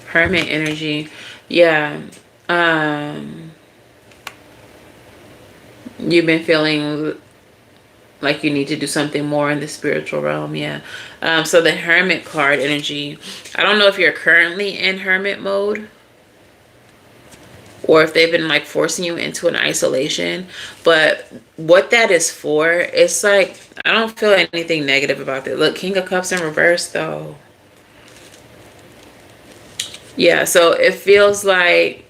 A: Hermit energy. Yeah. You've been feeling like you need to do something more in the spiritual realm. Yeah. So the Hermit card energy. I don't know if you're currently in Hermit mode, or if they've been like forcing you into an isolation, but what that is for, it's like, I don't feel anything negative about that. Look, King of Cups in reverse though. Yeah, so it feels like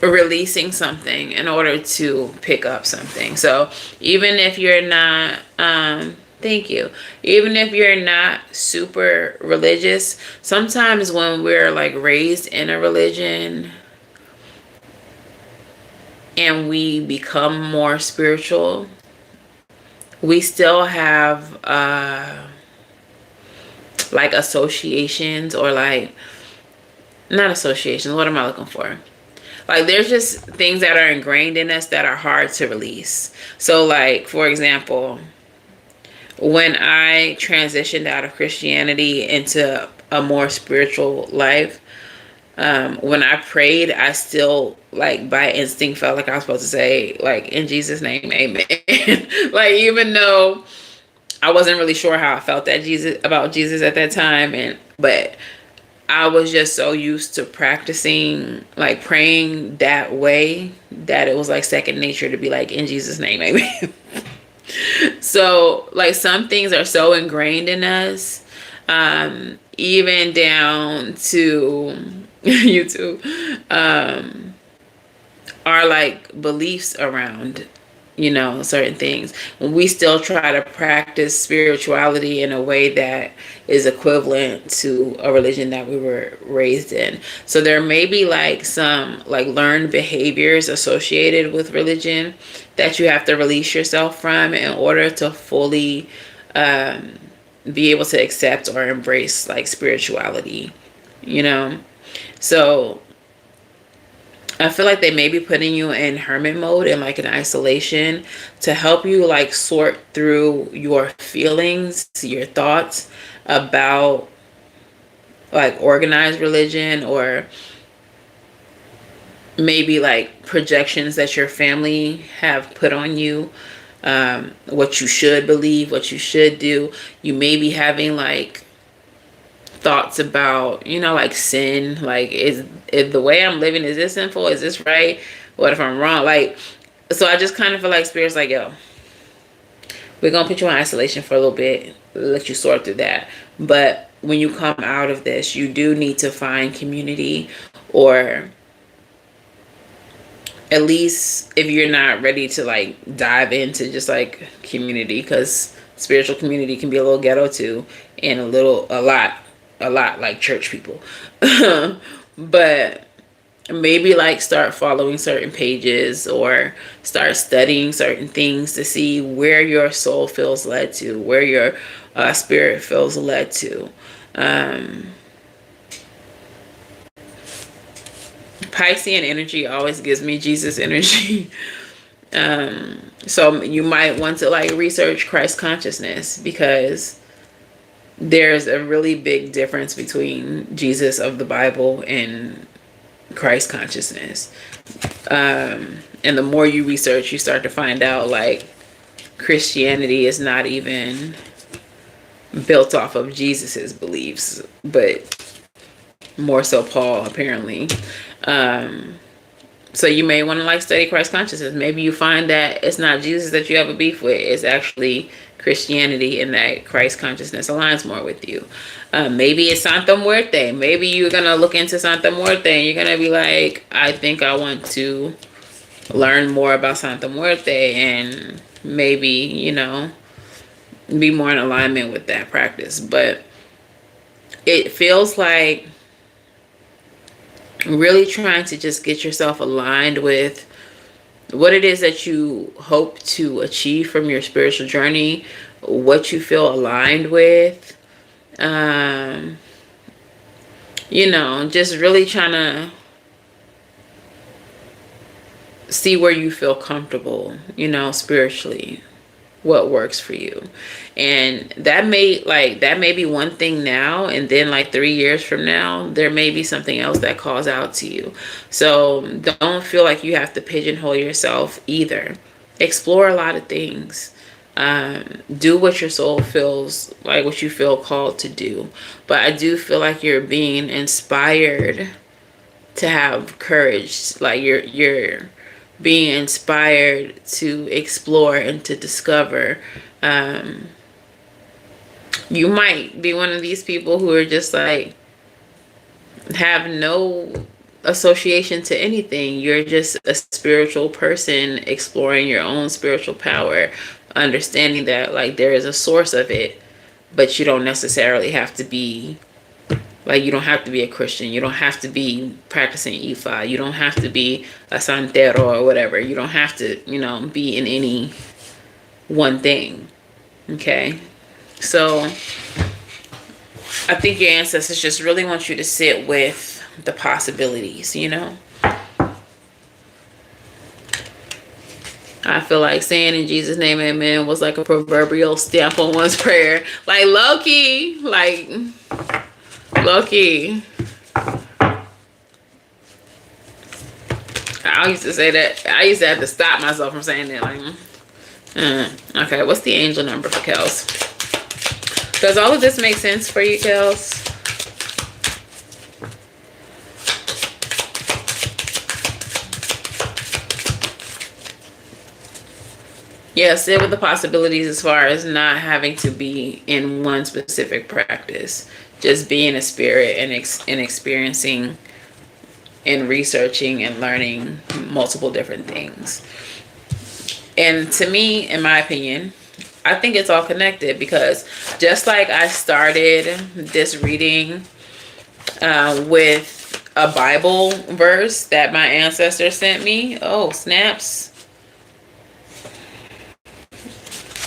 A: releasing something in order to pick up something. So even if you're not, thank you, even if you're not super religious, sometimes when we're like raised in a religion and we become more spiritual, we still have like associations, or like, not associations, what am I looking for? Like, there's just things that are ingrained in us that are hard to release. So like, for example, when I transitioned out of Christianity into a more spiritual life, when I prayed, I still, like, by instinct felt like I was supposed to say, like, in Jesus' name, amen. Like, even though I wasn't really sure how I felt about Jesus at that time, but I was just so used to practicing, like, praying that way, that it was like second nature to be like, in Jesus' name, amen. So, like, some things are so ingrained in us, even down to you too, our, like, beliefs around, certain things. We still try to practice spirituality in a way that is equivalent to a religion that we were raised in. So there may be, like, some, like, learned behaviors associated with religion that you have to release yourself from in order to fully be able to accept or embrace, like, spirituality, So I feel like they may be putting you in hermit mode and, like, in isolation to help you, like, sort through your feelings, your thoughts about, like, organized religion, or maybe, like, projections that your family have put on you, what you should believe, what you should do. You may be having, like, thoughts about, like, sin. Like, is the way I'm living, is this sinful? Is this right? What if I'm wrong? Like, so I just kind of feel like Spirit's like, yo, we're gonna put you in isolation for a little bit, let you sort through that. But when you come out of this, you do need to find community, or at least, if you're not ready to, like, dive into just, like, community, because spiritual community can be a little ghetto too, and a lot like church people. But maybe, like, start following certain pages, or start studying certain things to see where your soul feels led to, where your spirit feels led to. Piscean energy always gives me Jesus energy. So you might want to, like, research Christ consciousness, because there's a really big difference between Jesus of the Bible and Christ consciousness. And the more you research, you start to find out, like, Christianity is not even built off of Jesus's beliefs, but more so Paul, apparently. So you may want to, like, study Christ consciousness. Maybe you find that it's not Jesus that you have a beef with. It's actually Christianity, and that Christ consciousness aligns more with you. Maybe it's Santa Muerte. Maybe you're going to look into Santa Muerte and you're going to be like, I think I want to learn more about Santa Muerte, and maybe, be more in alignment with that practice. But it feels like really trying to just get yourself aligned with what it is that you hope to achieve from your spiritual journey, what you feel aligned with, just really trying to see where you feel comfortable, spiritually, what works for you. And that may be one thing now, and then, like, 3 years from now, there may be something else that calls out to you. So don't feel like you have to pigeonhole yourself either. Explore a lot of things. Do what your soul feels like, what you feel called to do. But I do feel like you're being inspired to have courage. Like, you're being inspired to explore and to discover. You might be one of these people who are just, like, have no association to anything. You're just a spiritual person exploring your own spiritual power, understanding that, like, there is a source of it, but you don't necessarily have to be, like, you don't have to be a Christian. You don't have to be practicing Ifa. You don't have to be a santero or whatever. You don't have to, be in any one thing. Okay? So I think your ancestors just really want you to sit with the possibilities, you know? I feel like saying in Jesus' name, amen, was like a proverbial stamp on one's prayer. Like, low-key, low-key. I used to say that. I used to have to stop myself from saying that. Okay, what's the angel number for Kels? Does all of this make sense for you, Kels? Yeah, sit with the possibilities as far as not having to be in one specific practice. Just being a spirit and experiencing and researching and learning multiple different things. And to me, in my opinion, I think it's all connected, because just like I started this reading with a Bible verse that my ancestor sent me. Oh, snaps.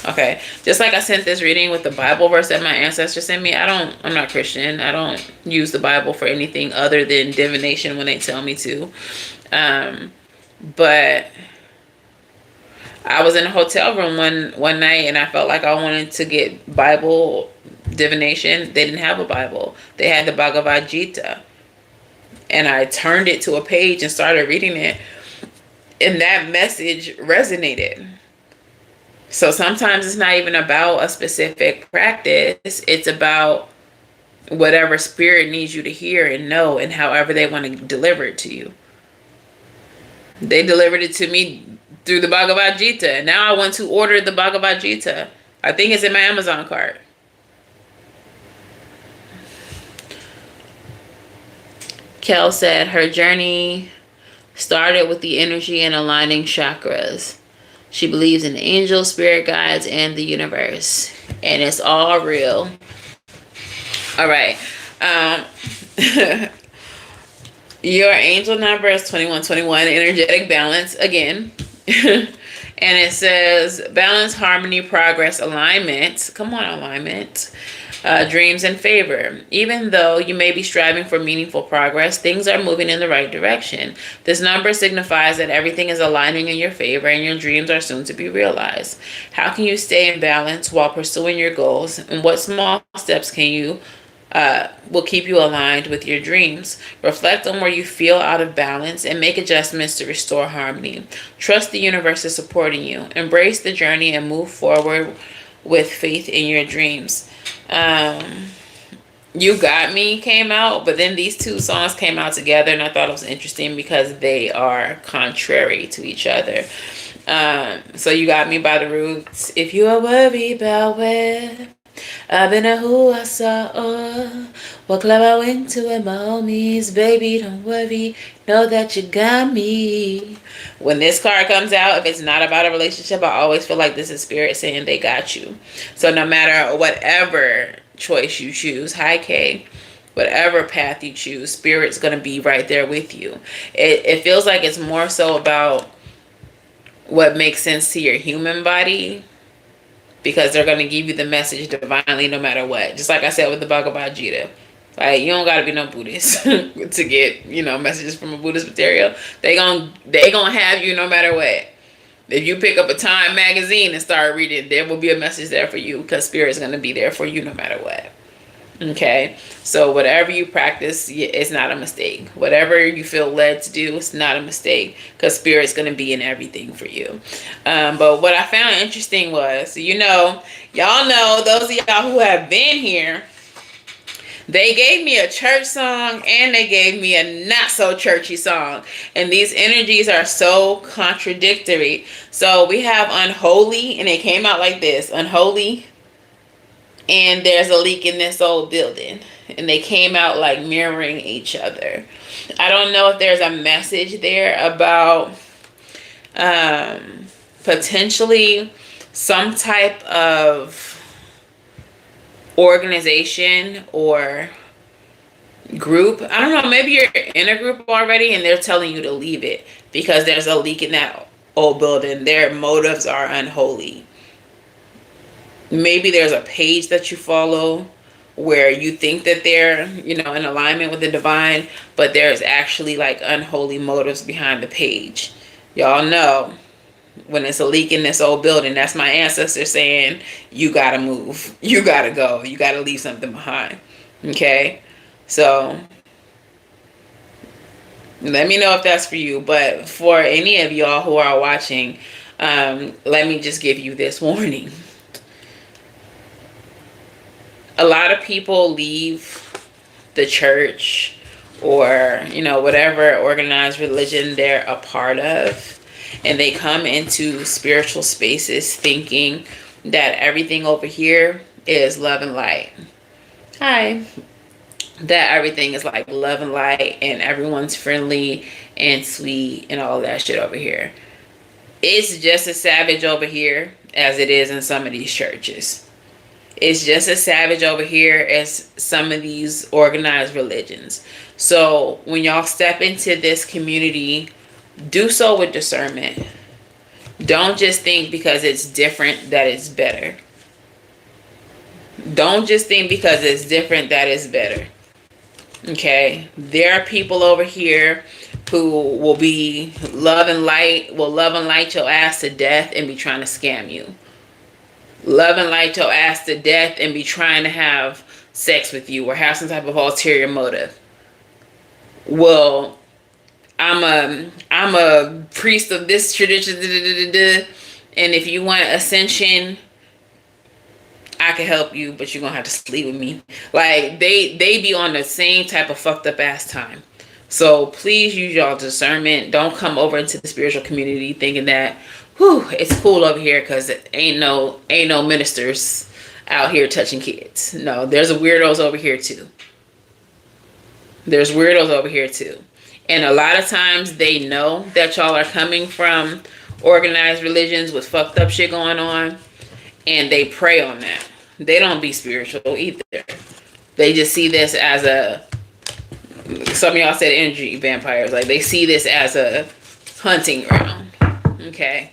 A: Okay, just like I sent this reading with the Bible verse that my ancestor sent me, I'm not Christian. I don't use the Bible for anything other than divination when they tell me to. But I was in a hotel room one night and I felt like I wanted to get Bible divination. They didn't have a Bible. They had the Bhagavad Gita. And I turned it to a page and started reading it. And that message resonated. So sometimes it's not even about a specific practice. It's about whatever spirit needs you to hear and know, and however they want to deliver it to you. They delivered it to me through the Bhagavad Gita. And now I want to order the Bhagavad Gita. I think it's in my Amazon cart. Kel said her journey started with the energy and aligning chakras. She believes in angels, spirit guides, and the universe. And it's all real. All right. Your angel number is 2121, energetic balance again. And it says balance, harmony, progress, alignment. Come on, alignment. Dreams and favor. Even though you may be striving for meaningful progress, things are moving in the right direction. This number signifies that everything is aligning in your favor and your dreams are soon to be realized. How can you stay in balance while pursuing your goals? And what small steps can you will keep you aligned with your dreams? Reflect on where you feel out of balance and make adjustments to restore harmony. Trust the universe is supporting you. Embrace the journey and move forward with faith in your dreams. You Got Me came out, but then these two songs came out together, and I thought it was interesting because they are contrary to each other. So You Got Me by The Roots. If you are worried about where I've been and who I saw, what club I went to with my homies, baby, don't worry, know that you got me. When this card comes out, if it's not about a relationship, I always feel like this is spirit saying they got you. So no matter whatever choice you choose, hi Kay, whatever path you choose, spirit's going to be right there with you. It feels like it's more so about what makes sense to your human body, because they're going to give you the message divinely no matter what. Just like I said with the Bhagavad Gita. Like, you don't got to be no Buddhist to get, messages from a Buddhist material. They gonna have you no matter what. If you pick up a Time magazine and start reading, there will be a message there for you, because spirit's going to be there for you no matter what. Okay? So whatever you practice, it's not a mistake. Whatever you feel led to do, it's not a mistake, because spirit's going to be in everything for you. But what I found interesting was, y'all know, those of y'all who have been here, they gave me a church song and they gave me a not so churchy song. And these energies are so contradictory. So we have Unholy, and it came out like this. Unholy, and there's a leak in this old building. And they came out like mirroring each other. I don't know if there's a message there about potentially some type of organization or group. I don't know, maybe you're in a group already and they're telling you to leave it because there's a leak in that old building. Their motives are unholy. Maybe there's a page that you follow where you think that they're, you know, in alignment with the divine, but there's actually like unholy motives behind the page. Y'all know when it's a leak in this old building, that's my ancestor saying, you gotta move, you gotta go, you gotta leave something behind. Okay, so let me know if that's for you. But for any of y'all who are watching, let me just give you this warning. A lot of people leave the church or, you know, whatever organized religion they're a part of, and they come into spiritual spaces thinking that everything over here is love and light. Hi. That everything is like love and light and everyone's friendly and sweet and all that shit over here. It's just as savage over here as it is in some of these churches. It's just as savage over here as some of these organized religions. So when y'all step into this community, do so with discernment. Don't just think because it's different that it's better. Don't just think because it's different that it's better. Okay? There are people over here who will be love and light your ass to death and be trying to scam you. Love and light your ass to death and be trying to have sex with you or have some type of ulterior motive. Well, I'm a priest of this tradition, and if you want ascension, I can help you, but you're gonna have to sleep with me. Like they be on the same type of fucked up ass time. So please use y'all discernment. Don't come over into the spiritual community thinking that, whew, it's cool over here because ain't no ministers out here touching kids. No, there's weirdos over here too. There's weirdos over here too. And a lot of times they know that y'all are coming from organized religions with fucked up shit going on, and they prey on that. They don't be spiritual either. They just see this as a, some of y'all said energy vampires, like they see this as a hunting ground. Okay?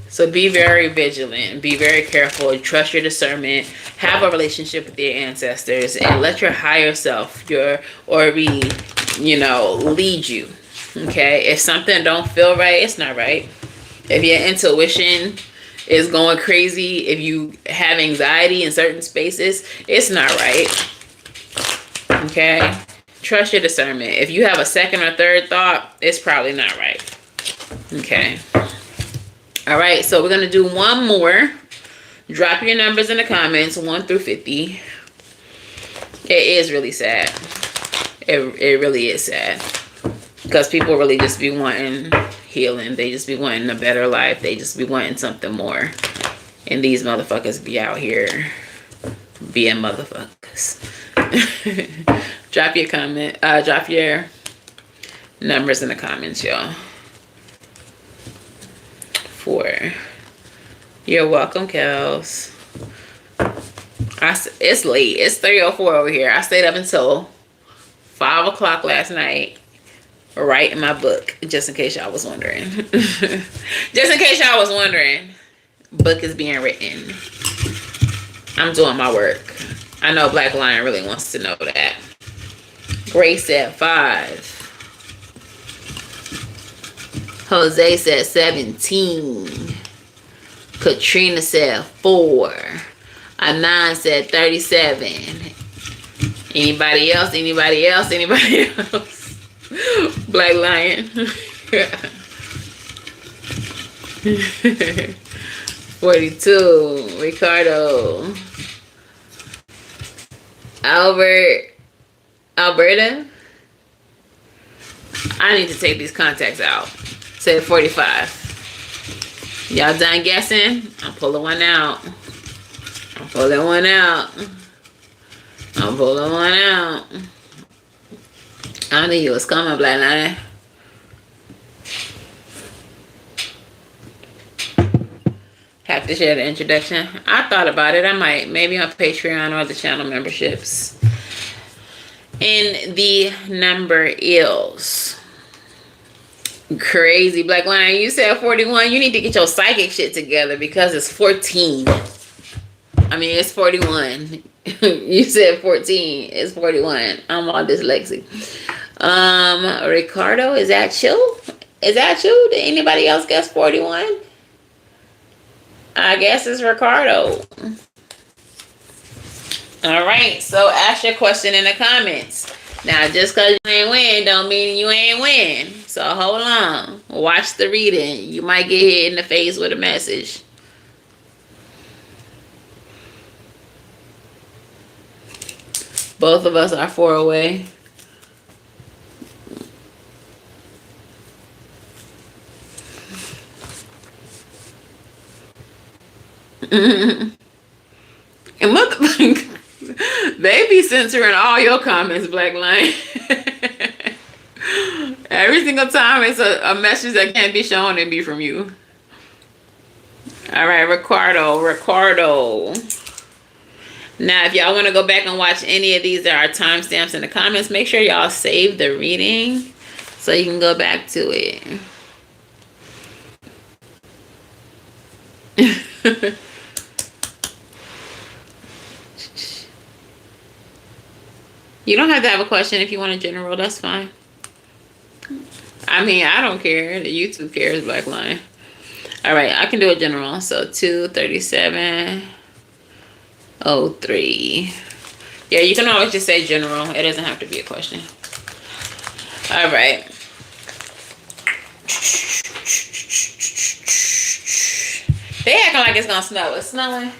A: So be very vigilant, be very careful, trust your discernment, have a relationship with your ancestors, and let your higher self, your Ori, you know, lead you. Okay? If something don't feel right, it's not right. If your intuition is going crazy, if you have anxiety in certain spaces, it's not right. Okay? Trust your discernment. If you have a second or third thought, it's probably not right. Okay? All right, so we're going to do one more. Drop your numbers in the comments, 1 through 50. It is really sad. It really is sad. Because people really just be wanting healing. They just be wanting a better life. They just be wanting something more. And these motherfuckers be out here being motherfuckers. Drop your comment. Drop your numbers in the comments, y'all. 4. You're welcome, Kels. It's late. It's 3:04 over here. I stayed up until 5 o'clock last night writing my book, just in case y'all was wondering. Just in case y'all was wondering, book is being written. I'm doing my work. I know Black Lion really wants to know that. Grace said 5. Jose said 17. Katrina said 4. Anan said 37. Anybody else? Anybody else? Anybody else? Black Lion. 42. Ricardo. Alberta. I need to take these contacts out. Said 45. Y'all done guessing? I'm pulling one out. I'm pulling one out. I'm pulling one out. I knew you was coming, Black Lion. Have to share the introduction. I thought about it. I might. Maybe on Patreon or the channel memberships. And the number is... Crazy Black Lion, you said 41. You need to get your psychic shit together because it's 14. I mean, it's 41. You said 14. It's 41. I'm all dyslexic. Ricardo, is that you? Is that you? Did anybody else guess 41? I guess it's Ricardo. All right, so ask your question in the comments. Now, just because you ain't win don't mean you ain't win. So hold on. Watch the reading. You might get hit in the face with a message. Both of us are 4 away. And what the they be censoring all your comments, Black Lion. Every single time it's a message that can't be shown and be from you. All right, Ricardo. Now, if y'all want to go back and watch any of these, there are timestamps in the comments. Make sure y'all save the reading so you can go back to it. You don't have to have a question if you want a general. That's fine. I mean, I don't care. The YouTube cares, Black Lion. All right, I can do a general. So 23703. Yeah, you can always just say general. It doesn't have to be a question. All right. They acting like it's gonna snow. It's snowing.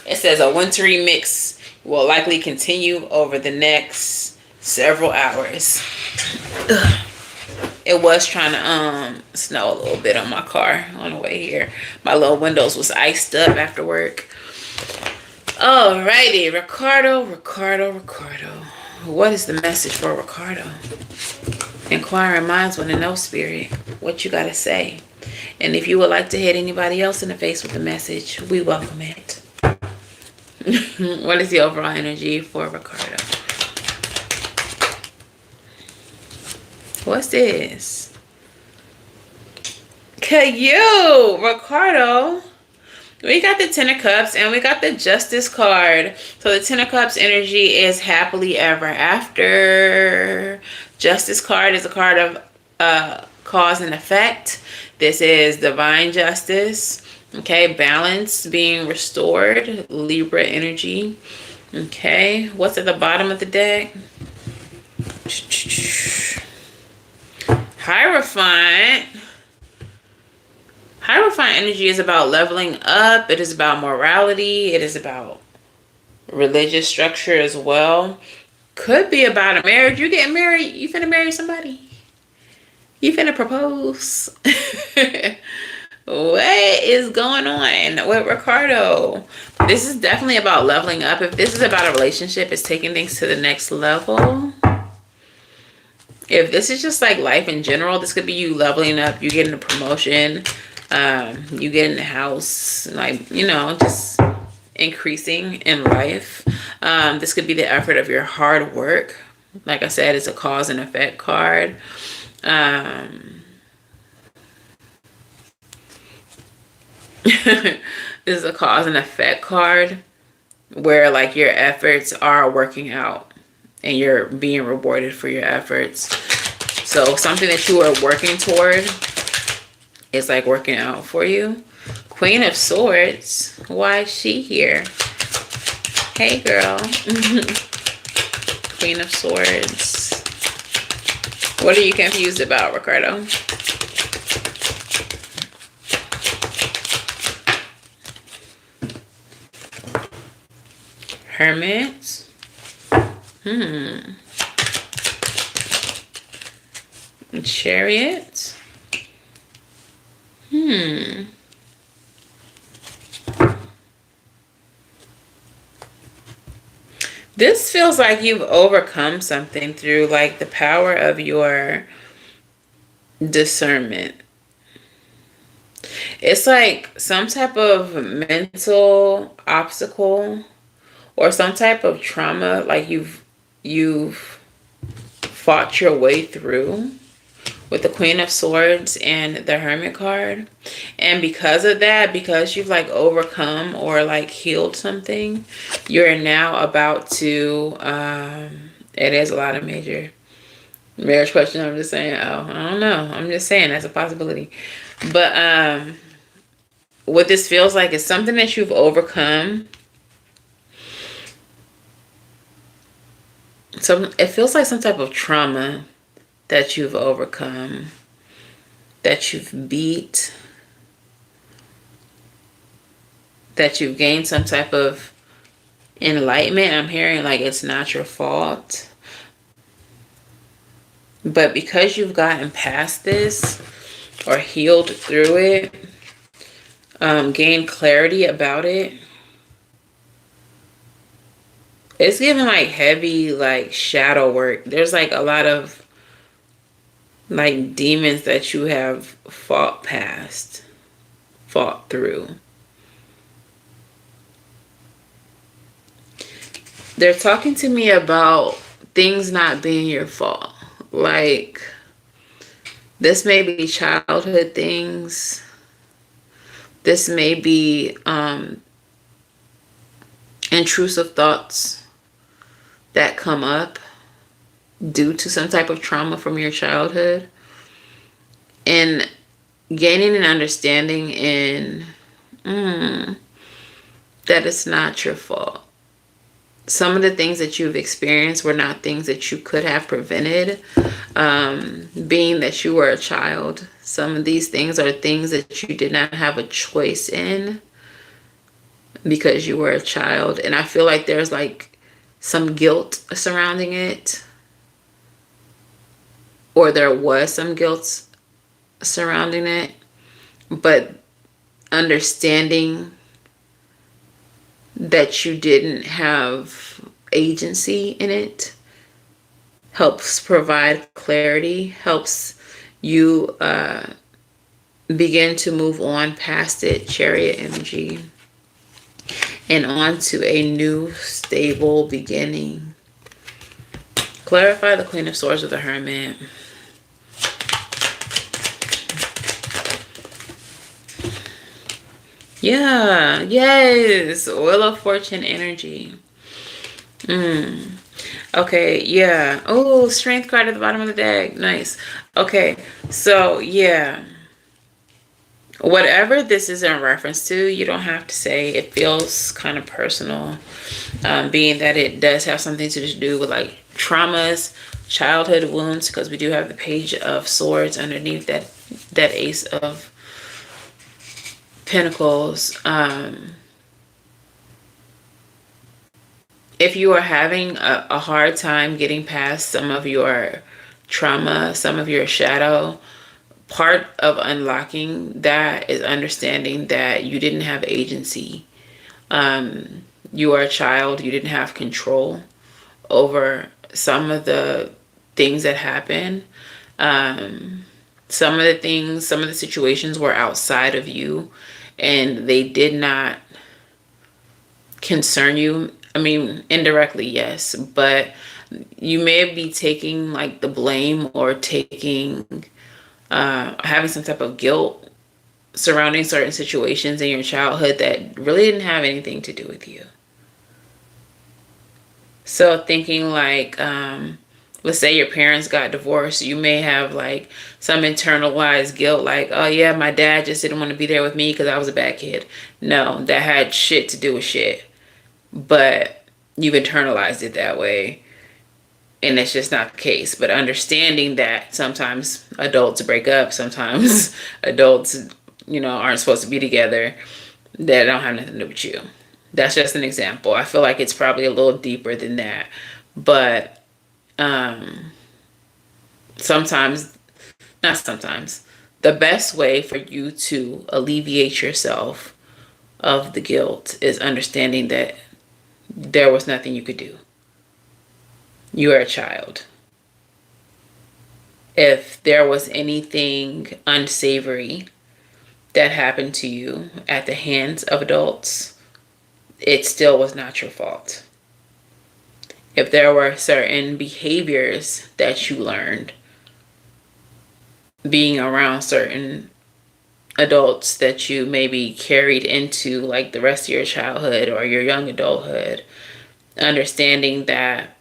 A: It says a wintry mix will likely continue over the next several hours. Ugh. It was trying to snow a little bit on my car on the way here. My little windows was iced up after work. Alrighty, Ricardo. What is the message for Ricardo? Inquiring minds want to know, Spirit, what you gotta say. And if you would like to hit anybody else in the face with a message, we welcome it. What is the overall energy for Ricardo? What's this? You, Ricardo. We got the Ten of Cups and we got the Justice card. So the Ten of Cups energy is happily ever after. Justice card is a card of cause and effect. This is divine justice. Okay, balance being restored. Libra energy. Okay, what's at the bottom of the deck? Hierophant. Hierophant energy is about leveling up. It is about morality. It is about religious structure as well. Could be about a marriage. You getting married? You finna marry somebody? You finna propose? What is going on with Ricardo? This is definitely about leveling up. If this is about a relationship, it's taking things to the next level. If this is just like life in general, this could be you leveling up, you getting a promotion, you getting a house, like, you know, just increasing in life. This could be the effort of your hard work. Like I said, it's a cause and effect card. This is a cause and effect card where like your efforts are working out and you're being rewarded for your efforts. So something that you are working toward is like working out for you. Queen of Swords. Why is she here? Hey, girl. Queen of Swords. What are you confused about, Ricardo? Hermit. Chariot. This feels like you've overcome something through like the power of your discernment. It's like some type of mental obstacle or some type of trauma like you've fought your way through, with the Queen of Swords and the Hermit card. And because of that, because you've like overcome or like healed something, you're now about to, it is a lot of major marriage question. I'm just saying, oh, I don't know. I'm just saying that's a possibility. But what this feels like is something that you've overcome. It feels like some type of trauma that you've overcome, that you've beat, that you've gained some type of enlightenment. I'm hearing like it's not your fault. But because you've gotten past this or healed through it, gained clarity about it, it's giving like heavy like shadow work. There's like a lot of like demons that you have fought through. They're talking to me about things not being your fault. Like, this may be childhood things. This may be intrusive thoughts that come up due to some type of trauma from your childhood. And gaining an understanding in that it's not your fault. Some of the things that you've experienced were not things that you could have prevented, being that you were a child. Some of these things are things that you did not have a choice in because you were a child. And I feel like there's like some guilt surrounding it, or there was some guilt surrounding it, but understanding that you didn't have agency in it helps provide clarity, helps you begin to move on past it, Chariot energy, and on to a new stable beginning. Clarify the Queen of Swords with the Hermit. Yeah, yes, Wheel of Fortune energy. Okay, yeah. Oh, Strength card at the bottom of the deck. Nice. Okay, so yeah. Whatever this is in reference to, you don't have to say. It feels kind of personal, being that it does have something to do with like traumas, childhood wounds, because we do have the Page of Swords underneath that Ace of Pentacles. If you are having a hard time getting past some of your trauma, some of your shadow, part of unlocking that is understanding that you didn't have agency. You are a child. You didn't have control over some of the things that happen. Some of the situations were outside of you, and they did not concern you. I mean, indirectly, yes, but you may be taking like the blame or taking, having some type of guilt surrounding certain situations in your childhood that really didn't have anything to do with you. So thinking like, let's say your parents got divorced, you may have like some internalized guilt, like, oh yeah, my dad just didn't want to be there with me because I was a bad kid. No, that had shit to do with shit. But you've internalized it that way, and it's just not the case. But understanding that sometimes adults break up, sometimes adults, aren't supposed to be together, that don't have nothing to do with you. That's just an example. I feel like it's probably a little deeper than that. But not sometimes, the best way for you to alleviate yourself of the guilt is understanding that there was nothing you could do. You are a child. If there was anything unsavory that happened to you at the hands of adults, it still was not your fault. If there were certain behaviors that you learned being around certain adults that you maybe carried into like the rest of your childhood or your young adulthood, understanding that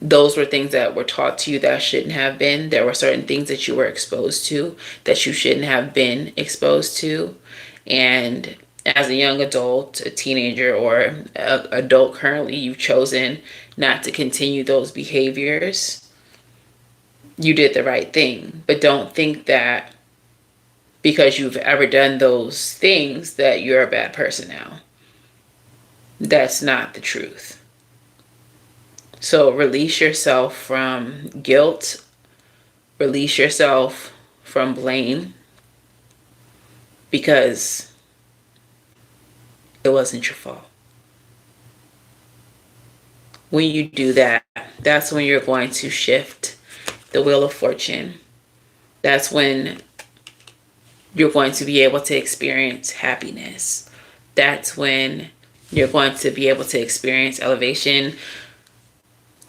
A: those were things that were taught to you that shouldn't have been. There were certain things that you were exposed to that you shouldn't have been exposed to. And as a young adult, a teenager, or an adult currently, you've chosen not to continue those behaviors. You did the right thing. But don't think that because you've ever done those things that you're a bad person now. That's not the truth. So release yourself from guilt. Release yourself from blame, because it wasn't your fault. When you do that, that's when you're going to shift the wheel of fortune. That's when you're going to be able to experience happiness. That's when you're going to be able to experience elevation.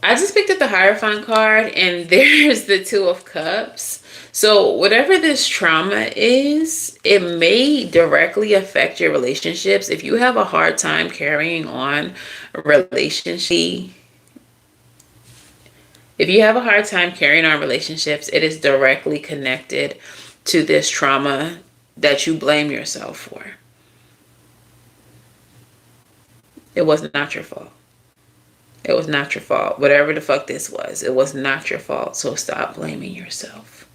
A: I just picked up the Hierophant card, and there's the Two of Cups. So whatever this trauma is, it may directly affect your relationships. If you have a hard time carrying on a relationship, if you have a hard time carrying on relationships, it is directly connected to this trauma that you blame yourself for. It was not your fault. It was not your fault. Whatever the fuck this was, it was not your fault. So stop blaming yourself.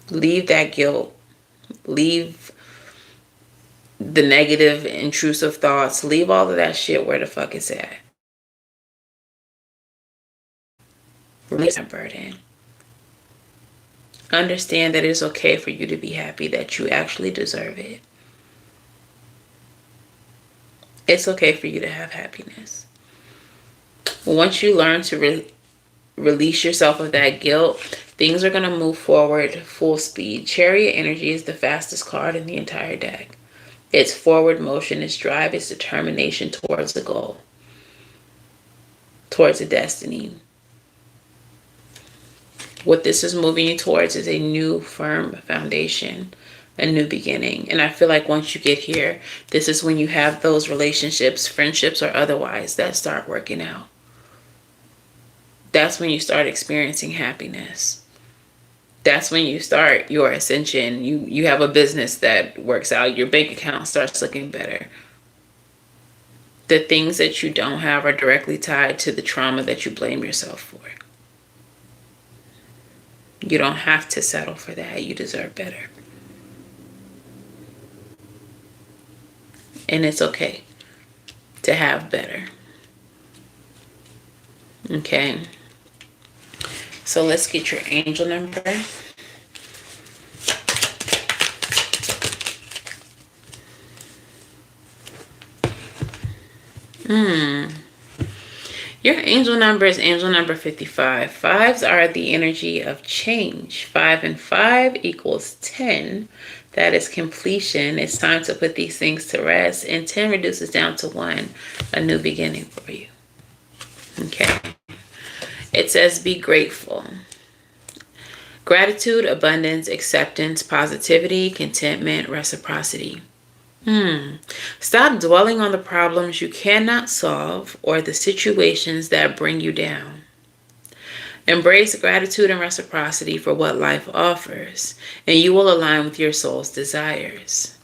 A: Leave that guilt. Leave the negative, intrusive thoughts. Leave all of that shit where the fuck it's at. Release that burden. Understand that it's okay for you to be happy, that you actually deserve it. It's okay for you to have happiness. Once you learn to release yourself of that guilt, things are going to move forward full speed. Chariot energy is the fastest card in the entire deck. It's forward motion, it's drive, it's determination towards the goal, towards a destiny. What this is moving you towards is a new firm foundation, a new beginning. And I feel like once you get here, this is when you have those relationships, friendships or otherwise, that start working out. That's when you start experiencing happiness. That's when you start your ascension. You have a business that works out. Your bank account starts looking better. The things that you don't have are directly tied to the trauma that you blame yourself for. You don't have to settle for that. You deserve better. And it's okay to have better. Okay. So let's get your angel number. Your angel number is angel number 55. Fives are the energy of change. 5 and 5 equals 10. That is completion. It's time to put these things to rest. And 10 reduces down to 1. A new beginning for you. Okay. It says be grateful. Gratitude, abundance, acceptance, positivity, contentment, reciprocity. Stop dwelling on the problems you cannot solve or the situations that bring you down. Embrace gratitude and reciprocity for what life offers, and you will align with your soul's desires.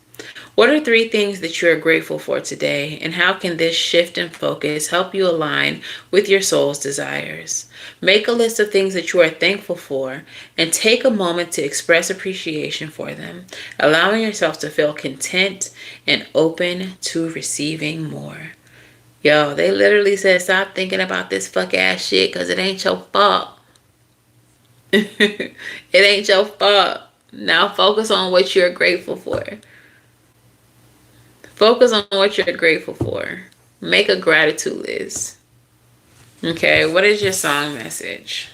A: What are 3 things that you are grateful for today, and how can this shift in focus help you align with your soul's desires? Make a list of things that you are thankful for and take a moment to express appreciation for them, allowing yourself to feel content and open to receiving more. Yo, they literally said stop thinking about this fuck ass shit because it ain't your fault. It ain't your fault. Now focus on what you're grateful for. Focus on what you're grateful for. Make a gratitude list. Okay, what is your song message?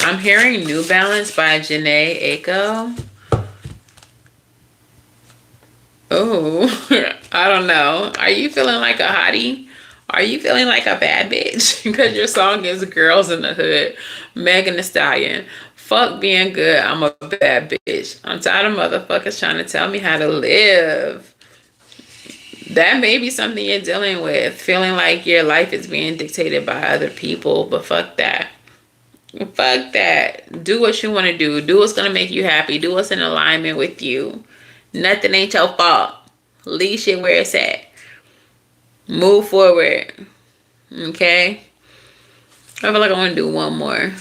A: I'm hearing New Balance by Janae Aiko. Oh, I don't know. Are you feeling like a hottie? Are you feeling like a bad bitch? Because your song is Girls in the Hood, Megan Thee Stallion. Fuck being good, I'm a bad bitch. I'm tired of motherfuckers trying to tell me how to live. That may be something you're dealing with, feeling like your life is being dictated by other people, but fuck that. Fuck that. Do what you want to do. Do what's going to make you happy. Do what's in alignment with you. Nothing ain't your fault. Leave shit where it's at. Move forward. Okay? I feel like I want to do one more.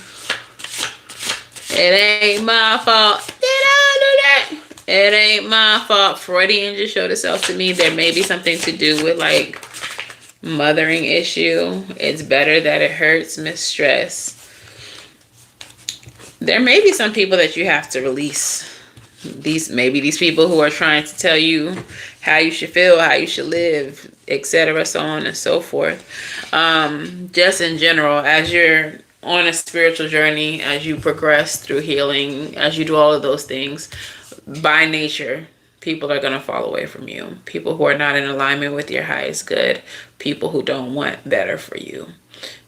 A: It ain't my fault. Did I do that? It ain't my fault. Freudian just showed itself to me. There may be something to do with like mothering issue. It's better that it hurts, mistress. There may be some people that you have to release. Maybe these people who are trying to tell you how you should feel, how you should live, etc., so on and so forth. Just in general, as you're on a spiritual journey, as you progress through healing, as you do all of those things, by nature, people are going to fall away from you. People who are not in alignment with your highest good. People who don't want better for you.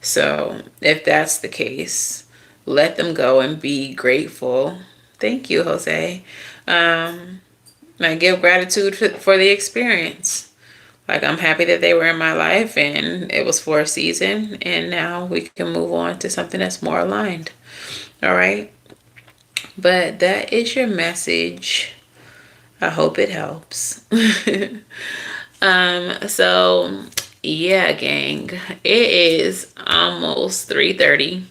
A: So if that's the case, let them go and be grateful. Thank you, Jose. I give gratitude for the experience. Like, I'm happy that they were in my life and it was for a season. And now we can move on to something that's more aligned. All right. But that is your message. I hope it helps. So yeah, gang, it is almost 3:30.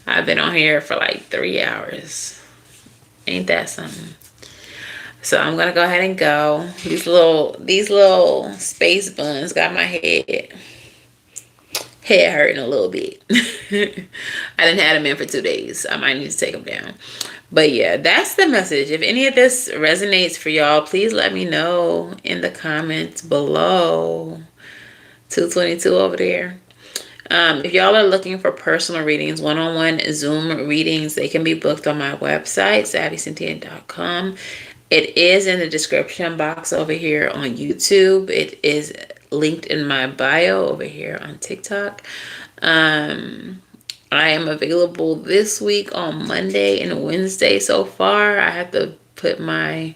A: I've been on here for like 3 hours. Ain't that something? So I'm gonna go ahead and go. These little space buns got my head hurting a little bit. I didn't have them in for 2 days. I might need to take them down. But yeah, that's the message. If any of this resonates for y'all, please let me know in the comments below. 222 over there. If y'all are looking for personal readings, one-on-one Zoom readings, they can be booked on my website, SavyCynthia.com. It is in the description box over here on YouTube. It is linked in my bio over here on TikTok. I am available this week on Monday and Wednesday so far. I have to put my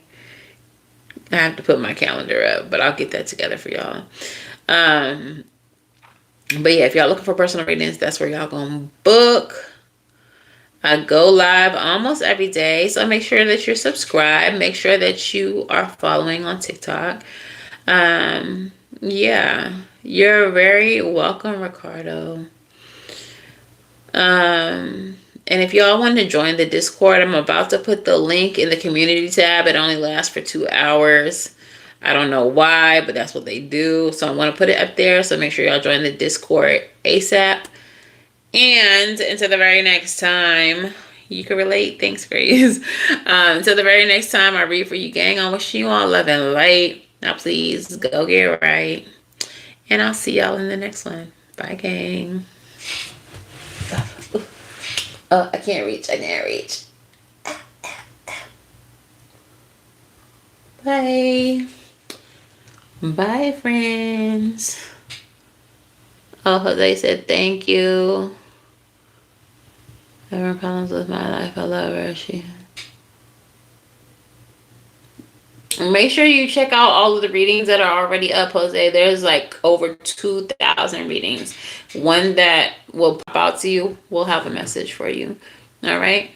A: calendar up, but I'll get that together for y'all. But yeah, if y'all looking for personal readings, that's where y'all gonna book. I go live almost every day, so make sure that you're subscribed. Make sure that you are following on TikTok. Yeah, you're very welcome, Ricardo. And if y'all want to join the Discord, I'm about to put the link in the community tab. It only lasts for 2 hours. I don't know why, but that's what they do. So I want to put it up there. So make sure y'all join the Discord ASAP. And until the very next time, you can relate. Thanks, Grace. Until the very next time I read for you, gang, I wish you all love and light. Now, please go get right. And I'll see y'all in the next one. Bye, gang. Oh, I can't reach. Bye. Bye, friends. Oh, Jose said thank you. Having problems with my life. I love her. Make sure you check out all of the readings that are already up, Jose. There's like over 2,000 readings. One that will pop out to you will have a message for you. All right.